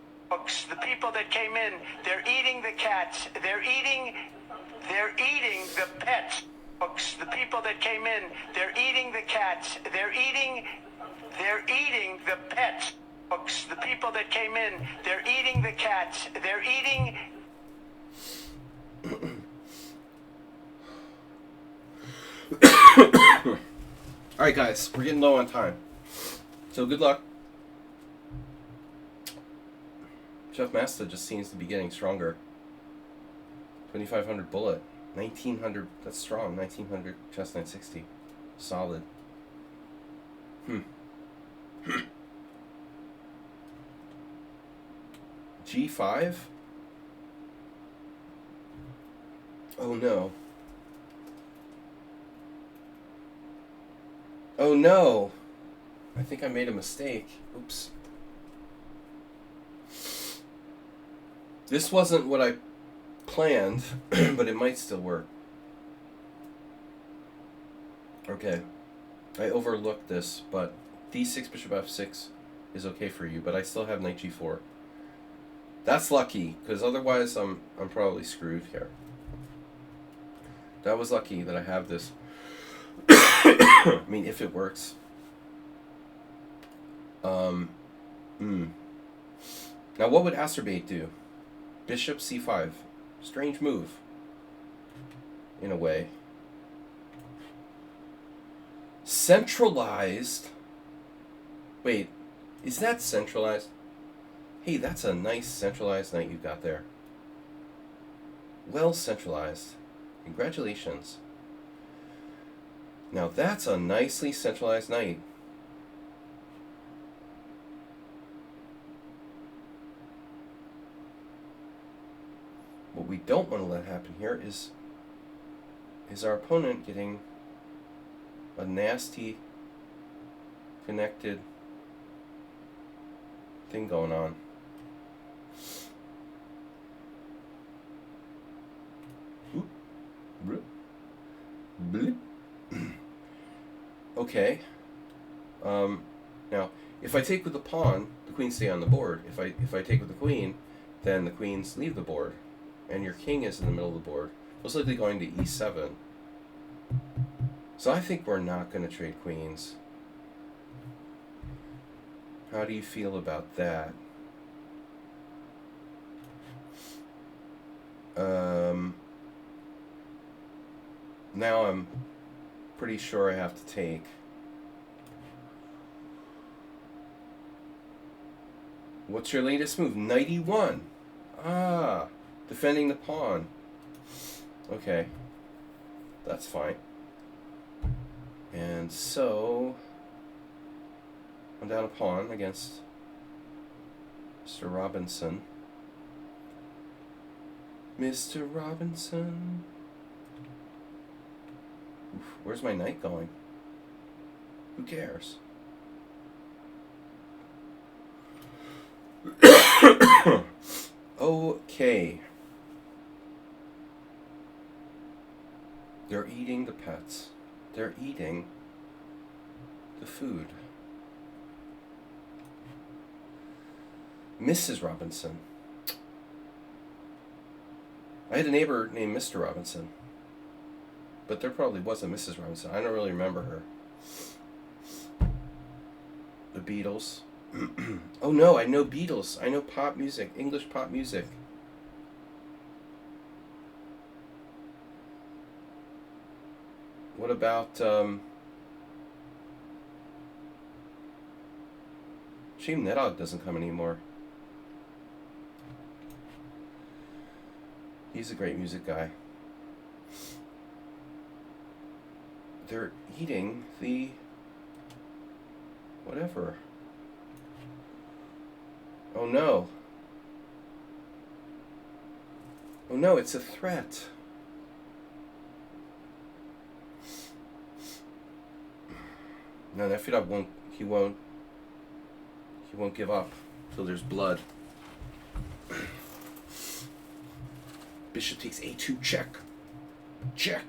The people that came in, they're eating the cats. They're eating the pets. The people that came in, they're eating the cats. They're eating the pets. The people that came in, they're eating the cats. They're eating. Alright guys, we're getting low on time. So good luck. Chef Master just seems to be getting stronger. 2500 bullet. 1900, that's strong. 1900 chest 960. Solid. G5? Oh no. Oh no! I think I made a mistake. Oops. This wasn't what I planned, but it might still work. Okay. I overlooked this, but d6 bishop f6 is okay for you, but I still have knight g4. That's lucky, because otherwise I'm probably screwed here. That was lucky that I have this. I mean, if it works. Now, what would acerbate do? Bishop c5. Strange move. In a way. Centralized. Wait, is that centralized? Hey, that's a nice centralized knight you've got there. Well centralized. Congratulations. Now that's a nicely centralized knight. What we don't want to let happen here is our opponent getting a nasty connected thing going on. Okay. Now, if I take with the pawn, the queens stay on the board. If I take with the queen, then the queens leave the board, and your king is in the middle of the board, most likely going to e7. So I think we're not going to trade queens. How do you feel about that? Now I'm pretty sure I have to take. What's your latest move? Knight e1. Ah, defending the pawn. Okay, that's fine. And so I'm down a pawn against Mr. Robinson. Mr. Robinson. Oof, where's my knight going? Who cares? Okay. They're eating the pets. They're eating the food. Mrs. Robinson. I had a neighbor named Mr. Robinson, but there probably was a Mrs. Robinson. I don't really remember her. The Beatles. Oh no, I know Beatles. I know pop music, English pop music. What about, shame Nedog doesn't come anymore. He's a great music guy. They're eating the whatever. Oh no. Oh no, it's a threat. No, Nefedov won't give up till there's blood. Bishop takes a2 check. Check.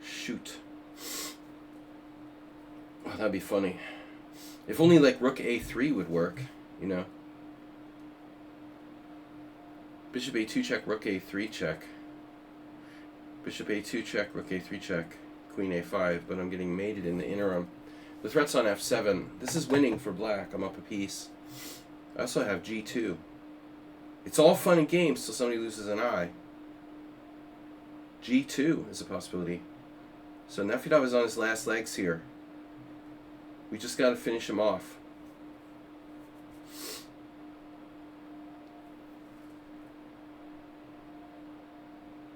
Shoot. Oh, that'd be funny. If only like rook a3 would work, you know. Bishop a2 check, rook a3 check. Bishop a2 check, rook a3 check, queen a5, but I'm getting mated in the interim. The threat's on f7. This is winning for black. I'm up a piece. I also have g2. It's all fun and games till somebody loses an eye. g2 is a possibility. So Nefedov is on his last legs here. We just got to finish him off.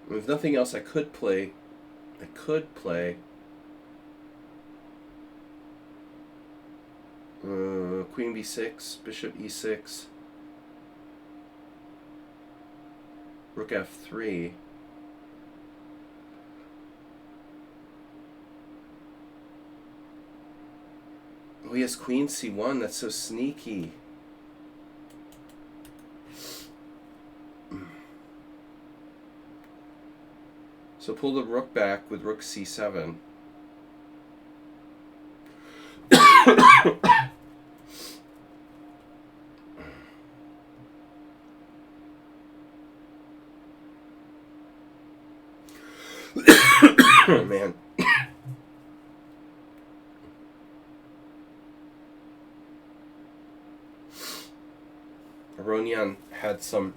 If nothing else, I could play queen b6, bishop e6. Rook f3. Oh, he has queen c1. That's so sneaky. So pull the rook back with rook c7. Oh, man. Aronian had some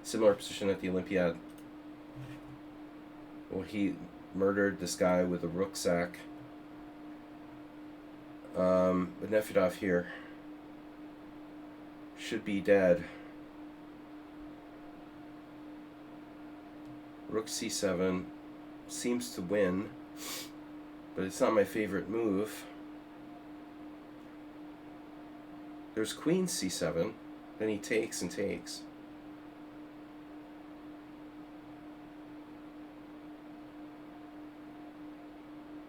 similar position at the Olympiad. Well, he murdered this guy with a rook sack. But Nefedov here should be dead. Rook c7 seems to win, but it's not my favorite move. There's queen c7, then he takes and takes.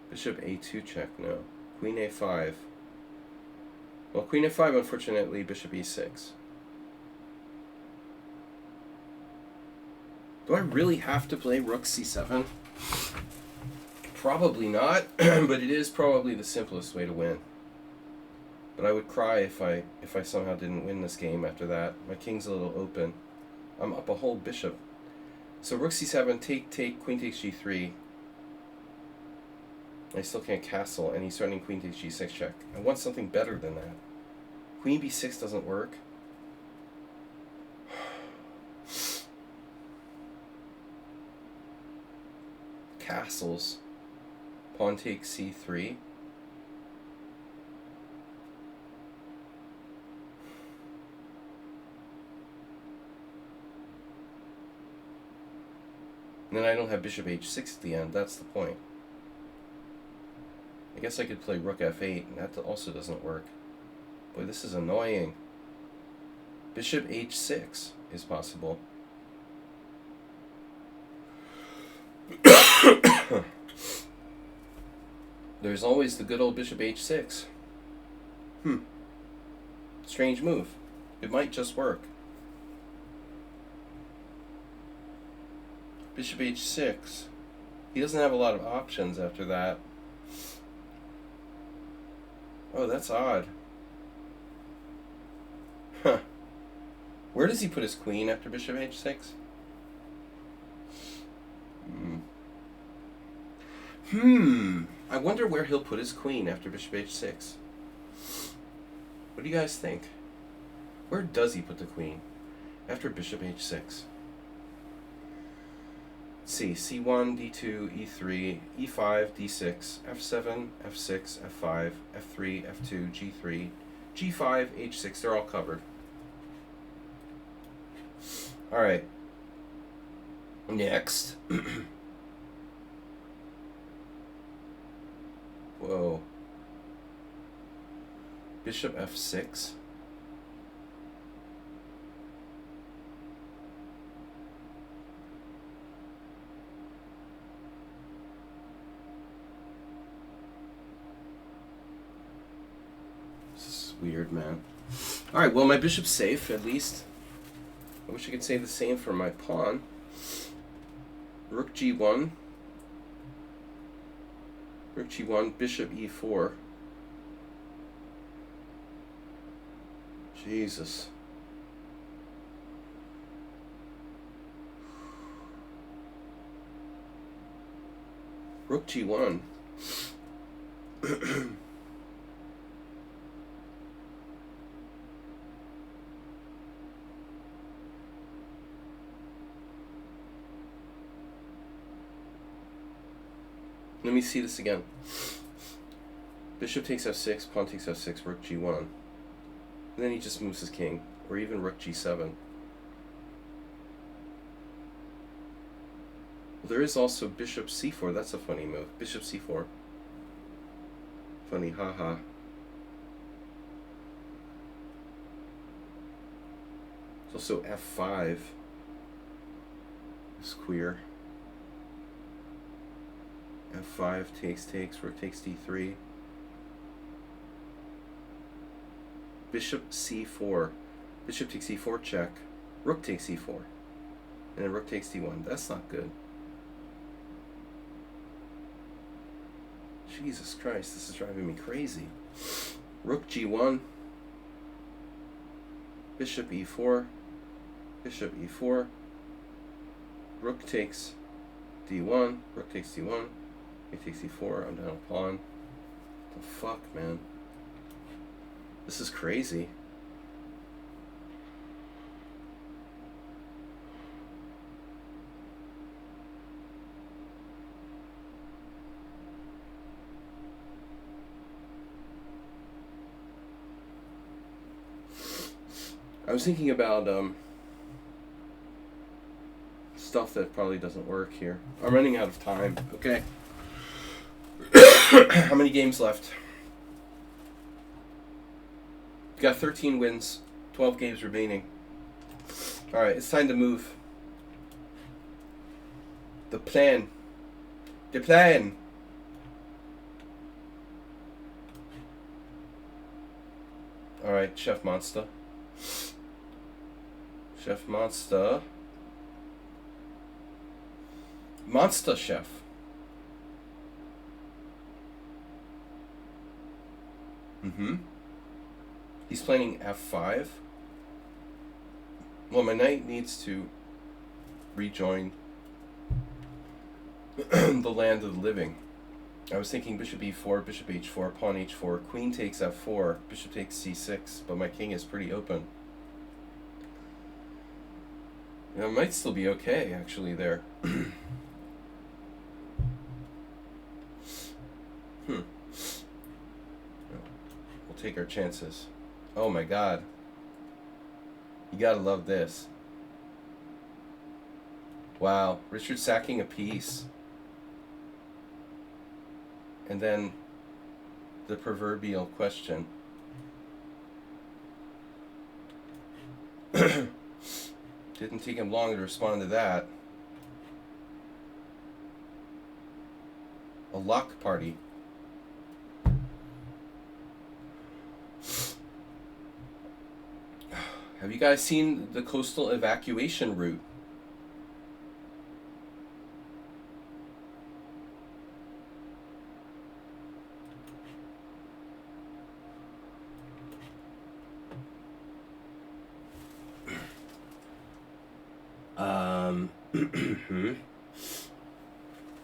Bishop a2 check, no. Queen a5. Well, queen a5, unfortunately, bishop e6. Do I really have to play rook c7? Probably not, but it is probably the simplest way to win. But I would cry if I somehow didn't win this game after that. My king's a little open. I'm up a whole bishop. So rook c7, take, queen takes g3. I still can't castle, and he's threatening queen takes g6 check. I want something better than that. Queen b6 doesn't work. Castles. Pawn takes c3. And then I don't have bishop h6 at the end. That's the point. I guess I could play rook f8, and that also doesn't work. Boy, this is annoying. Bishop h6 is possible. There's always the good old bishop h6. Strange move. It might just work. Bishop h6. He doesn't have a lot of options after that. Oh, that's odd. Huh. Where does he put his queen after bishop h6? I wonder where he'll put his queen after bishop h6. What do you guys think? Where does he put the queen after bishop h6? Let's see, c1, d2, e3, e5, d6, f7, f6, f5, f3, f2, g3, g5, h6. They're all covered. All right. Next. Whoa. Bishop f6. This is weird, man. Alright, well, my bishop's safe, at least. I wish I could say the same for my pawn. Rook g1. Rook g1, bishop e4. Jesus. Rook g1. Let me see this again. Bishop takes f6, pawn takes f6, rook g1. And then he just moves his king, or even rook g7. Well, there is also bishop c4. That's a funny move. Bishop c4. Funny, haha. There's also f5. It's queer. F5 takes, rook takes d3. Bishop c4. Bishop takes e4 check. Rook takes e4. And then rook takes d1. That's not good. Jesus Christ, this is driving me crazy. Rook g1. Bishop e4. Bishop e4. Rook takes d1. Rook takes d1. Rook takes e4. I'm down a pawn. What the fuck, man? This is crazy. I was thinking about stuff that probably doesn't work here. I'm running out of time. Okay. How many games left? Got 13 wins, 12 games remaining. Alright, it's time to move. The plan. The plan. Alright, Chef Monster. Chef Monster. Monster Chef. He's playing f5. Well, my knight needs to rejoin the land of the living. I was thinking bishop e4, bishop h4, pawn h4, queen takes f4, bishop takes c6, but my king is pretty open. It might still be okay, actually, there. We'll take our chances. Oh my god. You gotta love this. Wow, Richard sacking a piece. And then the proverbial question. Didn't take him long to respond to that. A lock party. Have you guys seen the coastal evacuation route?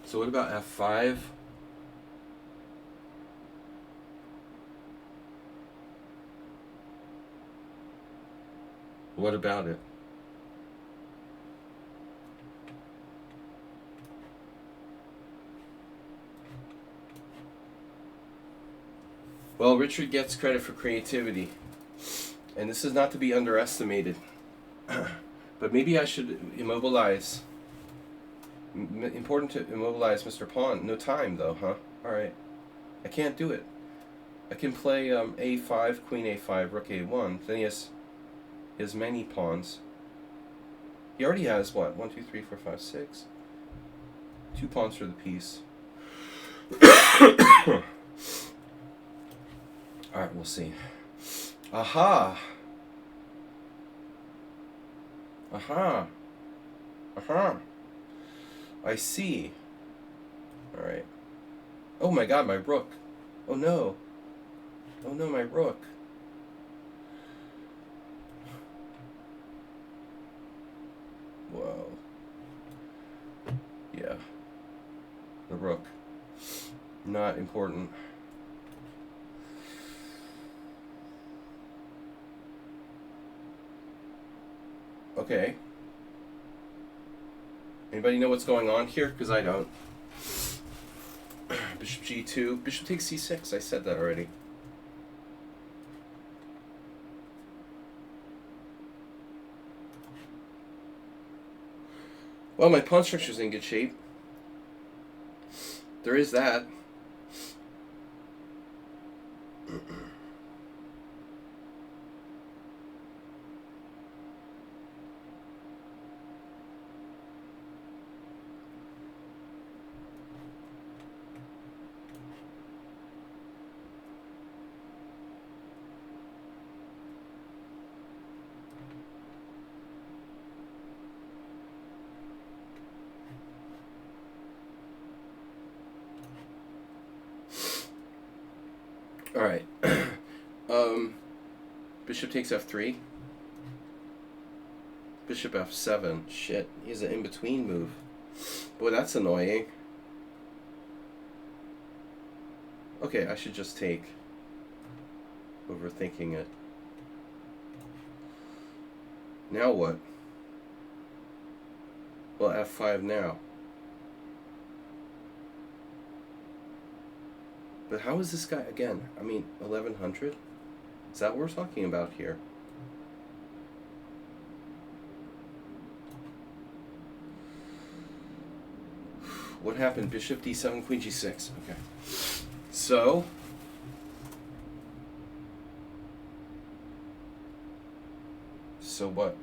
So what about f5? What about it? Well, Richard gets credit for creativity, and this is not to be underestimated. But maybe I should immobilize. Important to immobilize Mr. Pawn. No time, though, huh? Alright. I can't do it. I can play a5, queen a5, rook a1. Then he has many pawns. He already has, what? 1, 2, 3, 4, 5, 6. 2 pawns for the piece. Alright, we'll see. Aha! Aha! Aha! I see. Alright. Oh my god, my rook. Oh no. Oh no, my rook. Whoa. Yeah. The rook. Not important. Okay. Anybody know what's going on here? Because I don't. Bishop g2. Bishop takes c6. I said that already. Well, my pawn structure's in good shape. There is that. Alright. Bishop takes f3. Bishop f7. Shit, he has an in-between move. Boy, that's annoying. Okay, I should just take. Overthinking it. Now what? Well, f5 now. But how is this guy, again, I mean, 1100? Is that what we're talking about here? What happened? Bishop d7, queen g6. Okay. So, what?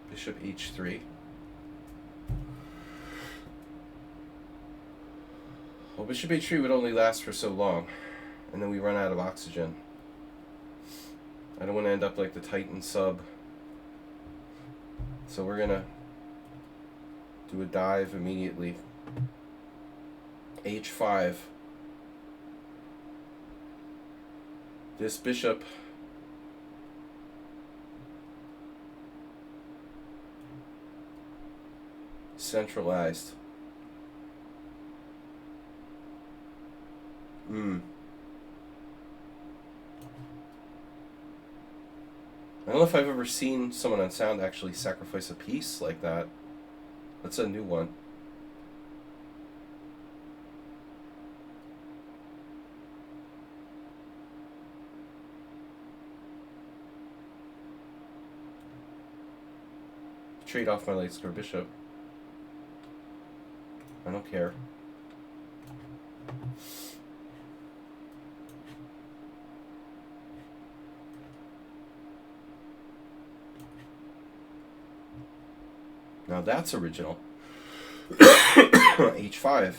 Bishop h3. Well, bishop h3 would only last for so long, and then we run out of oxygen. I don't want to end up like the Titan sub. So we're gonna do a dive immediately. h5. This bishop centralized. I don't know if I've ever seen someone on sound actually sacrifice a piece like that. That's a new one. Trade off my light square bishop. I don't care. Now that's original. h5.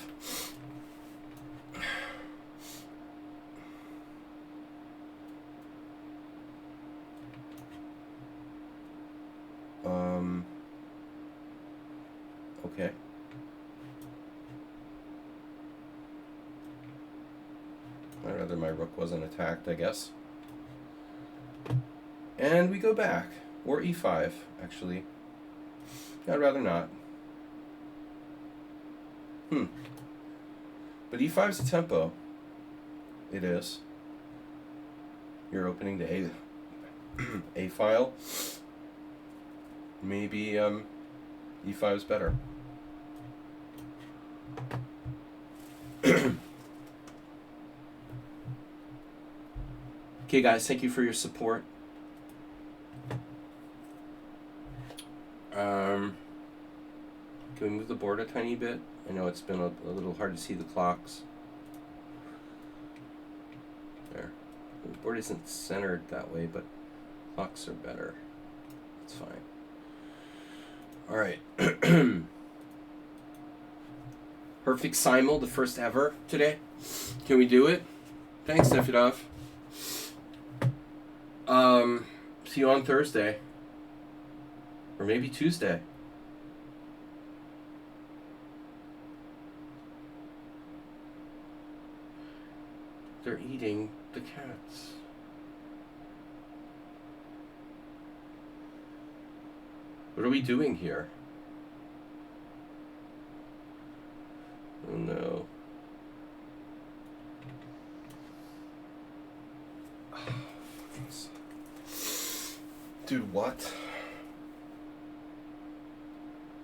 Okay. I'd rather my rook wasn't attacked, I guess. And we go back. Or e5, actually. I'd rather not. But e5 is a tempo. It is. You're opening the A file. Maybe e5 is better. Okay, guys, thank you for your support. Can we move the board a tiny bit? I know it's been a little hard to see the clocks. There. The board isn't centered that way, but clocks are better. It's fine. Alright. Perfect Simul, the first ever today. Can we do it? Thanks, Nefidov. See you on Thursday. Or maybe Tuesday. They're eating the cats. What are we doing here? Oh no. Dude, what?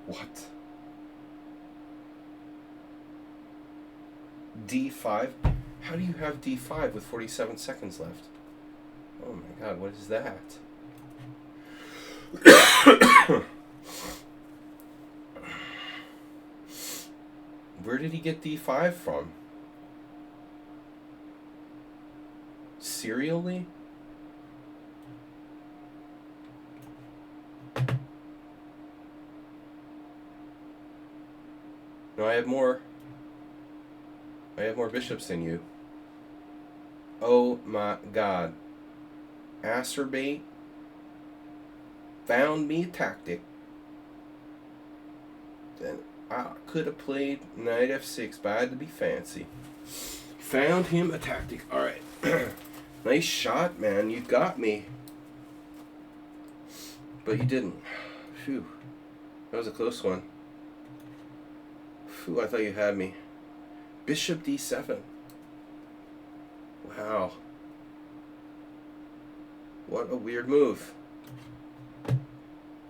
What? D5? How do you have D5 with 47 seconds left? Oh my god, what is that? Where did he get D5 from? Serially? No, I have more bishops than you. Oh my god. Acerbate found me a tactic. Then I could have played knight f6, but I had to be fancy. Found him a tactic. Alright. Nice shot, man. You got me. But you didn't. Phew. That was a close one. Phew, I thought you had me. Bishop d7. Wow. What a weird move.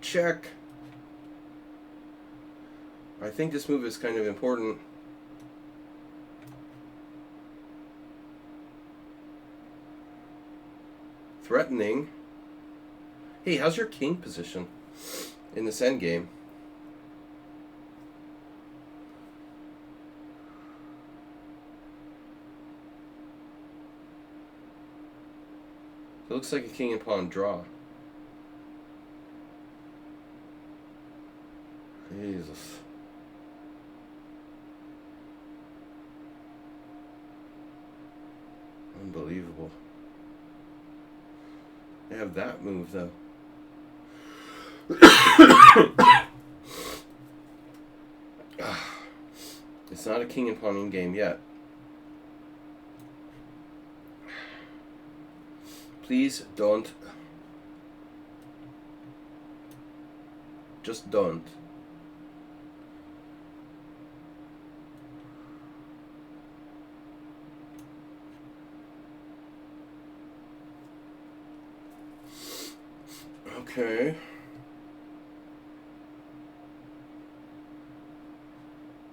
Check. I think this move is kind of important. Threatening. Hey, how's your king position in this endgame? It looks like a king and pawn draw. Jesus. Unbelievable. They have that move, though. It's not a king and pawn game yet. Please don't. Just don't. Okay.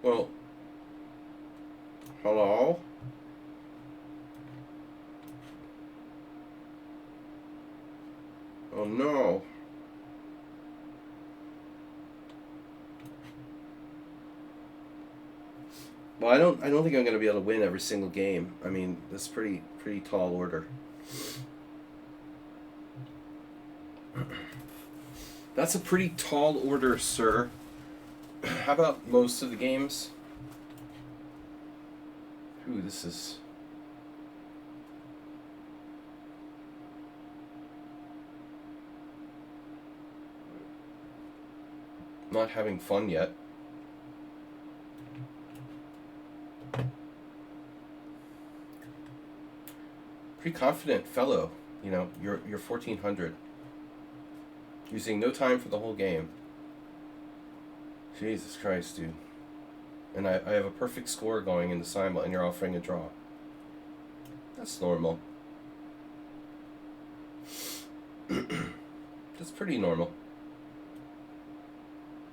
Well, hello? Oh no. Well, I don't think I'm gonna be able to win every single game. I mean, that's pretty tall order. That's a pretty tall order, sir. How about most of the games? Ooh, this is... not having fun yet. Pretty confident fellow, you know, you're 1400. Using no time for the whole game. Jesus Christ, dude. And I have a perfect score going in the Simul, and you're offering a draw. That's normal. That's pretty normal.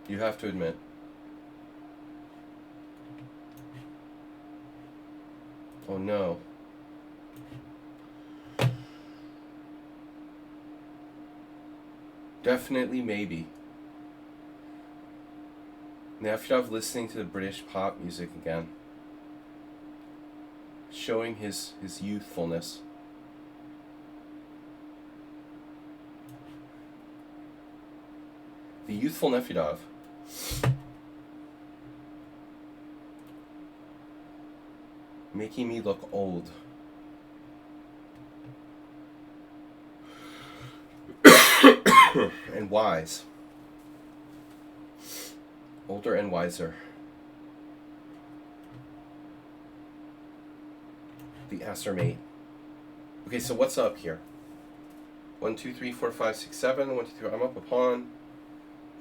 You have to admit. Oh no. Definitely maybe. Now if you're listening to the British pop music again. Showing his youthfulness. The youthful Nefedov. Making me look old. And wise. Older and wiser. The Acer mate. Okay, so what's up here? 1, 2, 3, 4, 5, 6, 7. 1, 2, 3. I'm up a pawn.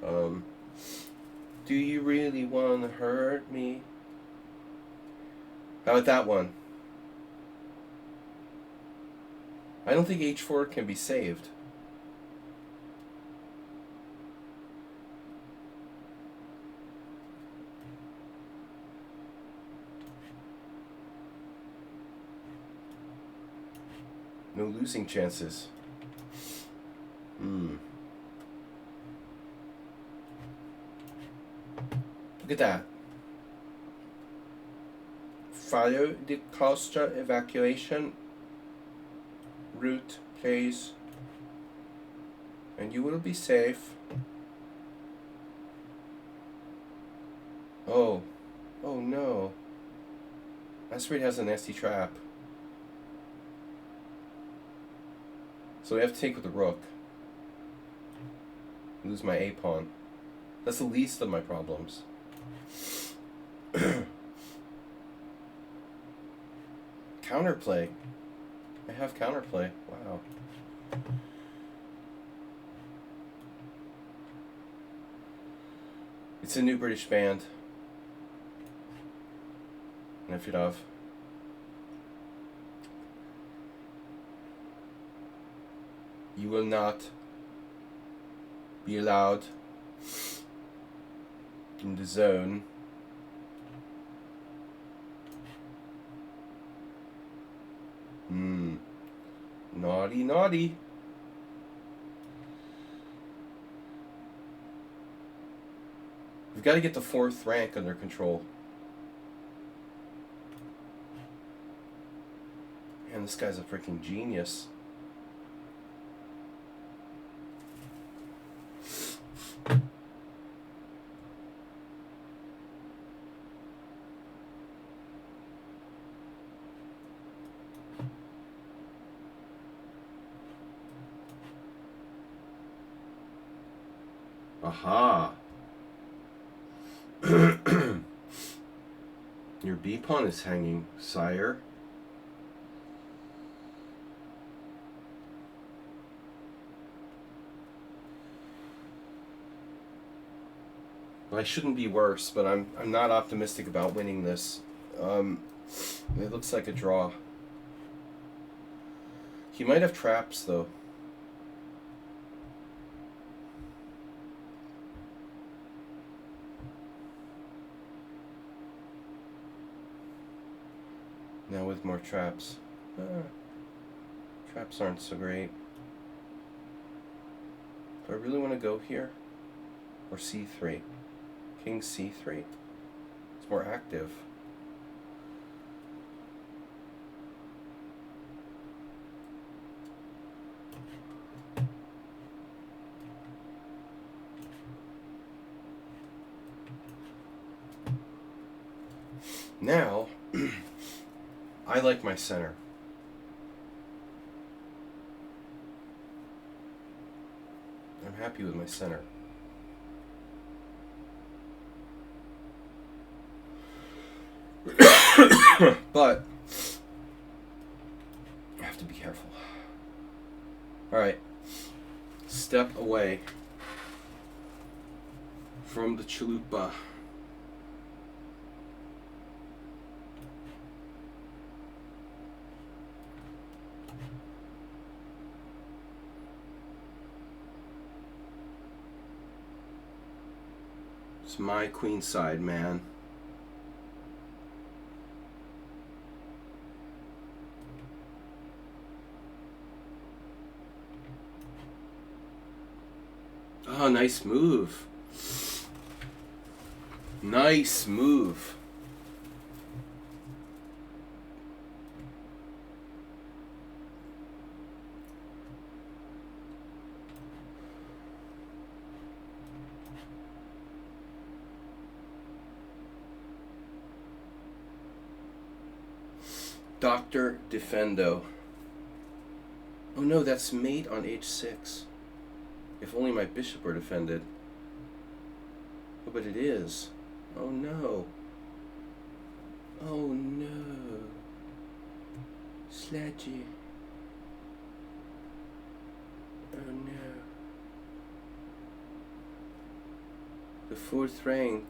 Do you really want to hurt me? How about that one? I don't think h4 can be saved. No losing chances. Look at that. Follow the coastal evacuation route, please. And you will be safe. Oh. Oh no. Asteroid has a nasty trap. So we have to take with the rook. Lose my A pawn. That's the least of my problems. counterplay. I have counterplay. Wow. It's a new British band. And if you'd have. You will not be allowed in the zone. Naughty, naughty. We've got to get the 4th rank under control. And this guy's a freaking genius. Aha. Your B pawn is hanging, sire. Well, I shouldn't be worse, but I'm not optimistic about winning this. It looks like a draw. He might have traps though. Now with more traps. Traps aren't so great. Do I really want to go here? Or C3? King C3? It's more active. Now, I like my center. I'm happy with my center. But I have to be careful. Alright. Step away from the chalupa. It's my queen side, man. Oh, nice move. Nice move. Dr. Defendo. Oh no, that's mate on h6. If only my bishop were defended. Oh, but it is. Oh no. Oh no. Sledgy. Oh no. The 4th rank.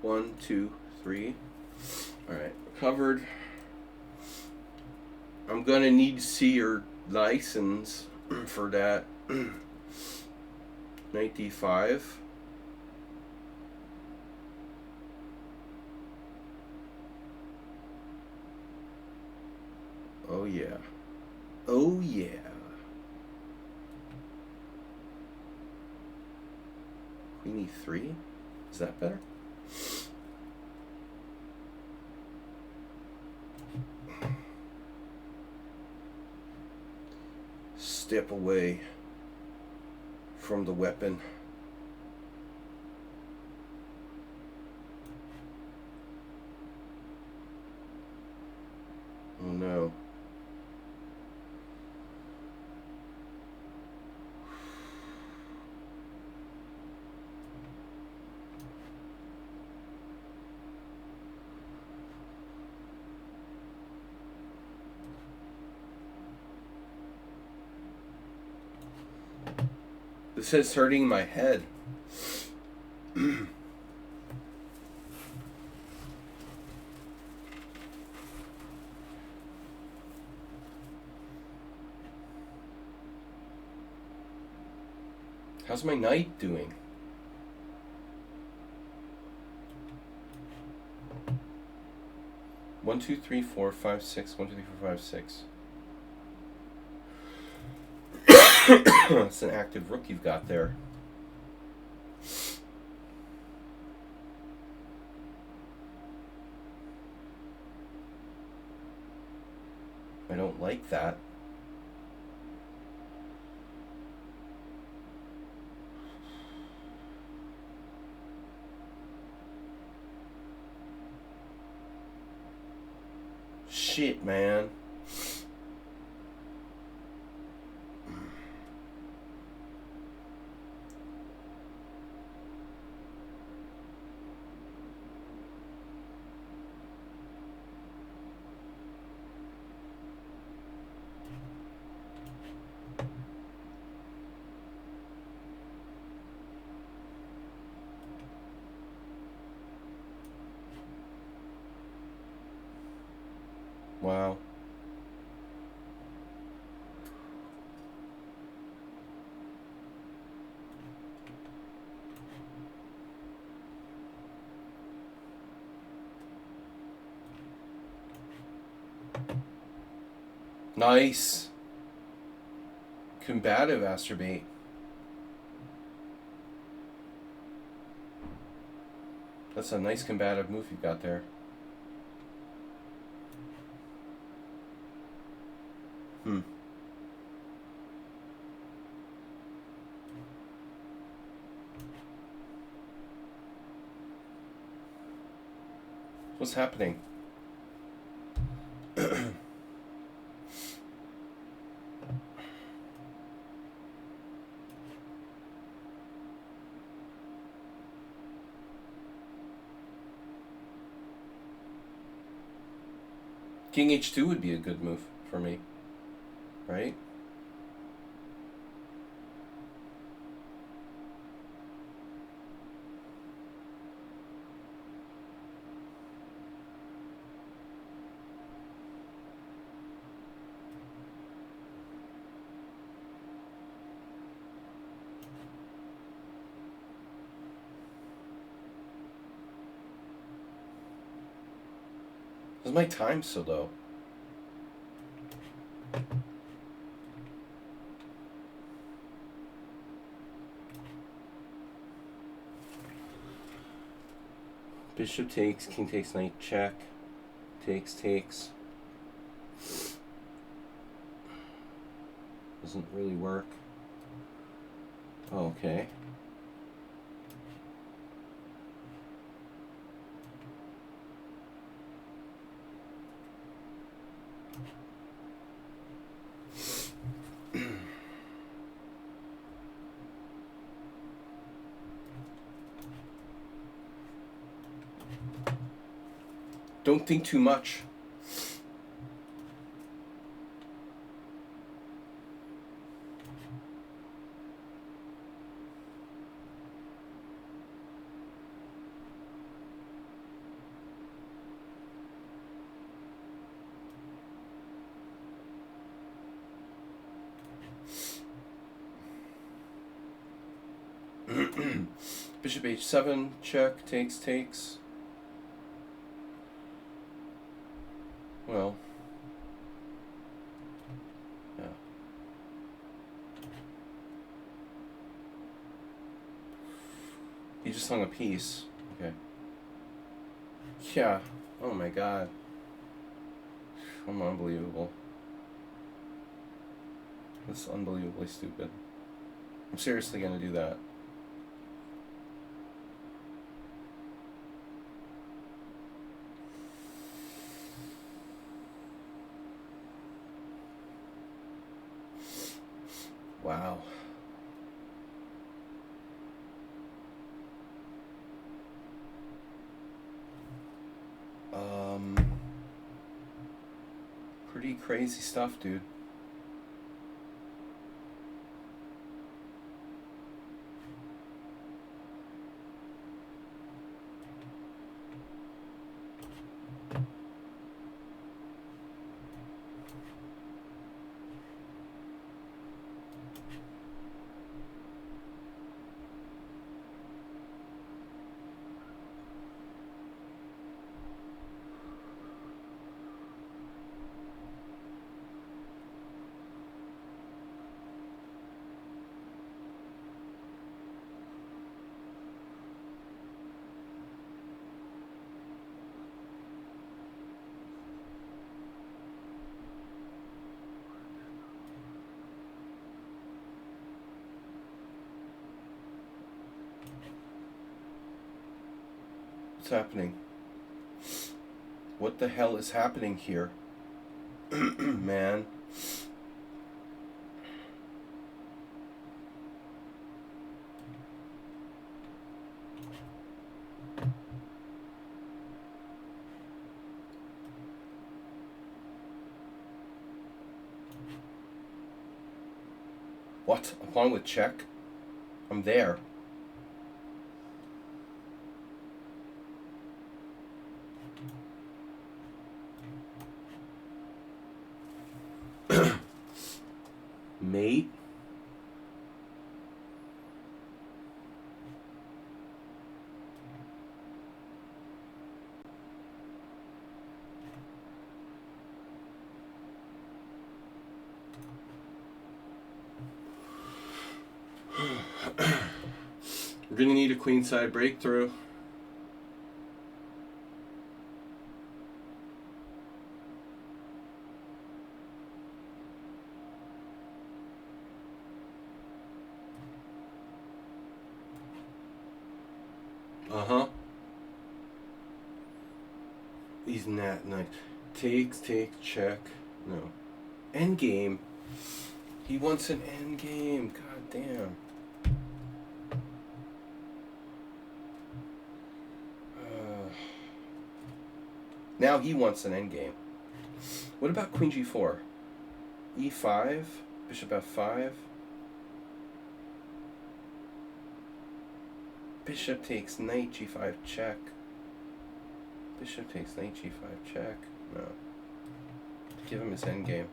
One, two, three. Alright, covered. I'm gonna need to see your license for that. Knight d5. Oh yeah. Oh yeah. Queen e3? Is that better? Step away from the weapon. Oh no. This is hurting my head. How's my knight doing? One, two, three, four, five, six. 1, 2, 3, 4, 5, 6. That's an active rook you've got there. I don't like that. Shit, man. Wow. Nice. Combative astrobate. That's a nice combative move you've got there. What's happening? King h2 would be a good move for me, right? Why's my time so low? Bishop takes, king takes, knight check. Takes. Doesn't really work. Oh, okay. Don't think too much. Bishop h7, check, takes. Well, yeah. He just hung a piece. Okay. Yeah. Oh my god. I'm unbelievable. That's unbelievably stupid. I'm seriously gonna do that. Wow. Pretty crazy stuff, dude. What's happening? What the hell is happening here? Man. What? Along with check? I'm there. Mate? We're gonna need a queenside breakthrough. Uh-huh. He's not nice. Takes, check. No. End game. He wants an end game. God damn. Now he wants an end game. What about Queen G4? E5? Bishop F5? Bishop takes knight G5 check. Bishop takes knight G5 check. No. Give him his end game.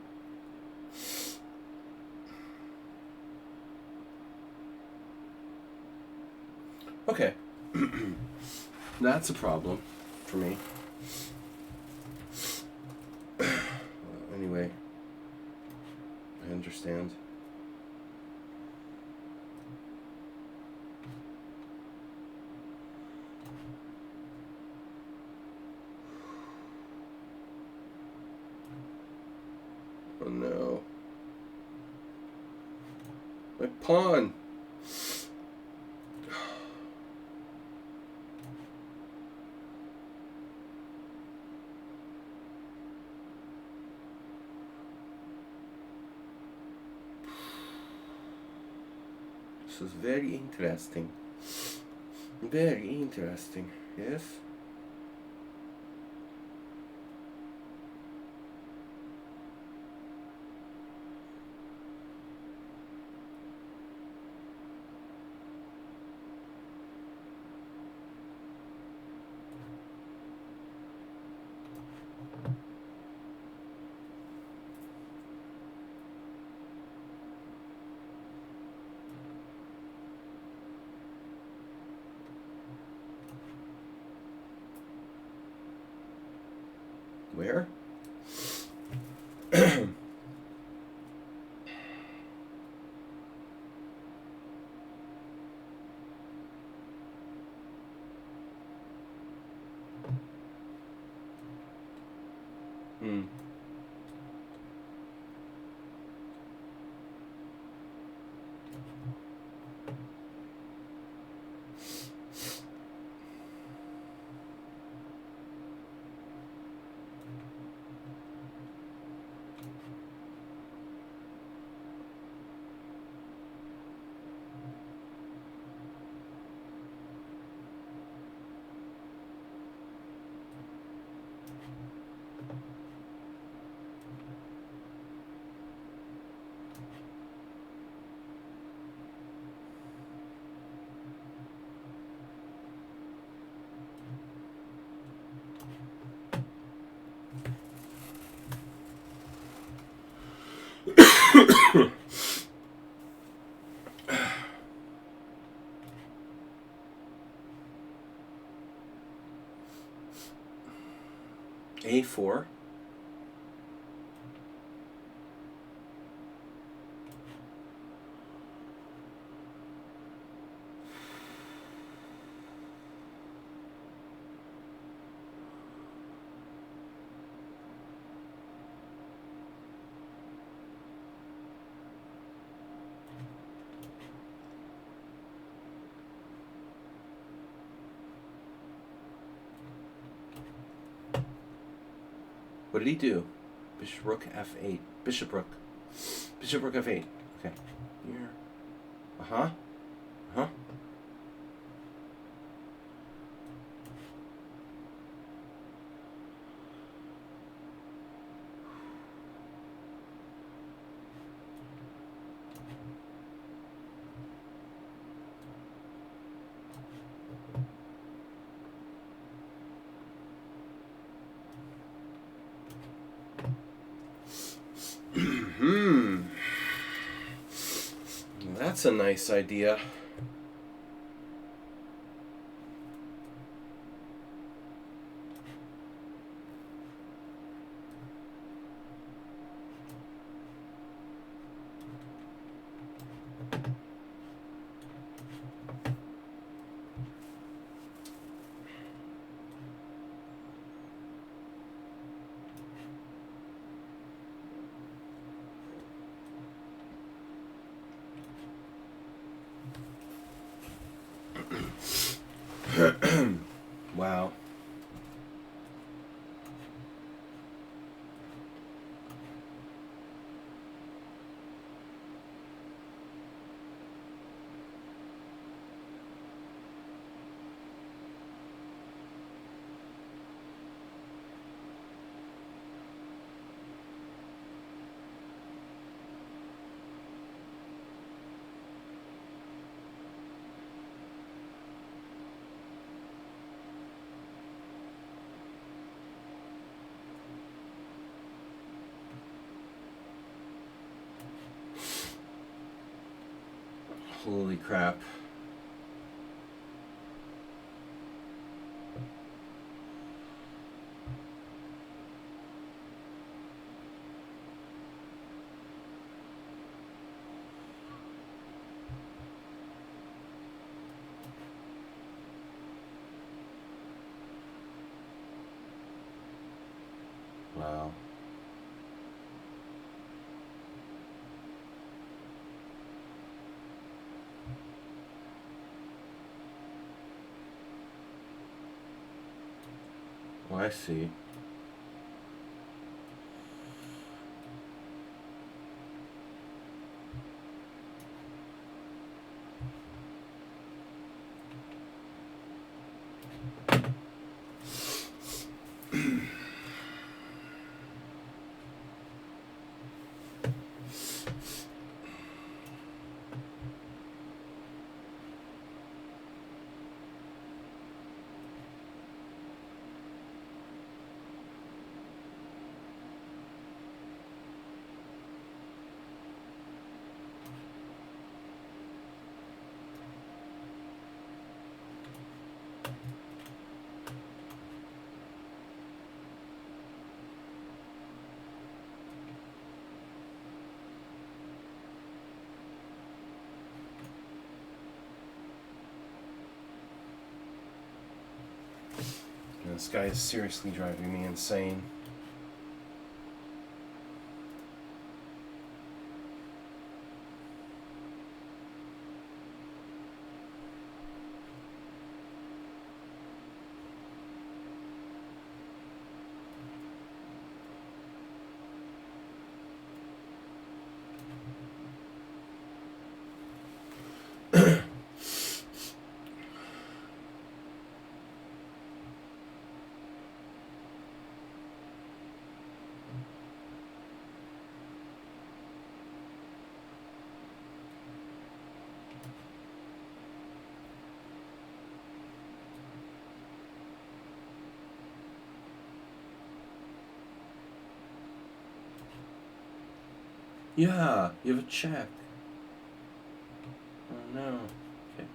Okay. That's a problem for me. Anyway, I understand. Oh no. My pawn! This is very interesting. Very interesting, yes? Where? A4. What did he do? Bishop rook f8. Bishop rook. Bishop rook f8. Okay. Here. Uh-huh. Uh-huh. That's a nice idea. Wow. Holy crap. Wow. Oh, I see. This guy is seriously driving me insane. Yeah, you have a check. Oh no. Okay.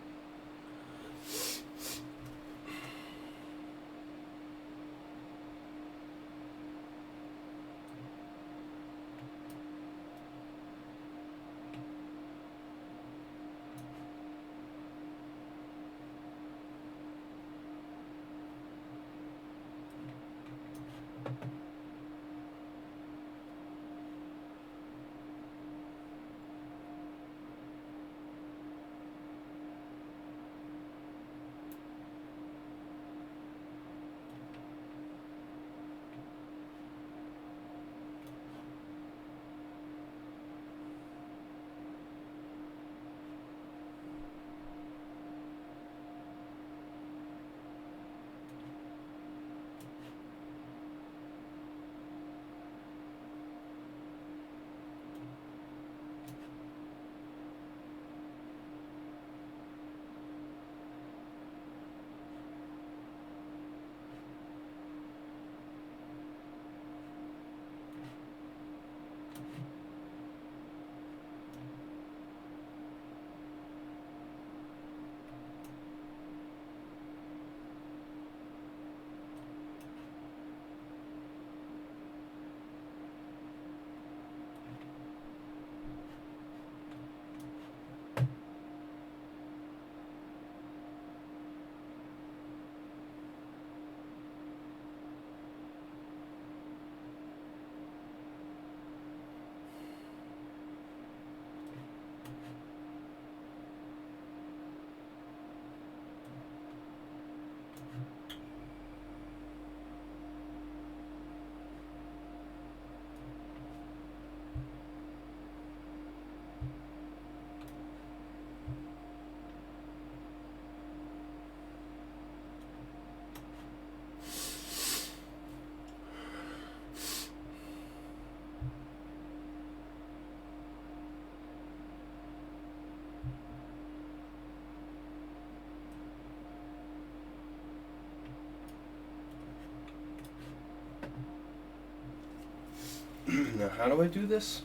Now, how do I do this?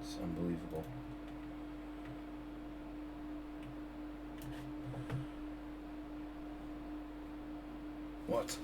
It's unbelievable. What?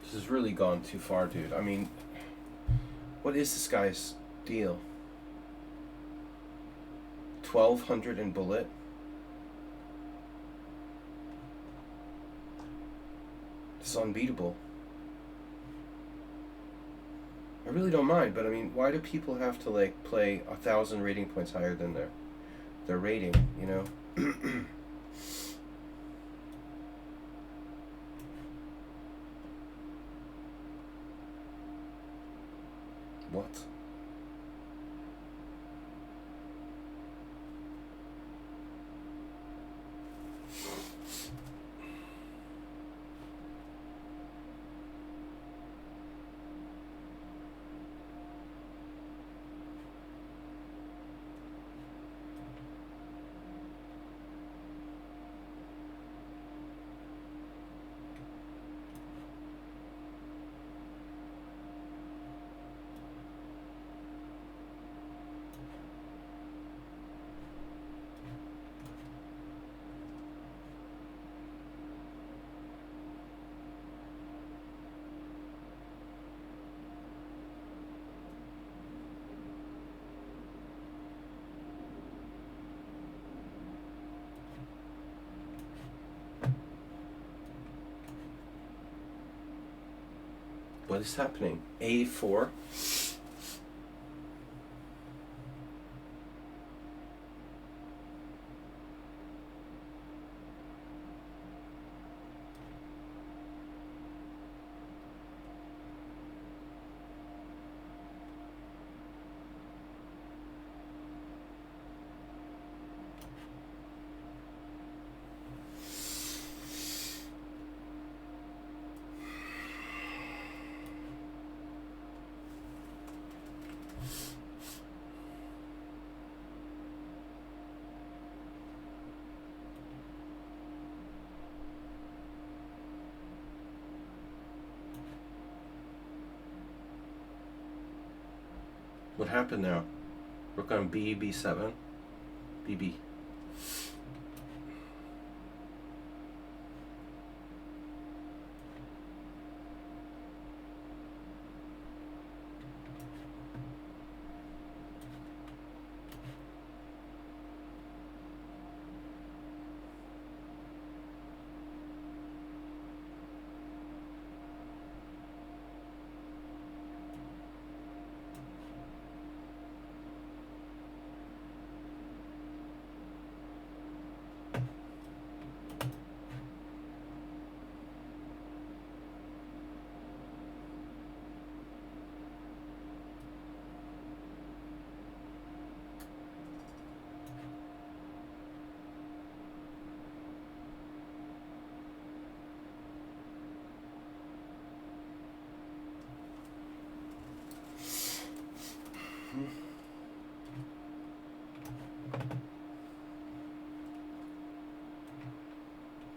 This has really gone too far, dude. I mean, what is this guy's deal? 1200 in bullet? It's unbeatable. I really don't mind, but I mean, why do people have to like play 1,000 rating points higher than their rating, you know? What? What is happening? A4. What happened now? Rook on B, B7, BB.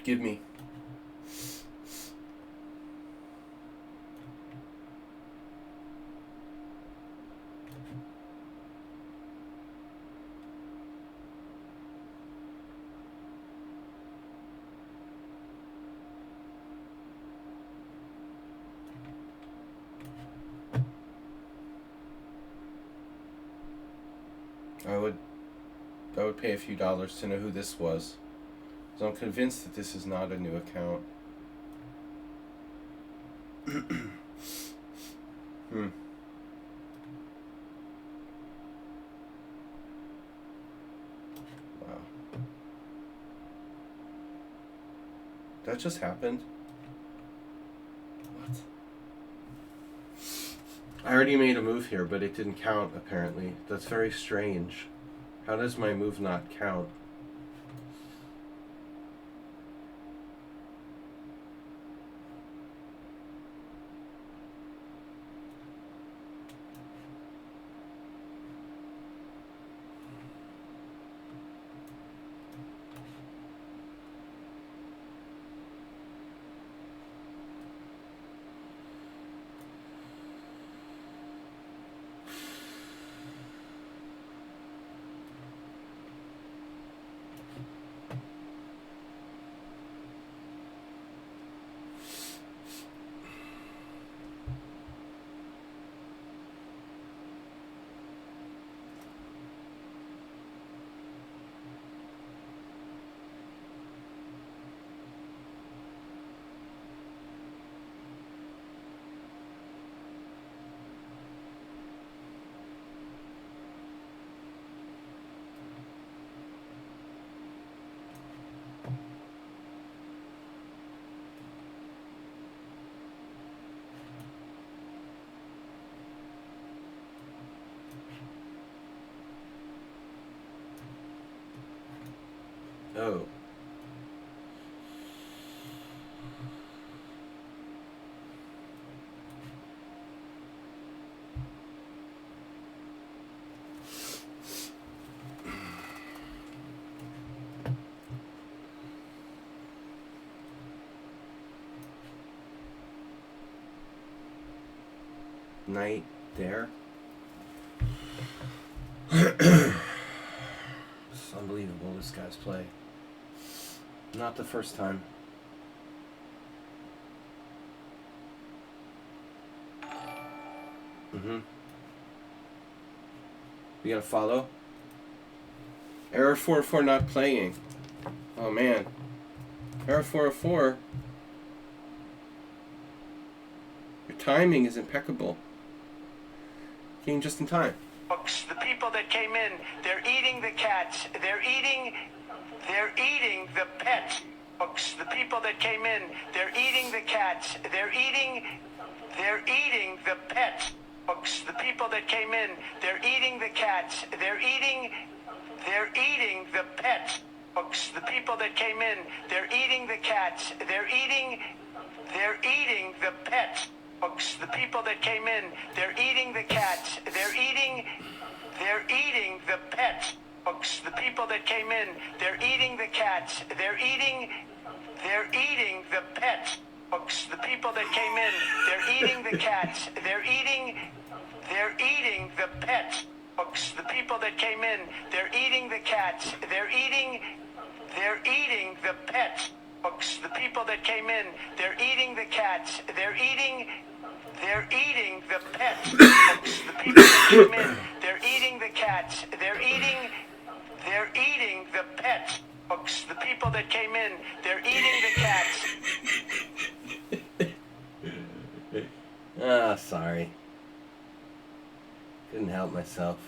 Give me. I would pay a few dollars to know who this was. So I'm convinced that this is not a new account. Wow. That just happened? What? I already made a move here, but it didn't count, apparently. That's very strange. How does my move not count? Oh. Knight there. It's unbelievable, this guy's play. Not the first time. You gotta follow. Error 404 not playing. Oh man. Error 404. You're timing is impeccable. Came just in time. Folks, the people that came in, they're eating the cats. They're eating the pets. Folks, the people that came in, they're eating the cats. They're eating the pets. Folks, the people that came in, they're eating the cats. They're eating the pets. Folks, the people that came in, they're eating the cats. They're eating the pets. Folks, the people that came in, they're eating the cats. They're eating the pets. Folks, the people that came in, they're eating the cats. They're eating the pets. Folks, the people that came in, they're eating the cats. They're eating the pets. Folks, the people that came in, they're eating the cats. They're eating the pets. Folks, the people that came in, they're eating the cats. They're eating the pets. Folks, the people that came in, they're eating the cats. They're eating the pets. Folks, the people that came in, they're eating the cats. Sorry. Couldn't help myself.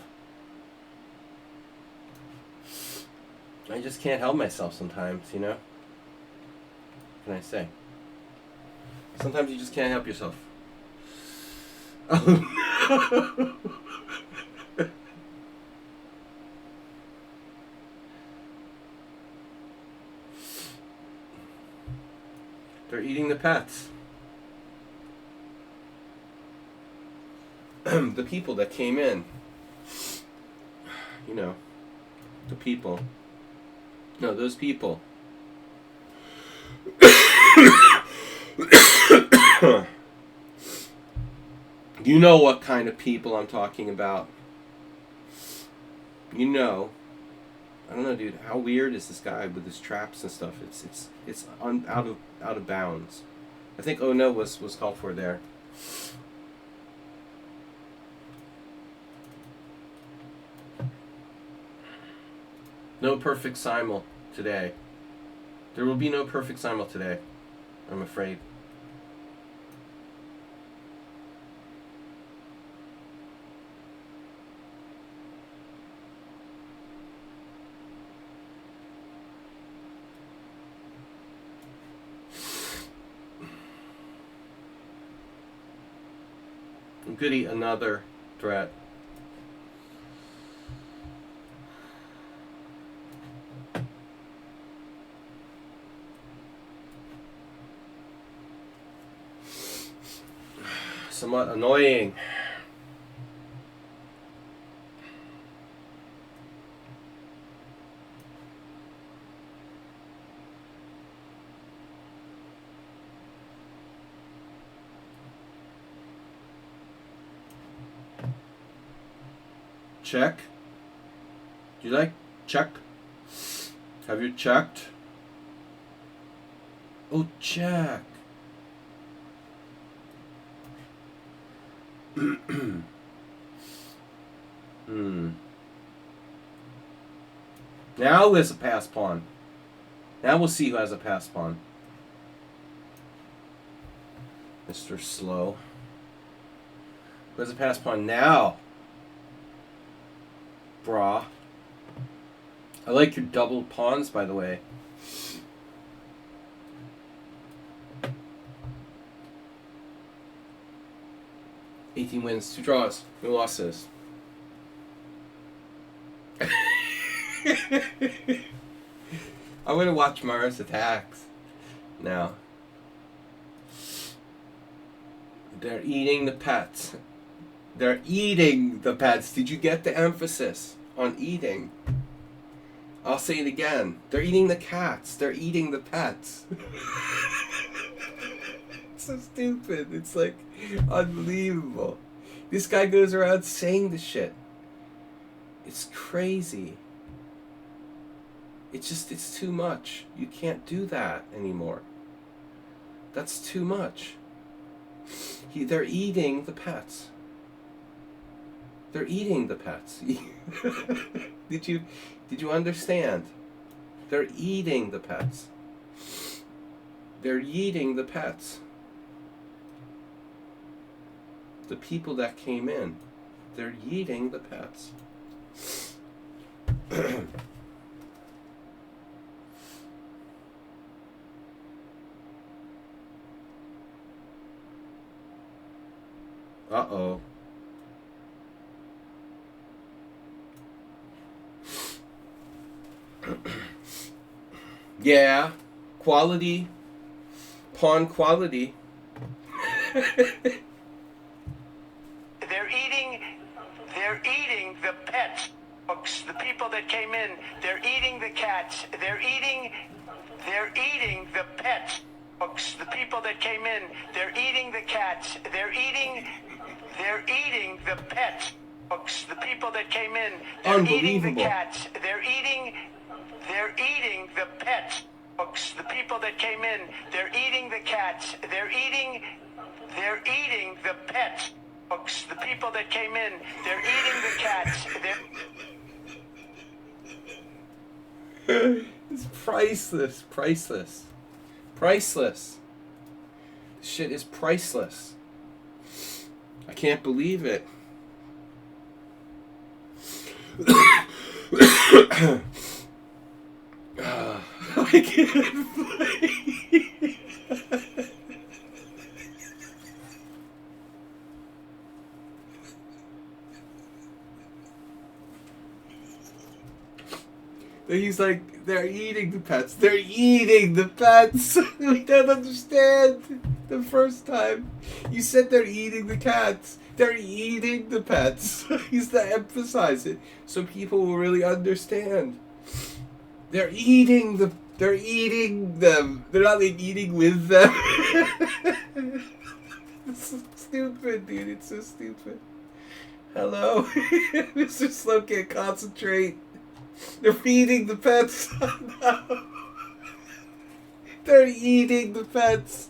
I just can't help myself sometimes, you know? What can I say? Sometimes you just can't help yourself. Oh no! They're eating the pets. The people that came in. You know. The people. No, those people. You know what kind of people I'm talking about. You know. I don't know, dude. How weird is this guy with his traps and stuff? It's out of bounds. I think oh no was called for there. No perfect simul today. There will be no perfect simul today, I'm afraid. Goody, another threat. Somewhat annoying. Check. Do you like check? Have you checked? Oh, check. Now who has a pass pawn? Now we'll see who has a pass pawn. Mr. Slow. Who has a pass pawn now? Brah. I like your double pawns, by the way. $18 wins, 2 draws, no losses. I'm gonna watch Mara's attacks now. They're eating the pets. They're eating the pets. Did you get the emphasis on eating? I'll say it again. They're eating the cats. They're eating the pets. It's so stupid. It's like unbelievable. This guy goes around saying the shit. It's crazy. It's too much. You can't do that anymore. That's too much. They're eating the pets. They're eating the pets. Did you understand? They're eating the pets. They're eating the pets. The people that came in, they're eating the pets. Uh-oh. Yeah, quality, pawn quality. They're eating the pets, folks. The people that came in, they're eating the cats. They're eating the pets, folks. The people that came in, they're eating the cats. They're eating the pets, folks. The people that came in, they're eating the cats. They're eating the pets, folks. The people that came in, they're eating the cats. They're eating the pets, folks. The people that came in, they're eating the cats. It's priceless, priceless, priceless. This shit is priceless. I can't believe it. I can't believe. He's like, they're eating the pets. They're eating the pets. We don't understand. The first time you said they're eating the cats. They're eating the pets. He's to emphasize it so people will really understand. They're eating them. They're not like eating with them. It's so stupid, dude. It's so stupid. Hello? Mr. Slow can't concentrate. They're feeding the pets. No. They're eating the pets.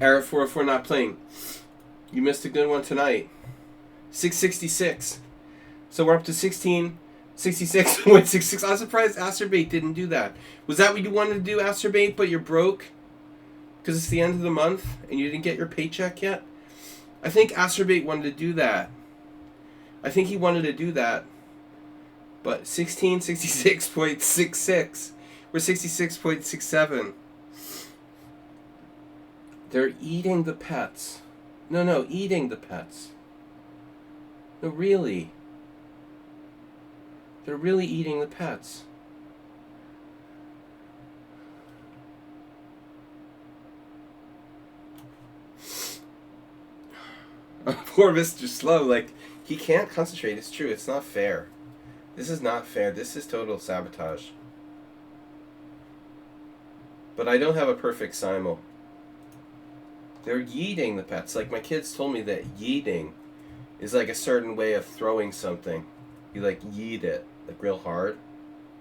Error 404 not playing. You missed a good one tonight. 666. So we're up to 1666.66. I'm surprised Acerbate didn't do that. Was that what you wanted to do, Acerbate, but you're broke? Because it's the end of the month and you didn't get your paycheck yet? I think Acerbate wanted to do that. I think he wanted to do that. But 1666.66. We're 66.67. They're eating the pets. No, eating the pets. No, really. They're really eating the pets. Poor Mr. Slow, like, he can't concentrate. It's true. It's not fair. This is not fair. This is total sabotage. But I don't have a perfect simul. They're yeeting the pets. Like, my kids told me that yeeting is like a certain way of throwing something. You, like, yeet it, like, real hard.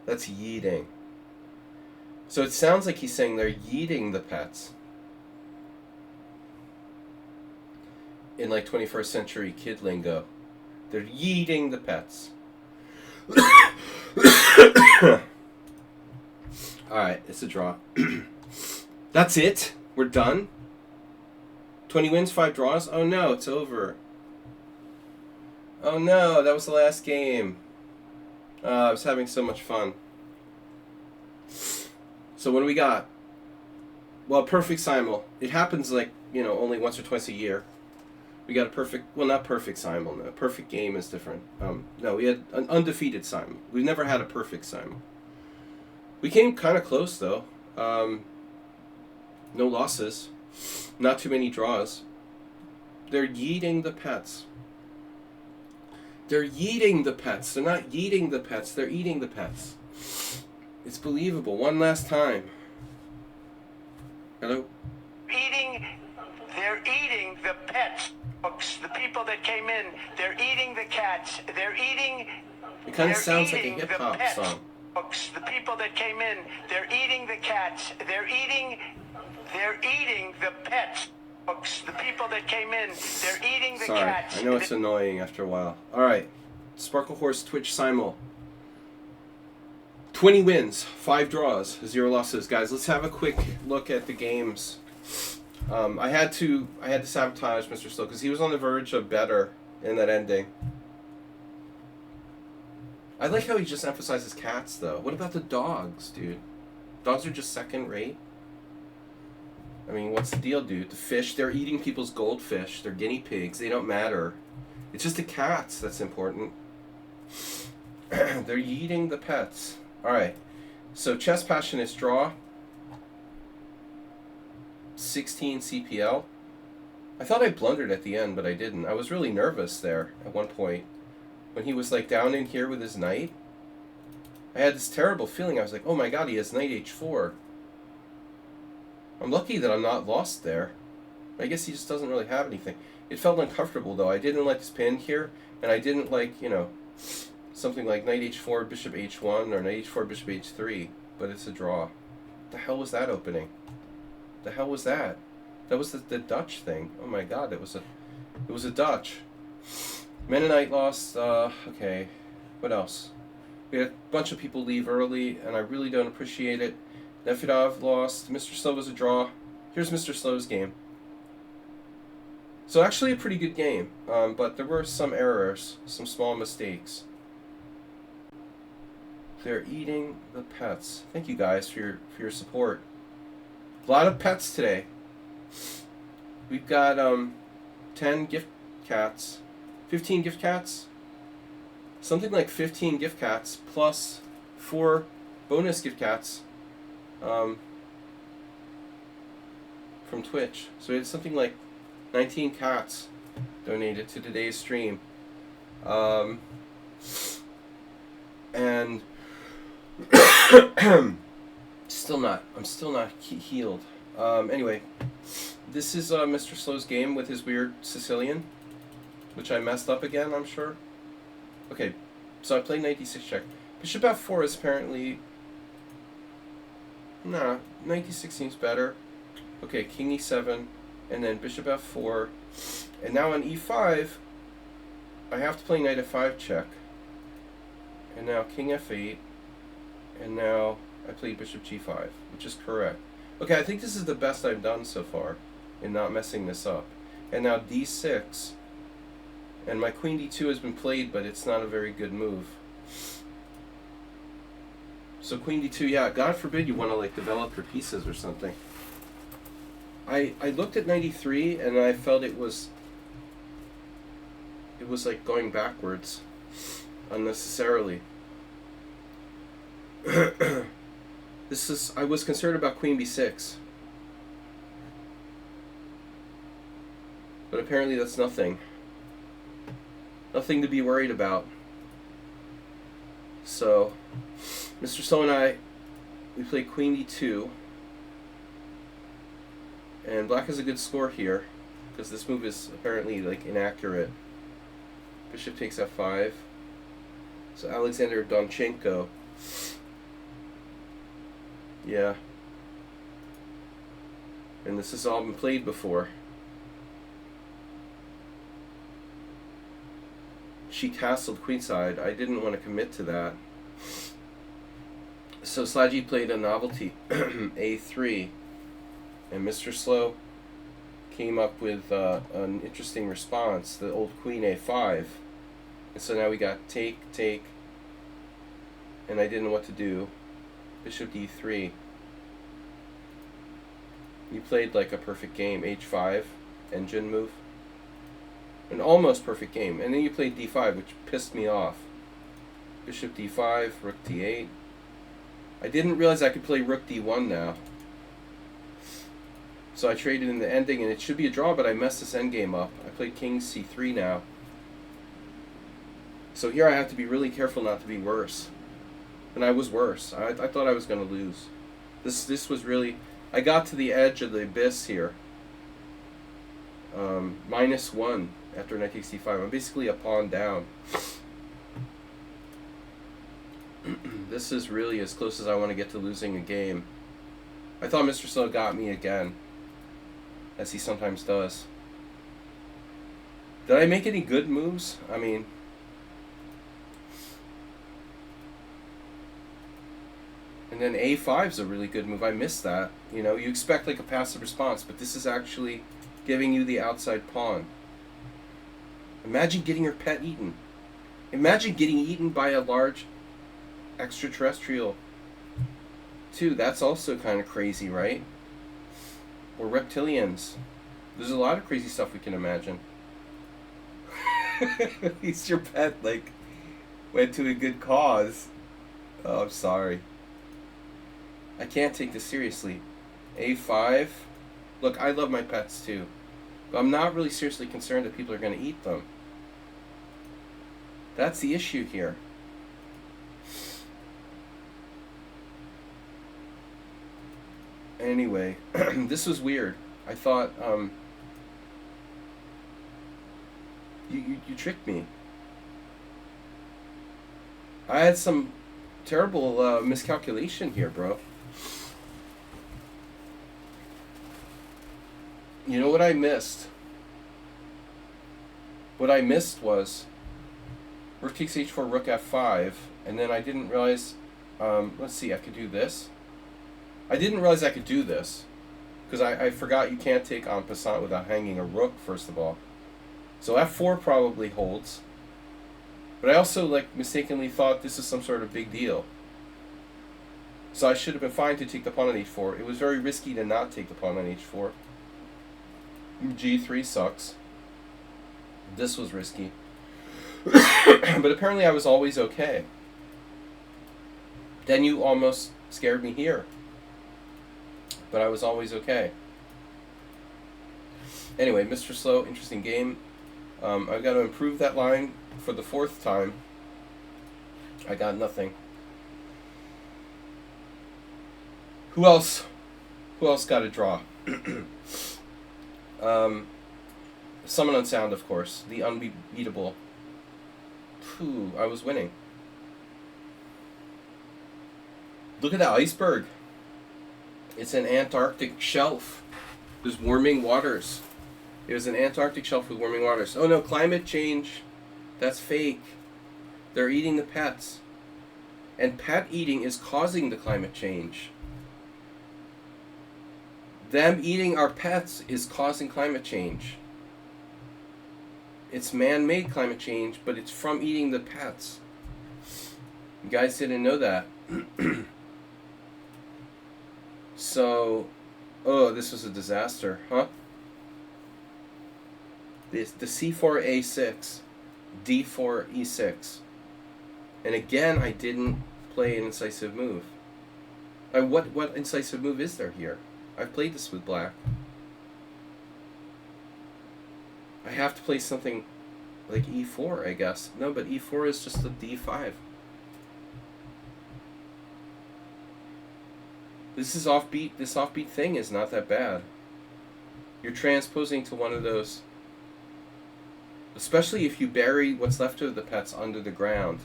That's yeeting. So it sounds like he's saying they're yeeting the pets. In, like, 21st century kid lingo. They're yeeting the pets. Alright, it's a draw. That's it? We're done? 20 wins, 5 draws? Oh no, it's over. Oh no, that was the last game. I was having so much fun. So what do we got? Well, perfect simul. It happens like, only once or twice a year. We got a perfect, well, not perfect simul, no. Perfect game is different. No, we had an undefeated simul. We've never had a perfect simul. We came kind of close, though. No losses. Not too many draws. They're yeeting the pets. They're yeeting the pets. They're not yeeting the pets. They're eating the pets. It's believable. One last time. Hello? They're eating the pets, folks. The people that came in, they're eating the cats. They're eating. It kind of sounds like a hip hop song. Folks, the people that came in, they're eating the cats. They're eating the pets. Folks, the people that came in, they're eating the cats. I know it's annoying after a while. Alright. Sparkle Horse Twitch Simul. 20 wins, 5 draws, 0 losses. Guys, let's have a quick look at the games. I had to sabotage Mr. Slow because he was on the verge of better in that ending. I like how he just emphasizes cats, though. What about the dogs, dude? Dogs are just second rate. I mean, what's the deal, dude? The fish, they're eating people's goldfish. They're guinea pigs. They don't matter. It's just the cats that's important. They're eating the pets. Alright. So, Chess Passion is draw. 16 CPL. I thought I blundered at the end, but I didn't. I was really nervous there at one point. When he was like down in here with his knight. I had this terrible feeling. I was like, oh my god, he has knight h4. I'm lucky that I'm not lost there. I guess he just doesn't really have anything. It felt uncomfortable though. I didn't like this pin here, and I didn't like, you know, something like knight h4, bishop h1, or knight h4, bishop h3, but it's a draw. The hell was that opening? The hell was that? That was the Dutch thing. Oh my god, it was a Dutch. Mennonite lost, okay. What else? We had a bunch of people leave early, and I really don't appreciate it. Nefedov lost. Mr. Slow was a draw. Here's Mr. Slow's game. So actually a pretty good game, but there were some errors, some small mistakes. They're eating the pets. Thank you guys for your support. A lot of pets today. We've got 10 gift cats, 15 gift cats, something like 15 gift cats plus 4 bonus gift cats from Twitch. So it's something like 19 cats donated to today's stream. And I'm still not healed. Anyway, this is Mr. Slow's game with his weird Sicilian, which I messed up again, I'm sure. Okay, so I played knight d6 check. Bishop f4 is apparently... Nah, knight d6 seems better. Okay, king e7, and then bishop f4. And now on e5, I have to play knight f5 check. And now king f8. And now I played bishop g5, which is correct. Okay, I think this is the best I've done so far in not messing this up. And now d6. And my queen d2 has been played, but it's not a very good move. So queen d2, yeah, God forbid you want to like develop your pieces or something. I looked at knight e3 and I felt it was like going backwards unnecessarily. I was concerned about queen b6. But apparently that's nothing. Nothing to be worried about. So, Mr. Slow and I, we play queen d2. And black has a good score here, because this move is apparently like inaccurate. Bishop takes f5. So Alexander Donchenko. Yeah. And this has all been played before. She castled queenside. I didn't want to commit to that. So Slagy played a novelty, a3. And Mr. Slow came up with an interesting response, the old queen a5. And so now we got take, and I didn't know what to do. Bishop d3. You played like a perfect game, h5, engine move. An almost perfect game. And then you played d5, which pissed me off. Bishop d5, rook d8. I didn't realize I could play rook d1 now. So I traded in the ending, and it should be a draw, but I messed this endgame up. I played king c3 now. So here I have to be really careful not to be worse. And I was worse. I thought I was going to lose. This was really... I got to the edge of the abyss here. -1 after knight takes d5. I'm basically a pawn down. This is really as close as I want to get to losing a game. I thought Mr. Slow got me again, as he sometimes does. Did I make any good moves? I mean, And then A5 is a really good move. I missed that. You know, you expect like a passive response, but this is actually giving you the outside pawn. Imagine getting your pet eaten. Imagine getting eaten by a large extraterrestrial too. That's also kind of crazy, right? Or reptilians. There's a lot of crazy stuff we can imagine. At least your pet like went to a good cause. Oh, I'm sorry. I can't take this seriously. A5. Look, I love my pets too. But I'm not really seriously concerned that people are going to eat them. That's the issue here. Anyway, this was weird. I thought, you tricked me. I had some terrible miscalculation here, bro. You know what I missed? What I missed was rook takes h4, rook f5, and then I didn't realize, let's see, I could do this. I didn't realize I could do this, because I forgot you can't take en passant without hanging a rook, first of all. So f4 probably holds. But I also like mistakenly thought this is some sort of big deal. So I should have been fine to take the pawn on h4. It was very risky to not take the pawn on h4. g3 sucks. This was risky. But apparently I was always okay. Then you almost scared me here. But I was always okay. Anyway, Mr. Slow, interesting game. I've got to improve that line for the 4th time. I got nothing. Who else? Who else got a draw? Summon Unsound, of course. The unbeatable. Phew, I was winning. Look at that iceberg. It's an Antarctic shelf. There's warming waters. It was an Antarctic shelf with warming waters. Oh no, climate change. That's fake. They're eating the pets. And pet eating is causing the climate change. Them eating our pets is causing climate change. It's man-made climate change, but it's from eating the pets. You guys didn't know that. So, oh, this was a disaster, huh? The c4 a6, d4 e6. And again, I didn't play an incisive move. What incisive move is there here? I've played this with black. I have to play something like e4, I guess. No, but e4 is just a d5. This is offbeat. This offbeat thing is not that bad. You're transposing to one of those, especially if you bury what's left of the pets under the ground.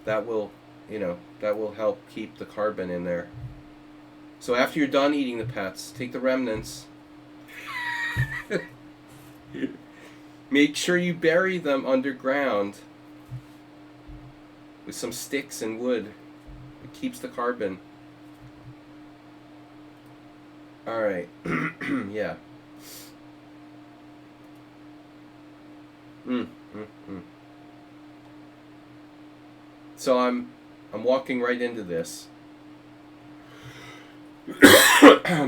That will, that will help keep the carbon in there. So after you're done eating the pets, take the remnants. Make sure you bury them underground with some sticks and wood. It keeps the carbon. Alright. Yeah. So I'm walking right into this.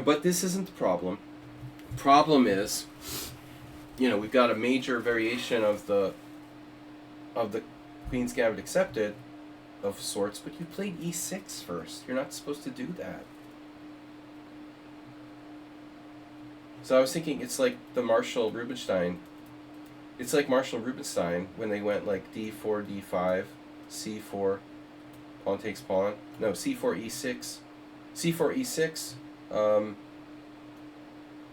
But this isn't the problem. Problem is, we've got a major variation of the Queen's Gambit accepted of sorts, but you played e6 first. You're not supposed to do that. So I was thinking it's like the Marshall-Rubinstein. It's like Marshall-Rubinstein when they went like d4, d5, c4, pawn takes pawn. No, c4, e6. c4, e6,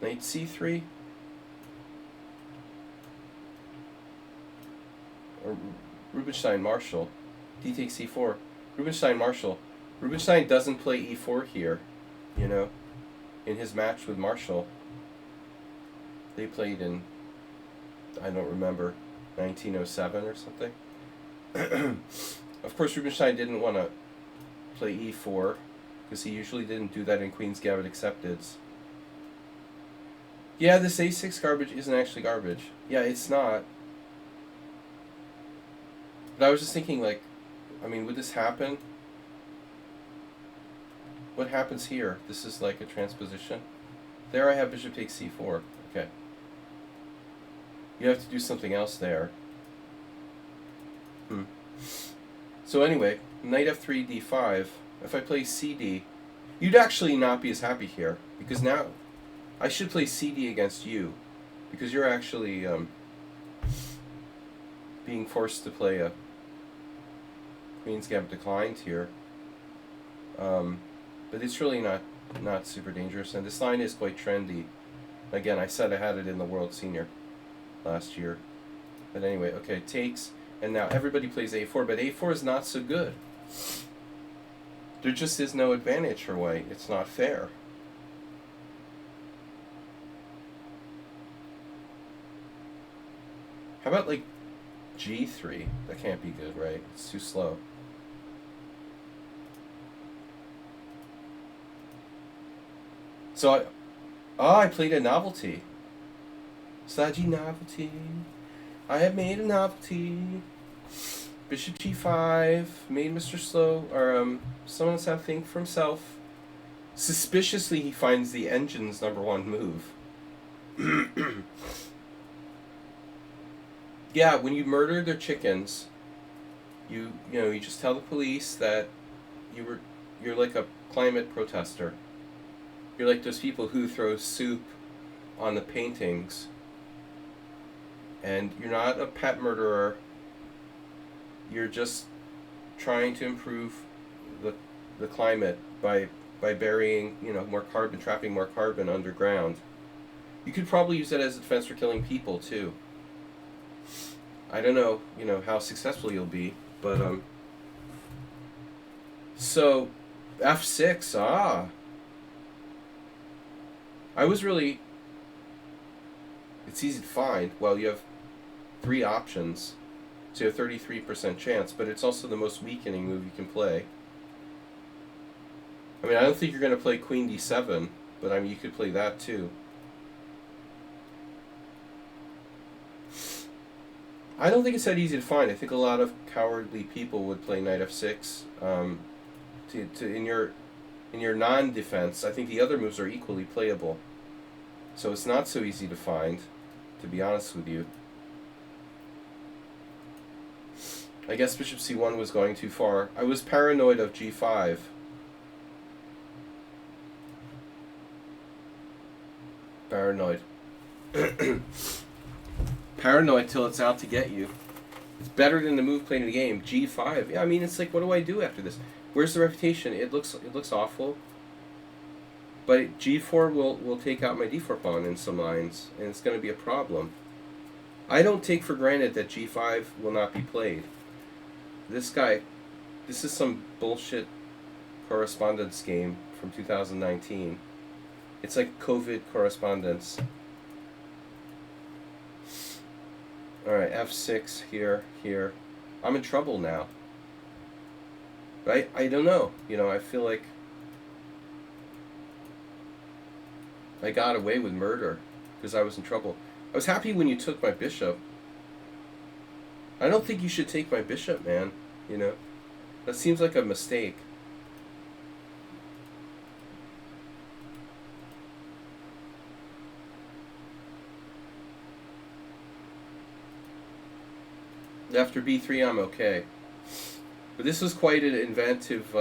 knight c3. Or Rubinstein-Marshall. D takes c4. Rubinstein-Marshall. Rubinstein doesn't play e4 here, in his match with Marshall. They played in, I don't remember, 1907 or something. Of course, Rubinstein didn't want to play e4, because he usually didn't do that in Queen's Gambit Accepted. Yeah, this a6 garbage isn't actually garbage. Yeah, it's not. But I was just thinking, like, I mean, would this happen? What happens here? This is like a transposition. There I have bishop takes c4. Okay. You have to do something else there. So anyway, knight f3, d5. If I play cd, you'd actually not be as happy here, because now I should play cd against you, because you're actually being forced to play a Queen's Gambit declined here. But it's really not super dangerous, and this line is quite trendy. Again, I said I had it in the World Senior last year. But anyway, okay, takes, and now everybody plays a4, but a4 is not so good. There just is no advantage for white. It's not fair. How about like g3? That can't be good, right? It's too slow. So I played a novelty. Saji novelty. I have made a novelty. Bishop g5. Made Mr. Slow, or someone else have to think for himself. Suspiciously, he finds the engine's #1 move. Yeah, when you murder their chickens, you just tell the police that you're like a climate protester. You're like those people who throw soup on the paintings, and you're not a pet murderer. You're just trying to improve the climate by burying more carbon, trapping more carbon underground. You could probably use that as a defense for killing people too. I don't know how successful you'll be, but so f6. I was really... It's easy to find. Well, you have 3 options, so you have 33% chance, but it's also the most weakening move you can play. I mean, I don't think you're going to play Queen d7, but I mean, you could play that too. I don't think it's that easy to find. I think a lot of cowardly people would play knight f6 in your non-defense. I think the other moves are equally playable. So it's not so easy to find, to be honest with you. I guess bishop c1 was going too far. I was paranoid of g5. Paranoid. Paranoid till it's out to get you. It's better than the move played in the game. g5. Yeah, I mean, it's like, what do I do after this? Where's the reputation? It looks awful. But g4 will take out my d4 pawn in some lines, and it's going to be a problem. I don't take for granted that g5 will not be played. This is some bullshit correspondence game from 2019. It's like COVID correspondence. Alright, f6 here. I'm in trouble now. Right? I don't know. I feel like I got away with murder because I was in trouble. I was happy when you took my bishop. I don't think you should take my bishop, man. That seems like a mistake. After b3, I'm okay. But this was quite an inventive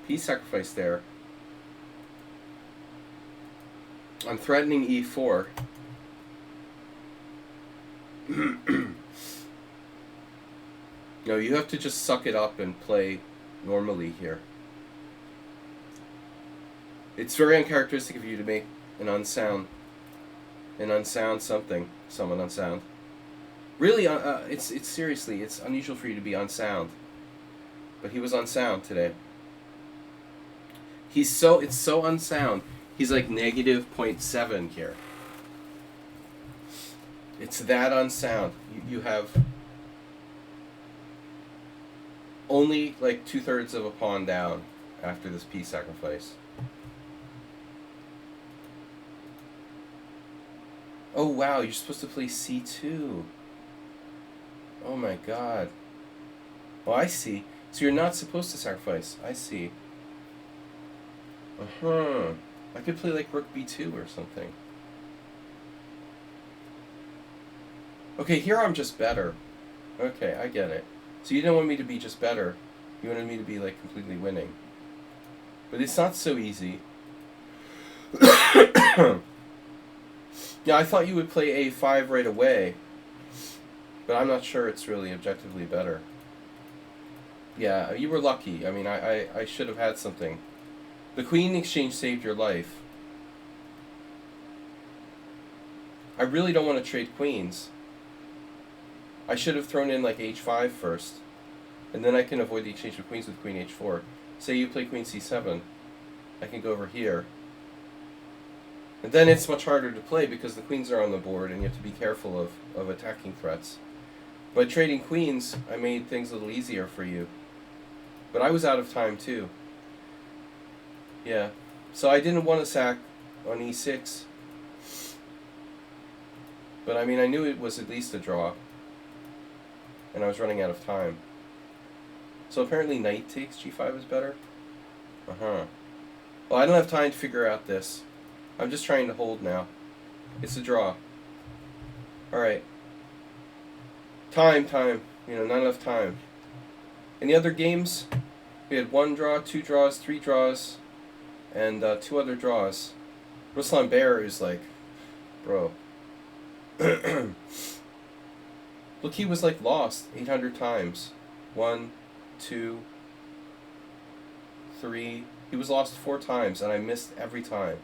piece sacrifice there. I'm threatening e4. No, you have to just suck it up and play normally here. It's very uncharacteristic of you to make an unsound something. Someone unsound. Really, it's seriously, it's unusual for you to be unsound. But he was unsound today. It's so unsound. He's like negative 0.7 here. It's that unsound. You have only like 2/3 of a pawn down. after this piece sacrifice. Oh wow, you're supposed to play c2. Oh my god. Oh, I see. So you're not supposed to sacrifice. I see. Uh-huh. I could play like rook b2 or something. Okay, here I'm just better. Okay, I get it. So you didn't want me to be just better. You wanted me to be like completely winning. But it's not so easy. Yeah, I thought you would play a5 right away. But I'm not sure it's really objectively better. Yeah, you were lucky. I mean, I should have had something. The queen exchange saved your life. I really don't want to trade queens. I should have thrown in like h5 first. And then I can avoid the exchange of queens with queen h4. Say you play queen c7. I can go over here. And then it's much harder to play because the queens are on the board and you have to be careful of attacking threats. By trading queens, I made things a little easier for you. But I was out of time too. Yeah. So I didn't want to sack on e6. But I mean, I knew it was at least a draw. And I was running out of time. So apparently knight takes g5 is better? Uh-huh. Well, I don't have time to figure out this. I'm just trying to hold now. It's a draw. Alright. Time. You know, not enough time. In the other games, we had 1 draw, 2 draws, 3 draws, and 2 other draws. Ruslan Bear is like, bro. Look, he was like lost 800 times. 1, 2, 3. He was lost 4 times, and I missed every time.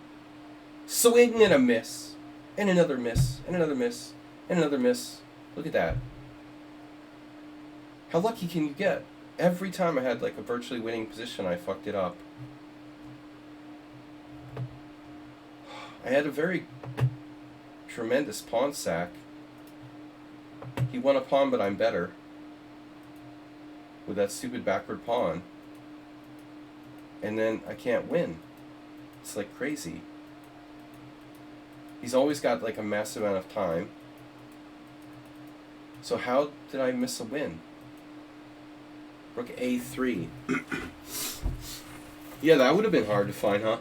Swing and a miss. And another miss. And another miss. And another miss. Look at that. How lucky can you get? Every time I had like a virtually winning position, I fucked it up. I had a very tremendous pawn sack. He won a pawn, but I'm better. With that stupid backward pawn. And then I can't win. It's like crazy. He's always got like a massive amount of time. So how did I miss a win? Rook a3. Yeah, that would have been hard to find, huh?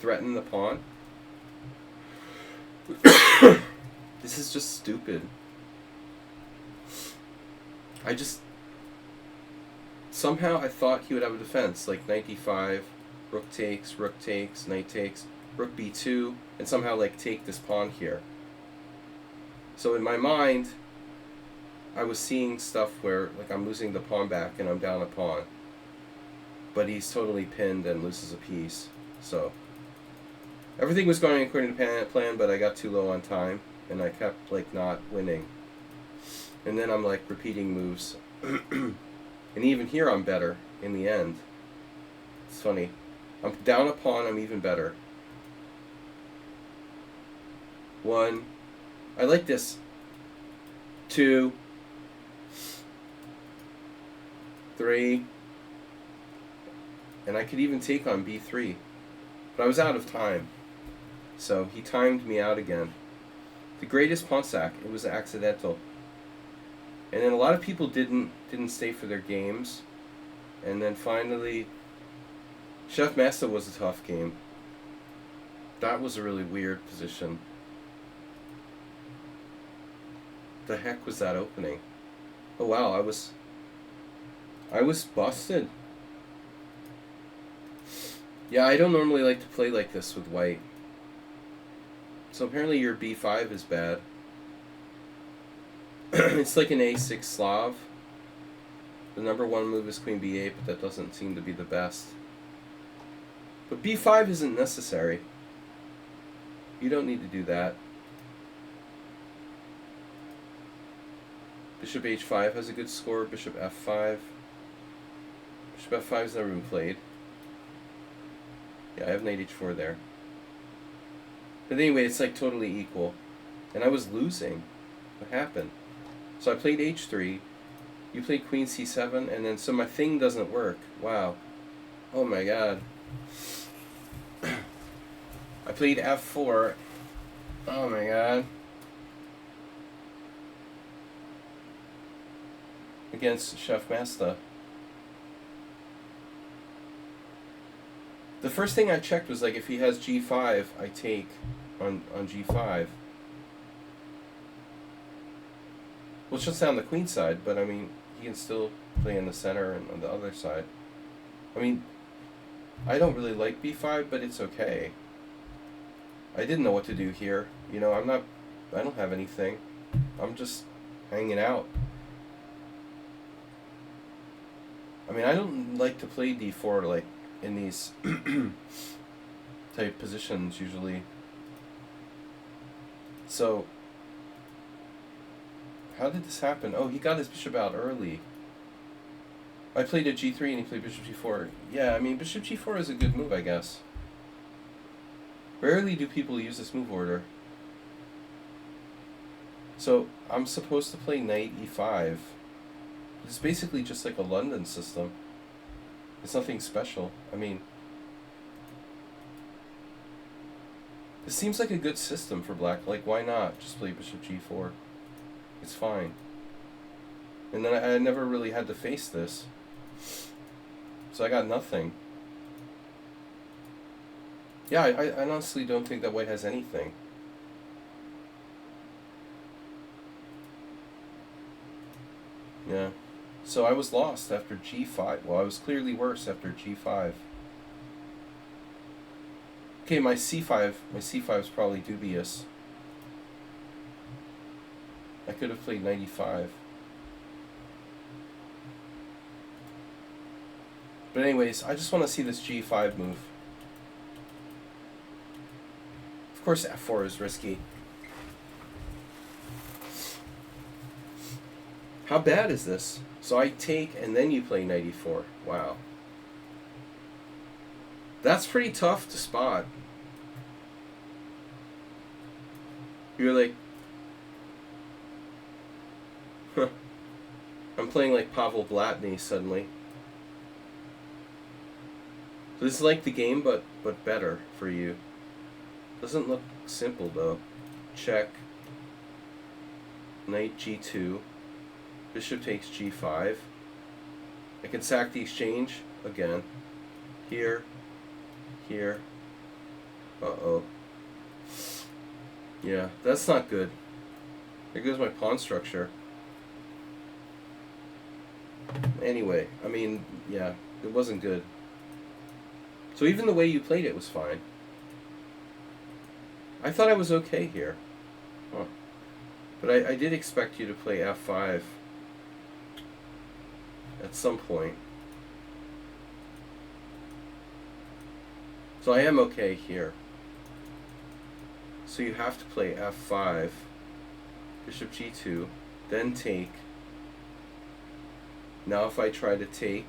Threaten the pawn. This is just stupid. Somehow I thought he would have a defense, like knight d5, rook takes, knight takes, rook b2, and somehow like take this pawn here. So in my mind, I was seeing stuff where like I'm losing the pawn back and I'm down a pawn. But he's totally pinned and loses a piece. So everything was going according to plan, but I got too low on time and I kept like not winning. And then I'm like repeating moves. And even here I'm better in the end. It's funny. I'm down a pawn, I'm even better. 1. I like this. 2. 3. And I could even take on b3. But I was out of time. So he timed me out again. The greatest pawn sack. It was accidental. And then a lot of people didn't stay for their games. And then finally, Chef Master was a tough game. That was a really weird position. The heck was that opening? Oh wow, I was busted. Yeah, I don't normally like to play like this with white. So apparently your b5 is bad. It's like an a6 Slav. The number 1 move is queen b8, but that doesn't seem to be the best. But b5 isn't necessary. You don't need to do that. Bishop h5 has a good score. Bishop f5. Bishop f5 has never been played. Yeah, I have knight h4 there. But anyway, it's like totally equal. And I was losing. What happened? So I played h3. You played queen c7, and then so my thing doesn't work. Wow. Oh my god. I played f4. Oh my god. Against Chef Master. The first thing I checked was like if he has g5, I take on g5. Well, shuts down the queen side, but I mean, he can still play in the center and on the other side. I mean, I don't really like b5, but it's okay. I didn't know what to do here. You know, I don't have anything. I'm just hanging out. I mean, I don't like to play d4 like in these type positions usually. So, how did this happen? Oh, he got his bishop out early. I played at g3 and he played bishop g4. Yeah, I mean, bishop g4 is a good move, I guess. Rarely do people use this move order. So, I'm supposed to play knight e5. It's basically just like a London system. It's nothing special. I mean, this seems like a good system for black. Like, why not just play bishop g4? It's fine. And then I never really had to face this. So I got nothing. Yeah, I honestly don't think that white has anything. Yeah. So I was lost after g5. Well, I was clearly worse after g5. Okay, my c5 is probably dubious. I could have played 95. But anyways, I just want to see this g5 move. Of course f4 is risky. How bad is this? So I take and then you play knight e4. Wow. That's pretty tough to spot. You're like, huh. I'm playing like Pavel Blatny suddenly. So this is like the game, but better for you. Doesn't look simple though. Check. Knight g2. Bishop takes g5. I can sack the exchange again. Here. Here. Uh-oh. Yeah, that's not good. There goes my pawn structure. Anyway, I mean, yeah, it wasn't good. So even the way you played it was fine. I thought I was okay here. Huh. But I did expect you to play f5 at some point. So I am okay here. So you have to play f5, bishop g2, then take. Now if I try to take,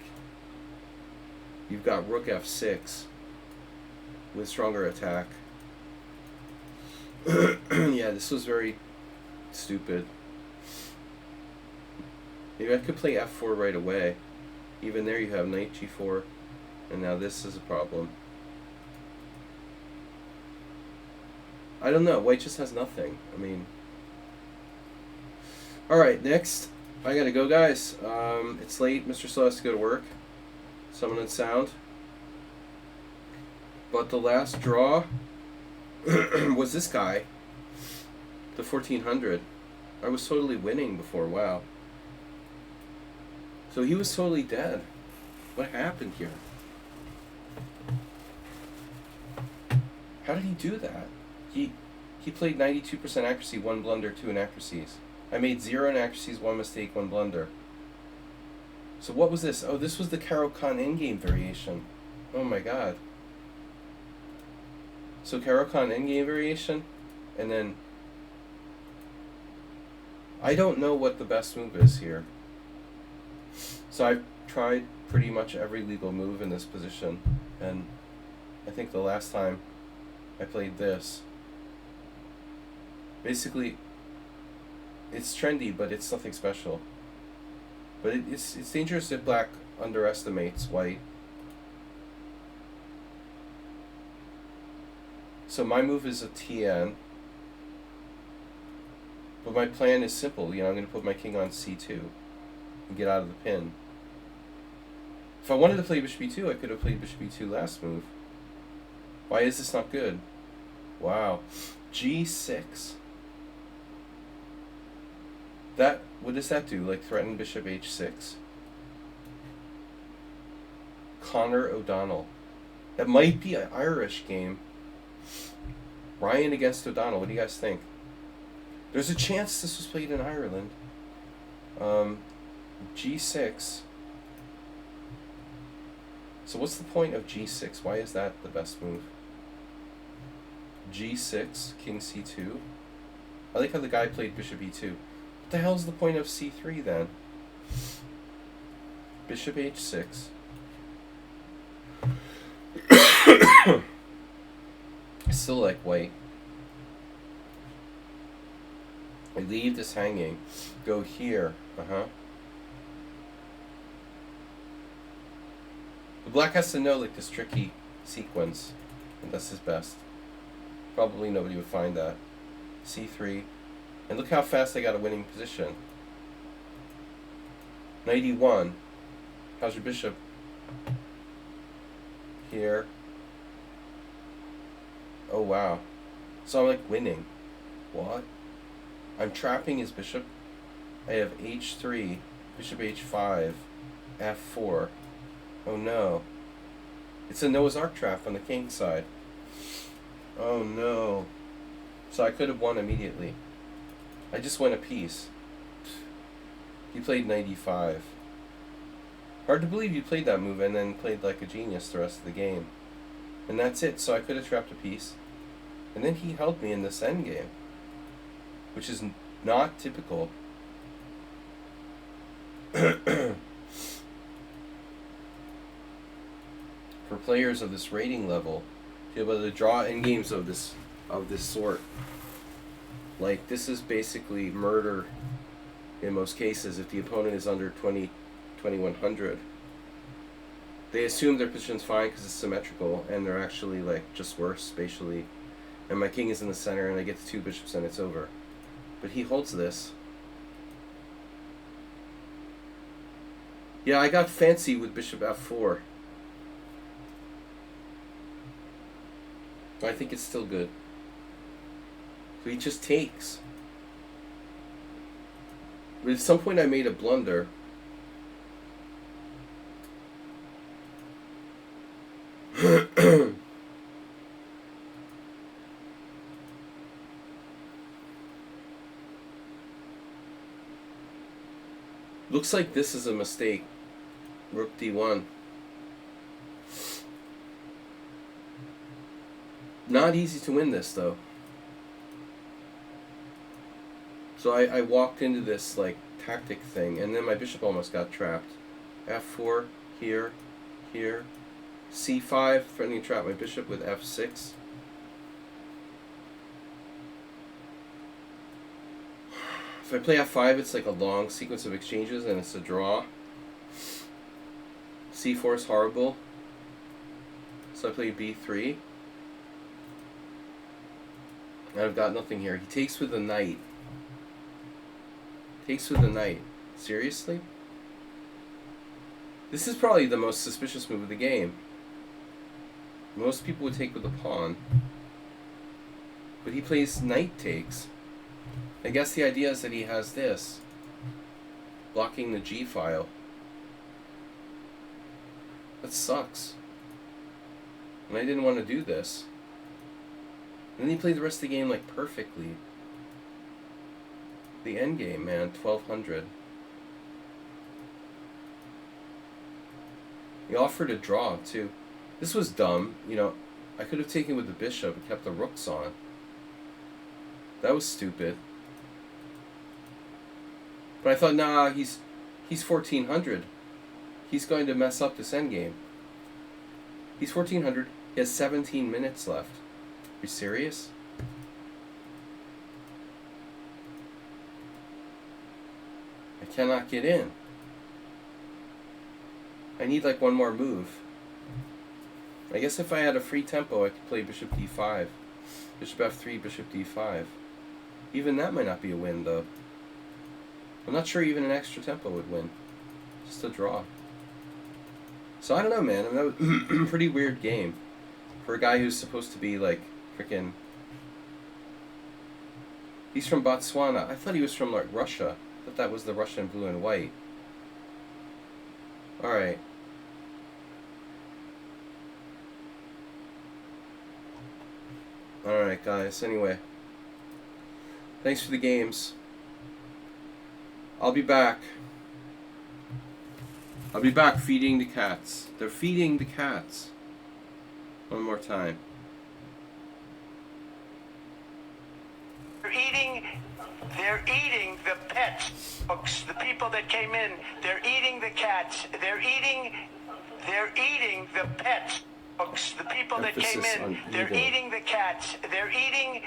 you've got rook f6 with stronger attack. Yeah, this was very stupid. Maybe I could play f4 right away. Even there you have knight g4, and now this is a problem. I don't know, white just has nothing. I mean... Alright, next. I gotta go, guys. It's late, Mr. Slow has to go to work. Summon and sound. But the last draw was this guy. The 1400. I was totally winning before, wow. So he was totally dead. What happened here? How did he do that? He played 92% accuracy, 1 blunder, 2 inaccuracies. I made 0 inaccuracies, 1 mistake, 1 blunder. So what was this? Oh, this was the Caro-Kann endgame variation. Oh my god. So Caro-Kann endgame variation, and then... I don't know what the best move is here. So I've tried pretty much every legal move in this position, and I think the last time I played this, basically, it's trendy, but it's nothing special. But it's dangerous if black underestimates white. So my move is a TN. But my plan is simple. You know, I'm going to put my king on c2 and get out of the pin. If I wanted to play bishop e2, I could have played bishop e2 last move. Why is this not good? Wow. g6. That, what does that do? Like threaten bishop h6? Connor O'Donnell. That might be an Irish game. Ryan against O'Donnell. What do you guys think? There's a chance this was played in Ireland. g6. So what's the point of g6? Why is that the best move? g6, king c2. I like how the guy played bishop e2. What the hell's the point of c3 then? Bishop h6. I still like white. I leave this hanging. Go here. The black has to know like this tricky sequence, and that's his best. Probably nobody would find that. c3. And look how fast I got a winning position. Knight e1. How's your bishop? Here. Oh wow. So I'm like winning. What? I'm trapping his bishop. I have h3, bishop h5, f4. Oh no. It's a Noah's Ark trap on the king side. Oh no. So I could have won immediately. I just won a piece. He played knight e5. Hard to believe you played that move and then played like a genius the rest of the game. And that's it. So I could have trapped a piece. And then he held me in this endgame, which is not typical. For players of this rating level, to be able to draw endgames of this sort, like this is basically murder in most cases. If the opponent is under 2100, they assume their position's fine because it's symmetrical, and they're actually like just worse spatially. And my king is in the center, and I get the two bishops, and it's over. But he holds this. Yeah, I got fancy with bishop f4. I think it's still good. So he just takes. But at some point I made a blunder. Looks like this is a mistake. Rook d1. Not easy to win this though. So I walked into this like tactic thing, and then my bishop almost got trapped. f4 here, here, c5 threatening to trap my bishop with f6. If I play f5, it's like a long sequence of exchanges, and it's a draw. c4 is horrible. So I play b3. And I've got nothing here. He takes with a knight. Takes with a knight. Seriously? This is probably the most suspicious move of the game. Most people would take with a pawn. But he plays knight takes. I guess the idea is that he has this, blocking the G file. That sucks. And I didn't want to do this. And then he played the rest of the game like perfectly. The end game, man, 1200. He offered a draw too. This was dumb, you know. I could have taken with the bishop and kept the rooks on. That was stupid. But I thought, nah, he's 1400. He's going to mess up this endgame. He's 1400. He has 17 minutes left. Are you serious? I cannot get in. I need like one more move. I guess if I had a free tempo, I could play bishop d5. Bishop f3, bishop d5. Even that might not be a win, though. I'm not sure even an extra tempo would win. Just a draw. So I don't know, man. I mean, that was a pretty weird game. For a guy who's supposed to be, like, freaking... He's from Botswana. I thought he was from, like, Russia. I thought that was the Russian blue and white. Alright. Alright, guys. Anyway. Thanks for the games. I'll be back. I'll be back feeding the cats. They're feeding the cats. One more time. They're eating the pets, folks. The people that came in, they're eating the cats. They're eating the pets, folks. The people that came in, they're eating the cats. They're eating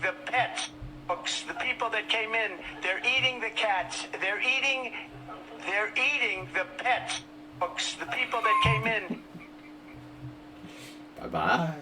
the pets, folks. The people that came in, they're eating the cats. They're eating the pets, folks. The people that came in. Bye-bye.